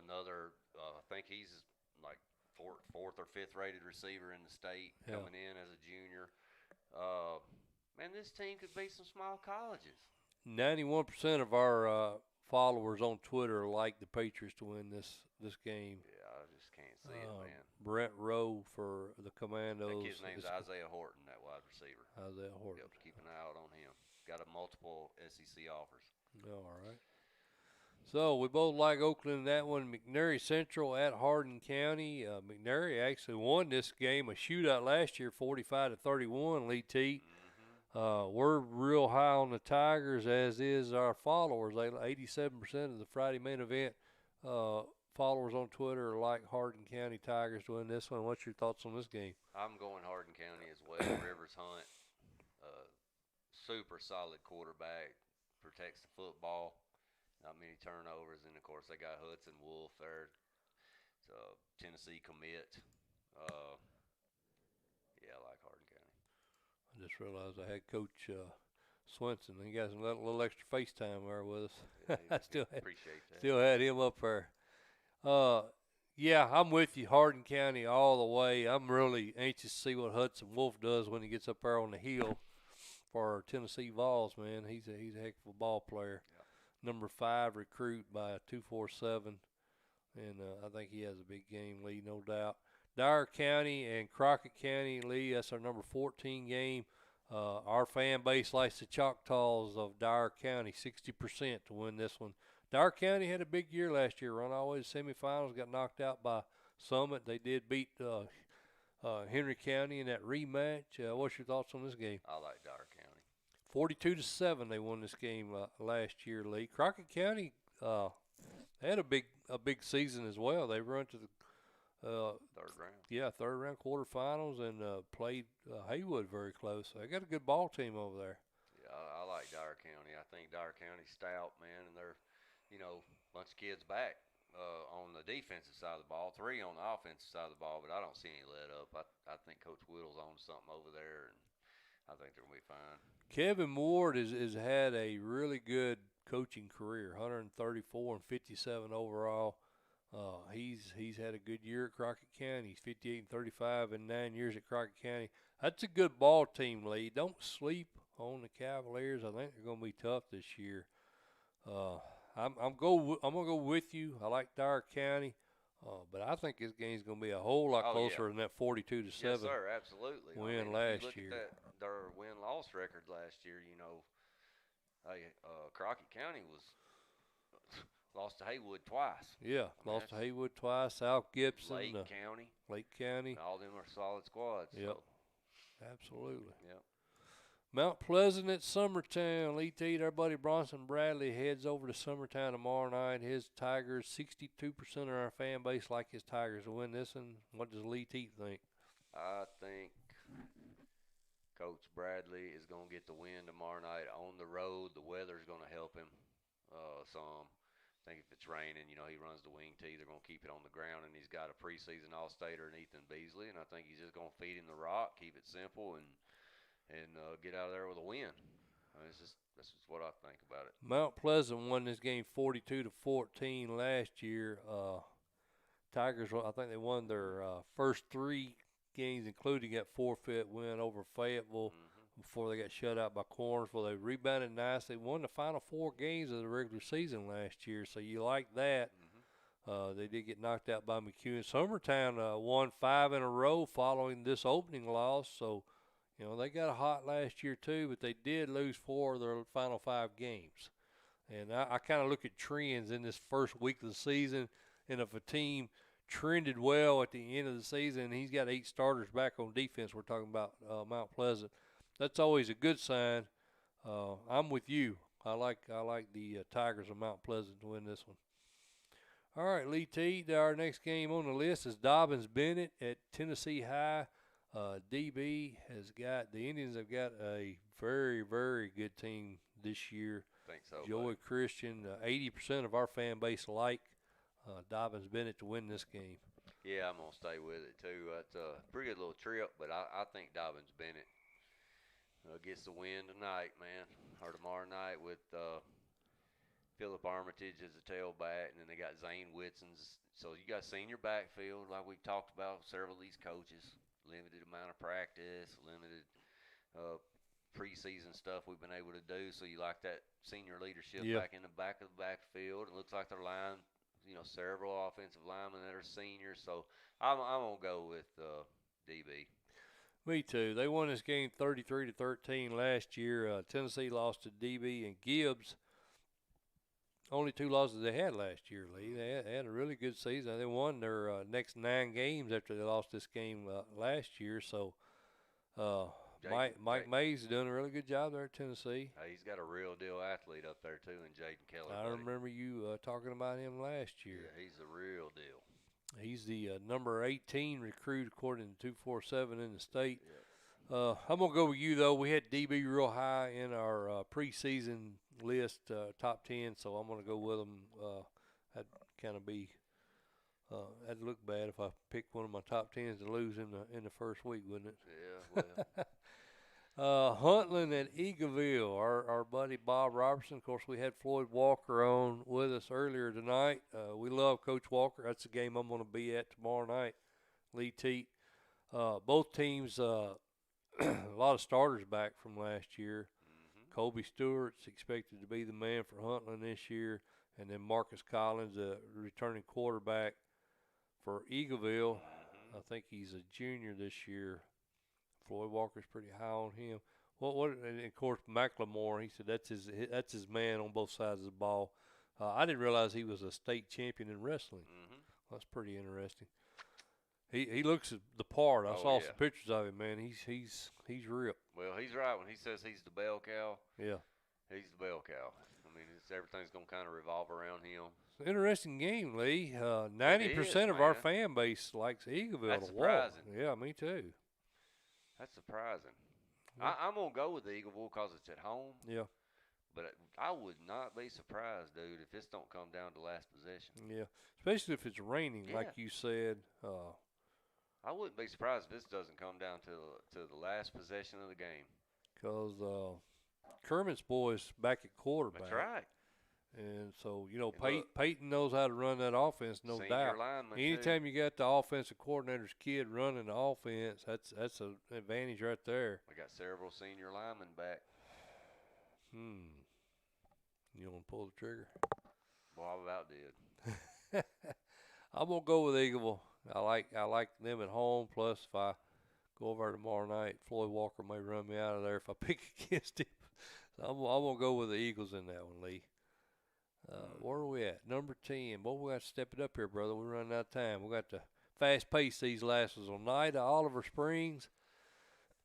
Speaker 2: another, I think he's like fourth or fifth rated receiver in the state, coming in as a junior. Man, this team could beat some small colleges.
Speaker 1: 91% of our followers on Twitter like the Patriots to win this game.
Speaker 2: Yeah, I just can't see it, man.
Speaker 1: Brent Rowe for the Commandos.
Speaker 2: That kid's name's Isaiah Horton, that wide receiver.
Speaker 1: Isaiah Horton.
Speaker 2: Yep, keep an eye out on him. Got multiple SEC offers.
Speaker 1: All right. So we both like Oakland in that one. McNairy Central at Hardin County. McNairy actually won this game, a shootout last year, 45-31. Lee Teat. We're real high on the Tigers, as is our followers. 87% of the Friday main event followers on Twitter like Hardin County Tigers to win this one. What's your thoughts on this game?
Speaker 2: I'm going Hardin County as well. Rivers Hunt, super solid quarterback, protects the football, not many turnovers, and of course they got Hudson Wolf there, Tennessee commit. Yeah, I like Hardin County.
Speaker 1: I just realized I had Coach Swenson. He got a little extra FaceTime there with us.
Speaker 2: Yeah,
Speaker 1: I
Speaker 2: appreciate that.
Speaker 1: Still had him up there. Yeah, I'm with you, Hardin County all the way. I'm really anxious to see what Hudson Wolf does when he gets up there on the hill for Tennessee Vols, man. He's a heck of a ball player. Yeah. Number 5 recruit by 247, and I think he has a big game, Lee, no doubt. Dyer County and Crockett County, Lee, that's our number 14 game. Our fan base likes the Choctaws of Dyer County, 60% to win this one. Dyer County had a big year last year, run all the way to semifinals, got knocked out by Summit. They did beat Henry County in that rematch. What's your thoughts on this game?
Speaker 2: I like Dyer County.
Speaker 1: 42-7, they won this game last year, Lee. Crockett County had a big season as well. They run to the
Speaker 2: third round.
Speaker 1: Yeah, third round quarterfinals and played Haywood very close. So they got a good ball team over there.
Speaker 2: Yeah, I like Dyer County. I think Dyer County's stout, man, and they're, bunch of kids back on the defensive side of the ball, 3 on the offensive side of the ball, but I don't see any let up. I think Coach Whittle's on something over there, and I think they're going to be fine. Kevin
Speaker 1: Ward has had a really good coaching career, 134 and 57 overall. He's had a good year at Crockett County. He's 58 and 35 in 9 years at Crockett County. That's a good ball team, Lee. Don't sleep on the Cavaliers. I think they're going to be tough this year. I'm gonna go with you. I like Dyer County, but I think this game's gonna be a whole lot closer than that 42-7.
Speaker 2: Yes, sir, absolutely.
Speaker 1: Win last
Speaker 2: look
Speaker 1: year.
Speaker 2: At their win-loss record last year. Crockett County lost to Haywood twice.
Speaker 1: Yeah, lost to Haywood twice. South Gibson,
Speaker 2: Lake County.
Speaker 1: Lake County.
Speaker 2: All them are solid squads.
Speaker 1: Yep,
Speaker 2: so.
Speaker 1: Absolutely.
Speaker 2: Yep.
Speaker 1: Mount Pleasant at Summertown. Lee Teat, our buddy Bronson Bradley heads over to Summertown tomorrow night. His Tigers, 62% of our fan base like his Tigers to win this one. What does Lee Teat think?
Speaker 2: I think Coach Bradley is going to get the win tomorrow night on the road. The weather's going to help him some. I think if it's raining, he runs the wing tee. They're going to keep it on the ground, and he's got a preseason All-Stater in Ethan Beasley, and I think he's just going to feed him the rock, keep it simple, and get out of there with a win. That's just what I think about it.
Speaker 1: Mount Pleasant won this game 42-14 last year. Tigers, I think they won their first 3 games, including that forfeit win over Fayetteville before they got shut out by Cornersville. They rebounded nice. They won the final 4 games of the regular season last year, so you like that. They did get knocked out by McEwen. Summertown won 5 in a row following this opening loss, so they got hot last year too, but they did lose 4 of their final 5 games. And I kind of look at trends in this first week of the season, and if a team trended well at the end of the season, and he's got 8 starters back on defense, we're talking about Mount Pleasant, that's always a good sign. I'm with you. I like the Tigers of Mount Pleasant to win this one. All right, Lee Teat, our next game on the list is Dobbins-Bennett at Tennessee High. The Indians have got a very, very good team this year.
Speaker 2: think so.
Speaker 1: Joey Christian, 80% of our fan base like Dobbins Bennett to win this game.
Speaker 2: Yeah, I'm going to stay with it, too. That's a pretty good little trip, but I think Dobbins Bennett gets the win tonight, man, or tomorrow night with Philip Armitage as a tailback, and then they got Zane Whitson's. So you got senior backfield, like we've talked about, several of these coaches, limited amount of practice, limited preseason stuff we've been able to do. So you like that senior leadership back in the back of the backfield. It looks like their line, several offensive linemen that are seniors. So I'm going to go with DB.
Speaker 1: Me too. They won this game 33-13 last year. Tennessee lost to DB and Gibbs. Only 2 losses they had last year, Lee. They had a really good season. They won their next 9 games after they lost this game last year. So Mike Mays is doing a really good job there at Tennessee.
Speaker 2: He's got a real deal athlete up there too, in Jaden Keller.
Speaker 1: I remember you talking about him last year.
Speaker 2: Yeah, he's a real deal.
Speaker 1: He's the number 18 recruit according to 247 in the state. Yeah. I'm gonna go with you though. We had DB real high in our preseason list, top 10, so I'm gonna go with them. That'd kind of be that'd look bad if I picked one of my top 10s to lose in the first week, wouldn't it?
Speaker 2: Yeah,
Speaker 1: well. Huntland at Eagleville, our buddy Bob Robertson. Of course, we had Floyd Walker on with us earlier tonight. We love Coach Walker. That's the game I'm going to be at tomorrow night, Lee Teat. Both teams, a lot of starters back from last year.
Speaker 2: Mm-hmm.
Speaker 1: Colby Stewart's expected to be the man for Huntland this year, and then Marcus Collins, a returning quarterback for Eagleville.
Speaker 2: Mm-hmm.
Speaker 1: I think he's a junior this year. Floyd Walker's pretty high on him. And of course, Mclemore, he said that's his man on both sides of the ball. I didn't realize he was a state champion in wrestling.
Speaker 2: Mm-hmm.
Speaker 1: That's pretty interesting. He looks the part. I saw some pictures of him, man. He's ripped.
Speaker 2: Well, he's right when he says he's the bell cow.
Speaker 1: Yeah,
Speaker 2: he's the bell cow. I mean, everything's gonna kind of revolve around him.
Speaker 1: It's an interesting game, Lee. 90% of our fan base likes Eagleville.
Speaker 2: That's
Speaker 1: to
Speaker 2: surprising.
Speaker 1: walk. Yeah, me too.
Speaker 2: That's surprising. I'm going to go with Eagleville because it's at home.
Speaker 1: Yeah.
Speaker 2: But I would not be surprised, dude, if this don't come down to last possession.
Speaker 1: Yeah, especially if it's raining, like you said.
Speaker 2: I wouldn't be surprised if this doesn't come down to the last possession of the game.
Speaker 1: Because Kermit's boys back at quarterback.
Speaker 2: That's right.
Speaker 1: And so, Peyton knows how to run that offense, no doubt. Anytime you got the offensive coordinator's kid running the offense, that's an advantage right there.
Speaker 2: We got several senior linemen back.
Speaker 1: You want to pull the trigger?
Speaker 2: Well, I about did.
Speaker 1: I'm gonna go with Eagleville. I like them at home. Plus, if I go over tomorrow night, Floyd Walker may run me out of there if I pick against him. So I'm gonna go with the Eagles in that one, Lee. Where are we at? Number 10. Boy, we got to step it up here, brother. We're running out of time. We got to fast pace these last ones. Oneida, Oliver Springs.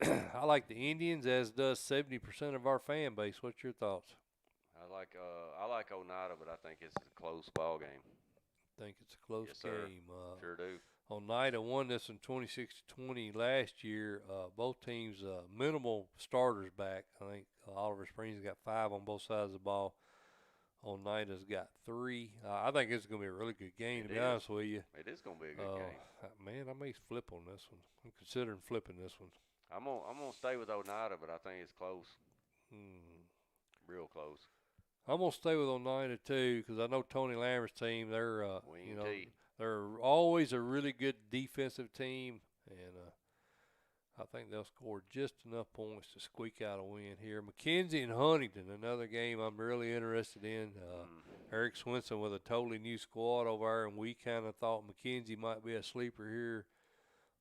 Speaker 1: I like the Indians, as does 70% of our fan base. What's your thoughts?
Speaker 2: I like Oneida, but I think it's a close ball game.
Speaker 1: Think it's a close game.
Speaker 2: Sure do.
Speaker 1: Oneida won this in 26-20 last year. Both teams minimal starters back. I think Oliver Springs got 5 on both sides of the ball. Oneida's got 3. I think it's going to be a really good game, to be honest with you.
Speaker 2: It is going to be a good game.
Speaker 1: Man, I may flip on this one. I'm considering flipping this one.
Speaker 2: I'm gonna stay with Oneida, but I think it's close. Real close.
Speaker 1: I'm gonna stay with Oneida too, because I know Tony Lambert's team. They're they're always a really good defensive team, and I think they'll score just enough points to squeak out a win here. McKenzie and Huntington, another game I'm really interested in. Eric Swenson with a totally new squad over there, and we kind of thought McKenzie might be a sleeper here.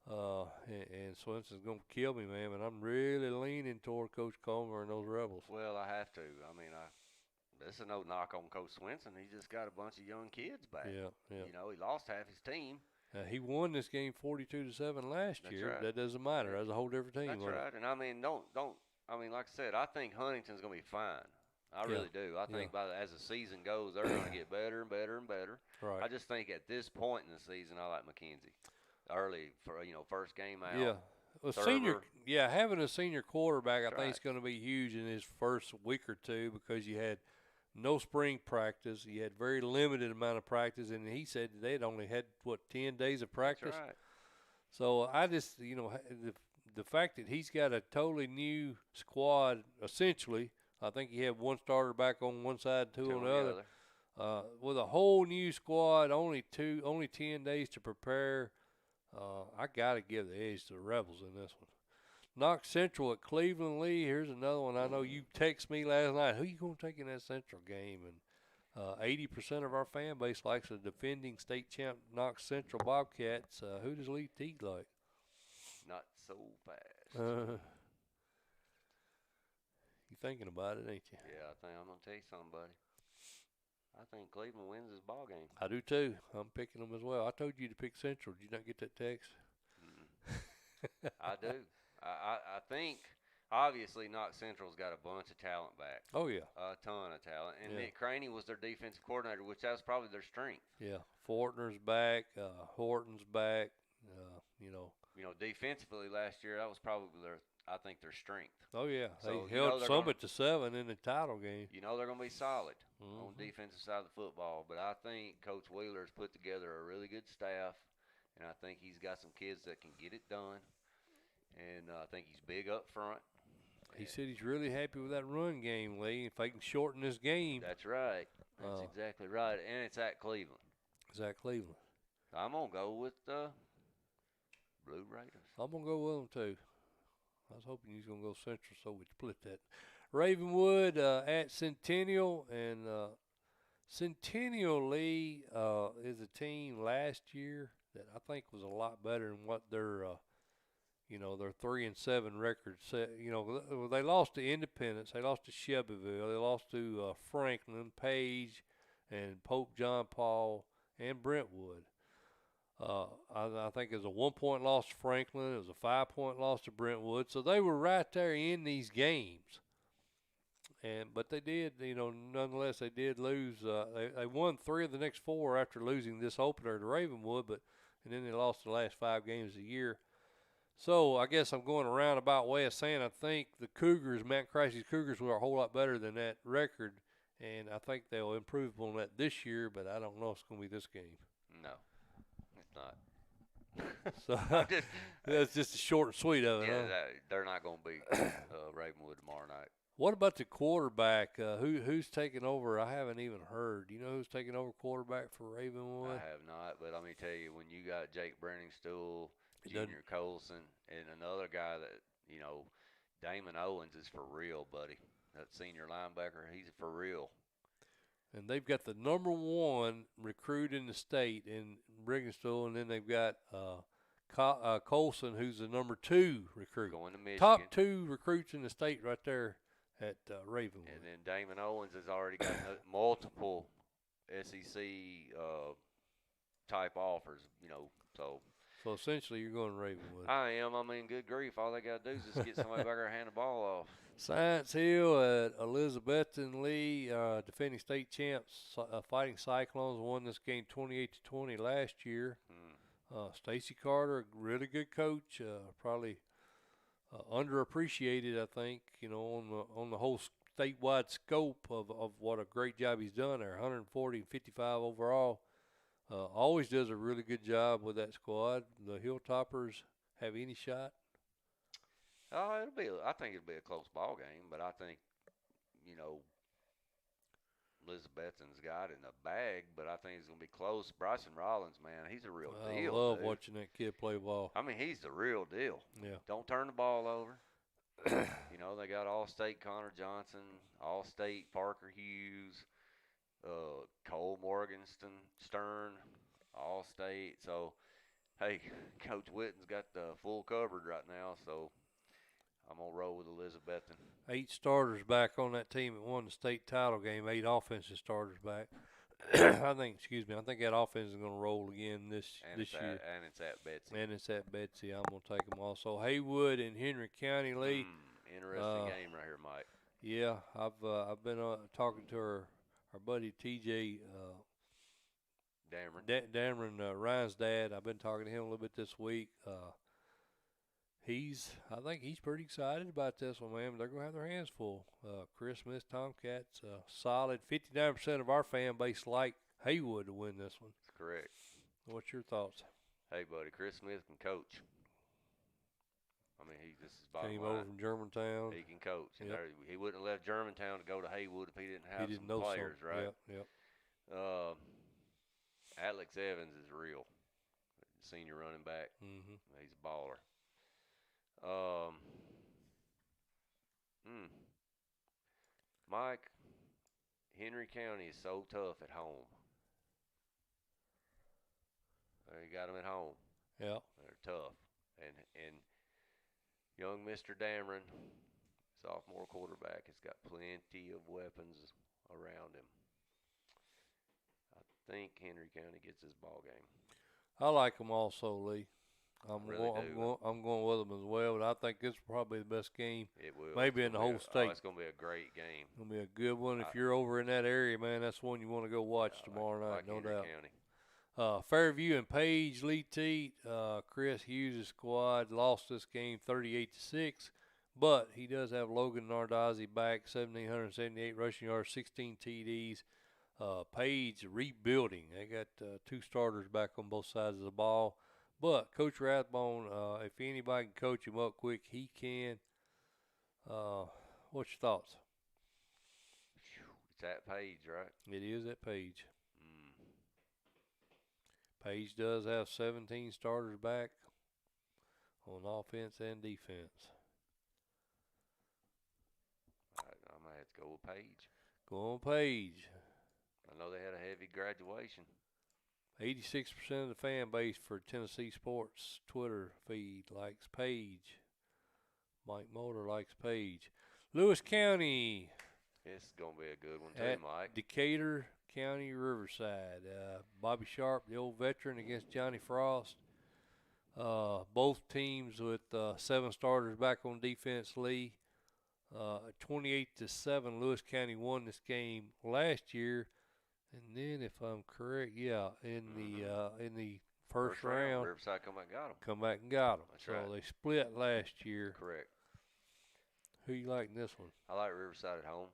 Speaker 1: And Swenson's going to kill me, man, but I'm really leaning toward Coach Comer and those Rebels.
Speaker 2: Well, I have to. I mean, this is no knock on Coach Swenson. He just got a bunch of young kids back.
Speaker 1: Yeah.
Speaker 2: He lost half his team.
Speaker 1: He won this game 42-7 last year.
Speaker 2: Right.
Speaker 1: That doesn't matter. That's a whole different team.
Speaker 2: That's right. And I mean, like I said, I think Huntington's going to be fine. I really do. I think as the season goes, they're going to get better and better and better.
Speaker 1: Right.
Speaker 2: I just think at this point in the season, I like McKenzie. Early for first game out.
Speaker 1: Yeah. Well, having a senior quarterback, I think is going to be huge in his first week or two, because you had no spring practice. He had very limited amount of practice, and he said they had only had 10 days of practice.
Speaker 2: That's right.
Speaker 1: So I just, the fact that he's got a totally new squad, essentially. I think he had one starter back on one side, two on the other. With a whole new squad, only 10 days to prepare. I got to give the edge to the Rebels in this one. Knox Central at Cleveland, Lee. Here's another one. I know you texted me last night. Who you going to take in that Central game? And 80% of our fan base likes the defending state champ Knox Central Bobcats. Who does Lee Teat like?
Speaker 2: Not so fast.
Speaker 1: You thinking about it, ain't you?
Speaker 2: Yeah, I think I'm going to tell you something, buddy. I think Cleveland wins this ball game.
Speaker 1: I do too. I'm picking them as well. I told you to pick Central. Did you not get that text?
Speaker 2: I do. I think, obviously, Knox Central's got a bunch of talent back.
Speaker 1: Oh, yeah.
Speaker 2: A ton of talent. And Nick Craney was their defensive coordinator, which that was probably their strength.
Speaker 1: Yeah. Fortner's back. Horton's back.
Speaker 2: Defensively last year, that was probably their strength.
Speaker 1: Oh, yeah.
Speaker 2: So,
Speaker 1: they held Summit to 7 in the title game.
Speaker 2: They're going to be solid on the defensive side of the football. But I think Coach Wheeler's put together a really good staff, and I think he's got some kids that can get it done. And I think he's big up front.
Speaker 1: He said he's really happy with that run game, Lee. If they can shorten this game.
Speaker 2: That's right. That's exactly right. And it's at Cleveland.
Speaker 1: It's at Cleveland.
Speaker 2: I'm going to go with the Blue Raiders.
Speaker 1: I'm going to go with them, too. I was hoping he was going to go Central so we'd split that. Ravenwood at Centennial. And Centennial, Lee, is a team last year that I think was a lot better than what their – their 3-7 record set. They lost to Independence, they lost to Shelbyville, they lost to Franklin, Page, and Pope John Paul, and Brentwood. I think it was a 1-point loss to Franklin. It was a 5-point loss to Brentwood. So they were right there in these games. But they did, nonetheless, they did lose. They won 3 of the next 4 after losing this opener to Ravenwood, and then they lost the last 5 games of the year. So I guess I'm going a roundabout way of saying I think the Cougars, Mount Crisis Cougars, were a whole lot better than that record, and I think they'll improve on that this year, but I don't know if it's going to be this game.
Speaker 2: No, it's not.
Speaker 1: So that's just the short and sweet of it.
Speaker 2: Yeah,
Speaker 1: huh?
Speaker 2: They're not going to beat Ravenwood tomorrow night.
Speaker 1: What about the quarterback? Who's taking over? I haven't even heard. Do you know who's taking over quarterback for Ravenwood?
Speaker 2: I have not, but let me tell you, when you got Jake Brenningstool, Junior Colson, and another guy that, Damon Owens is for real, buddy. That senior linebacker, he's for real.
Speaker 1: And they've got the number 1 recruit in the state in Brigginstool, and then they've got Colson, who's the number 2 recruit.
Speaker 2: Going to Michigan.
Speaker 1: Top 2 recruits in the state right there at Ravenwood.
Speaker 2: And then Damon Owens has already got multiple SEC type offers, so.
Speaker 1: So essentially, you're going Ravenwood.
Speaker 2: I am. I mean, good grief. All they got to do is just get somebody back there and hand the ball off.
Speaker 1: Science Hill at Elizabethton Lee, defending state champs, Fighting Cyclones, won this game 28-20 last year. Stacy Carter, a really good coach, probably underappreciated, I think, on the whole statewide scope of what a great job he's done there. 140 and 55 overall. Always does a really good job with that squad. The Hilltoppers have any shot?
Speaker 2: I think it'll be a close ball game, but I think, Elizabethton's got it in the bag, but I think it's going to be close. Bryson Rollins, man, he's a real deal.
Speaker 1: I love
Speaker 2: dude.
Speaker 1: watching that kid play ball.
Speaker 2: I mean, he's the real deal.
Speaker 1: Yeah.
Speaker 2: Don't turn the ball over. They got All-State Connor Johnson, All-State Parker Hughes, Cole Morganston, Stern, All-State. So, hey, Coach Witten's got the full covered right now, so I'm going to roll with Elizabethton.
Speaker 1: 8 starters back on that team that won the state title game, 8 offensive starters back. I think that offense is going to roll again this year.
Speaker 2: And it's at Betsy.
Speaker 1: And it's at Betsy. I'm going to take them also. Haywood and Henry County, Lee.
Speaker 2: Interesting game right here, Mike.
Speaker 1: Yeah, I've been talking to our buddy TJ
Speaker 2: Dameron.
Speaker 1: Dameron, Ryan's dad. I've been talking to him a little bit this week. I think he's pretty excited about this one, man. They're going to have their hands full. Chris Smith Tomcats, solid. 59% of our fan base like Haywood to win this one.
Speaker 2: That's correct.
Speaker 1: What's your thoughts?
Speaker 2: Hey, buddy, Chris Smith can coach. I mean, this is bottom
Speaker 1: Came
Speaker 2: line.
Speaker 1: over from Germantown.
Speaker 2: He can coach.
Speaker 1: Yep.
Speaker 2: He wouldn't have left Germantown to go to Haywood if he didn't have some players, right?
Speaker 1: Yep.
Speaker 2: Alex Evans is real. Senior running back.
Speaker 1: Mm-hmm.
Speaker 2: He's a baller. Mike, Henry County is so tough at home. You got them at home.
Speaker 1: Yeah.
Speaker 2: They're tough. And young Mr. Dameron, sophomore quarterback, has got plenty of weapons around him. I think Henry County gets this ball game.
Speaker 1: I like them also, Lee. I'm
Speaker 2: really
Speaker 1: going with them as well, but I think this is probably the best game.
Speaker 2: It will.
Speaker 1: Maybe in the whole state.
Speaker 2: It's going to be a great game.
Speaker 1: It's going to be a good one. If you're over in that area, man, that's one you want to go watch tomorrow night, no
Speaker 2: Henry
Speaker 1: doubt.
Speaker 2: County.
Speaker 1: Fairview and Page lead Teat. Chris Hughes' squad lost this game 38-6, but he does have Logan Nardozzi back, 1,778 rushing yards, 16 TDs. Page rebuilding. They got two starters back on both sides of the ball. But Coach Rathbone, if anybody can coach him up quick, he can. What's your thoughts?
Speaker 2: It's at Page, right?
Speaker 1: It is at Page. Page does have 17 starters back on offense and defense.
Speaker 2: I might have to go with Page.
Speaker 1: Go on Page.
Speaker 2: I know they had a heavy graduation.
Speaker 1: 86% of the fan base for Tennessee Sports Twitter feed likes Page. Mike Motor likes Page. Lewis County.
Speaker 2: It's going to be a good one too, Mike.
Speaker 1: Decatur County, Riverside. Bobby Sharp, the old veteran, against Johnny Frost. Both teams with 7 starters back on defense, Lee. 28-7, Lewis County won this game last year. And then, if I'm correct, in the first round,
Speaker 2: Riverside come back and got them.
Speaker 1: That's
Speaker 2: right.
Speaker 1: So they split last year.
Speaker 2: Correct.
Speaker 1: Who you like in this one?
Speaker 2: I like Riverside at home.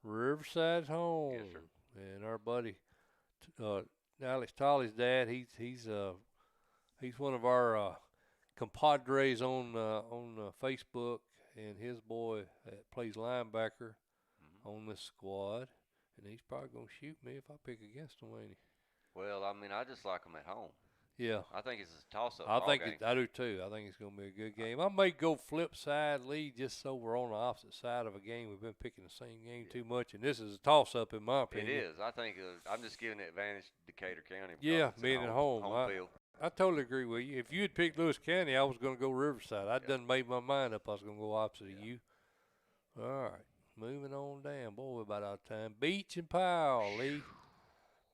Speaker 1: Riverside home.
Speaker 2: Yes, sir.
Speaker 1: And our buddy Alex Tolley's dad, he's one of our compadres on Facebook, and his boy plays linebacker on this squad. And he's probably going to shoot me if I pick against him, ain't he?
Speaker 2: Well, I mean, I just like them at home.
Speaker 1: Yeah.
Speaker 2: I think it's a toss-up
Speaker 1: I do, too. I think it's going to be a good game. I may go flip side, Lee, just so we're on the opposite side of a game. We've been picking the same game too much, and this is a toss-up in my opinion.
Speaker 2: It is. I think I'm just giving the advantage to Decatur County.
Speaker 1: Yeah, being at home.
Speaker 2: Field.
Speaker 1: I totally agree with you. If you had picked Lewis County, I was going to go Riverside. I done made my mind up I was going to go opposite of you. All right. Moving on down. Boy, we're about out of time. Beach and Powell, Lee.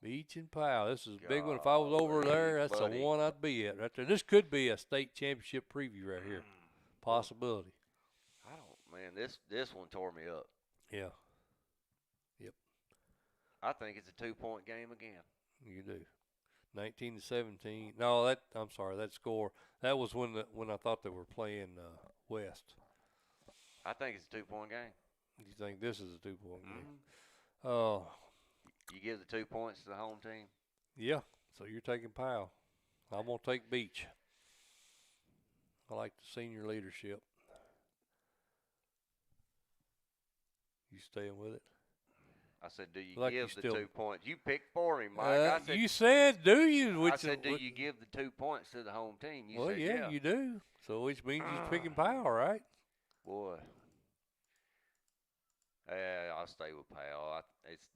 Speaker 1: Beach and Powell. This is a big one. If I was over there, that's the one I'd be at right there. This could be a state championship preview right here. Possibility.
Speaker 2: This one tore me up.
Speaker 1: Yeah. Yep.
Speaker 2: I think it's a 2-point game again.
Speaker 1: You do. 19-17. No, I'm sorry, that score. That was when I thought they were playing West.
Speaker 2: I think it's a 2-point game.
Speaker 1: You think this is a 2-point game?
Speaker 2: You give the 2 points to the home team?
Speaker 1: Yeah. So you're taking Powell. I'm going to take Beach. I like the senior leadership. You staying with it?
Speaker 2: I said, do you
Speaker 1: like
Speaker 2: give
Speaker 1: you
Speaker 2: the 2 points? You picked for me, Mike. I said,
Speaker 1: you said, do you?
Speaker 2: I said, do you give the 2 points to the home team? You said,
Speaker 1: yeah, you do. So which means you're picking Powell, right?
Speaker 2: Boy. I'll stay with Powell.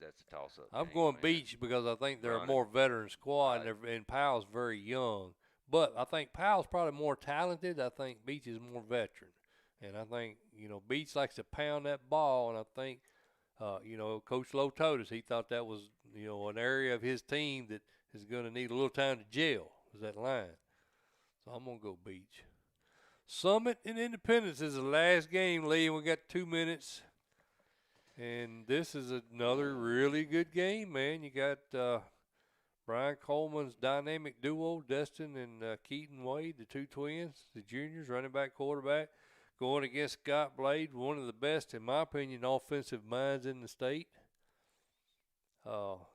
Speaker 2: That's a toss-up.
Speaker 1: I'm going Beach because I think they're a more veteran squad, and Powell's very young. But I think Powell's probably more talented. I think Beach is more veteran. And I think, Beach likes to pound that ball, and I think, Coach Lowe told us he thought that was, an area of his team that is going to need a little time to gel, is that line. So I'm going to go Beach. Summit and Independence is the last game, Lee, and we got 2 minutes. And this is another really good game, man. You got Brian Coleman's dynamic duo, Dustin and Keaton Wade, the two twins, the juniors, running back, quarterback, going against Scott Blade, one of the best, in my opinion, offensive minds in the state.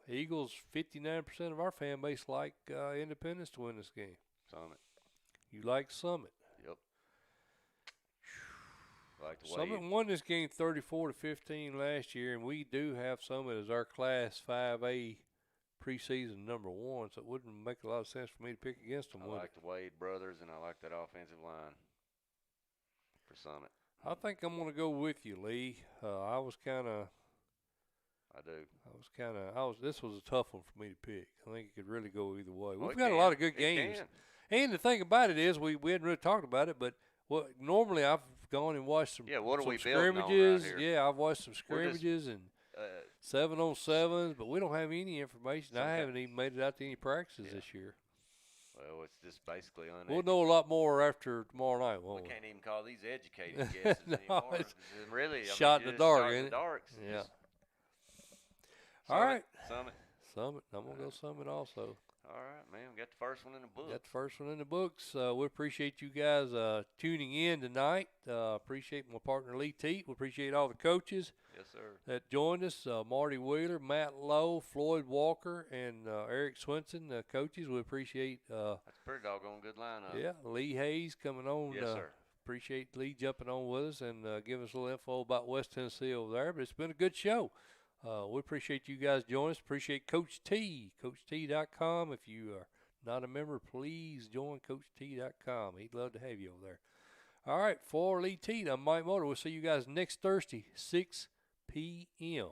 Speaker 1: Eagles, 59% of our fan base like Independence to win this game.
Speaker 2: Summit.
Speaker 1: You like Summit?
Speaker 2: Yep. Like the
Speaker 1: Summit
Speaker 2: Wade.
Speaker 1: won this game 34-15 last year, and we do have Summit as our Class 5A preseason number 1, so it wouldn't make a lot of sense for me to pick against them.
Speaker 2: I like the Wade brothers, and I like that offensive line for Summit.
Speaker 1: I think I'm going to go with you, Lee. This was a tough one for me to pick. I think it could really go either way. We've got a lot of good games. And the thing about it is, we hadn't really talked about it, but normally I've gone and watched some scrimmages. I've watched some scrimmages and 7-on-7s, but we don't have any information. I haven't even made it out to any practices this year.
Speaker 2: Well, it's just basically uneducated.
Speaker 1: We'll know a lot more after tomorrow night, won't we?
Speaker 2: We can't even call these educated guesses anymore.
Speaker 1: It's
Speaker 2: really
Speaker 1: shot in the dark, isn't it?
Speaker 2: Yeah.
Speaker 1: All right.
Speaker 2: Summit.
Speaker 1: I'm going to go Summit also.
Speaker 2: All right, man. We got the first one in the book.
Speaker 1: Got the first one in the books. We appreciate you guys tuning in tonight. Appreciate my partner, Lee Teat. We appreciate all the coaches that joined us. Marty Wheeler, Matt Lowe, Floyd Walker, and Eric Swenson, coaches. We appreciate.
Speaker 2: That's a pretty doggone good lineup.
Speaker 1: Yeah, Lee Hayes coming on.
Speaker 2: Yes, sir.
Speaker 1: Appreciate Lee jumping on with us and giving us a little info about West Tennessee over there. But it's been a good show. We appreciate you guys joining us. Appreciate Coach T, CoachT.com. If you are not a member, please join CoachT.com. He'd love to have you over there. All right, for Lee T, I'm Mike Motor. We'll see you guys next Thursday, 6 p.m.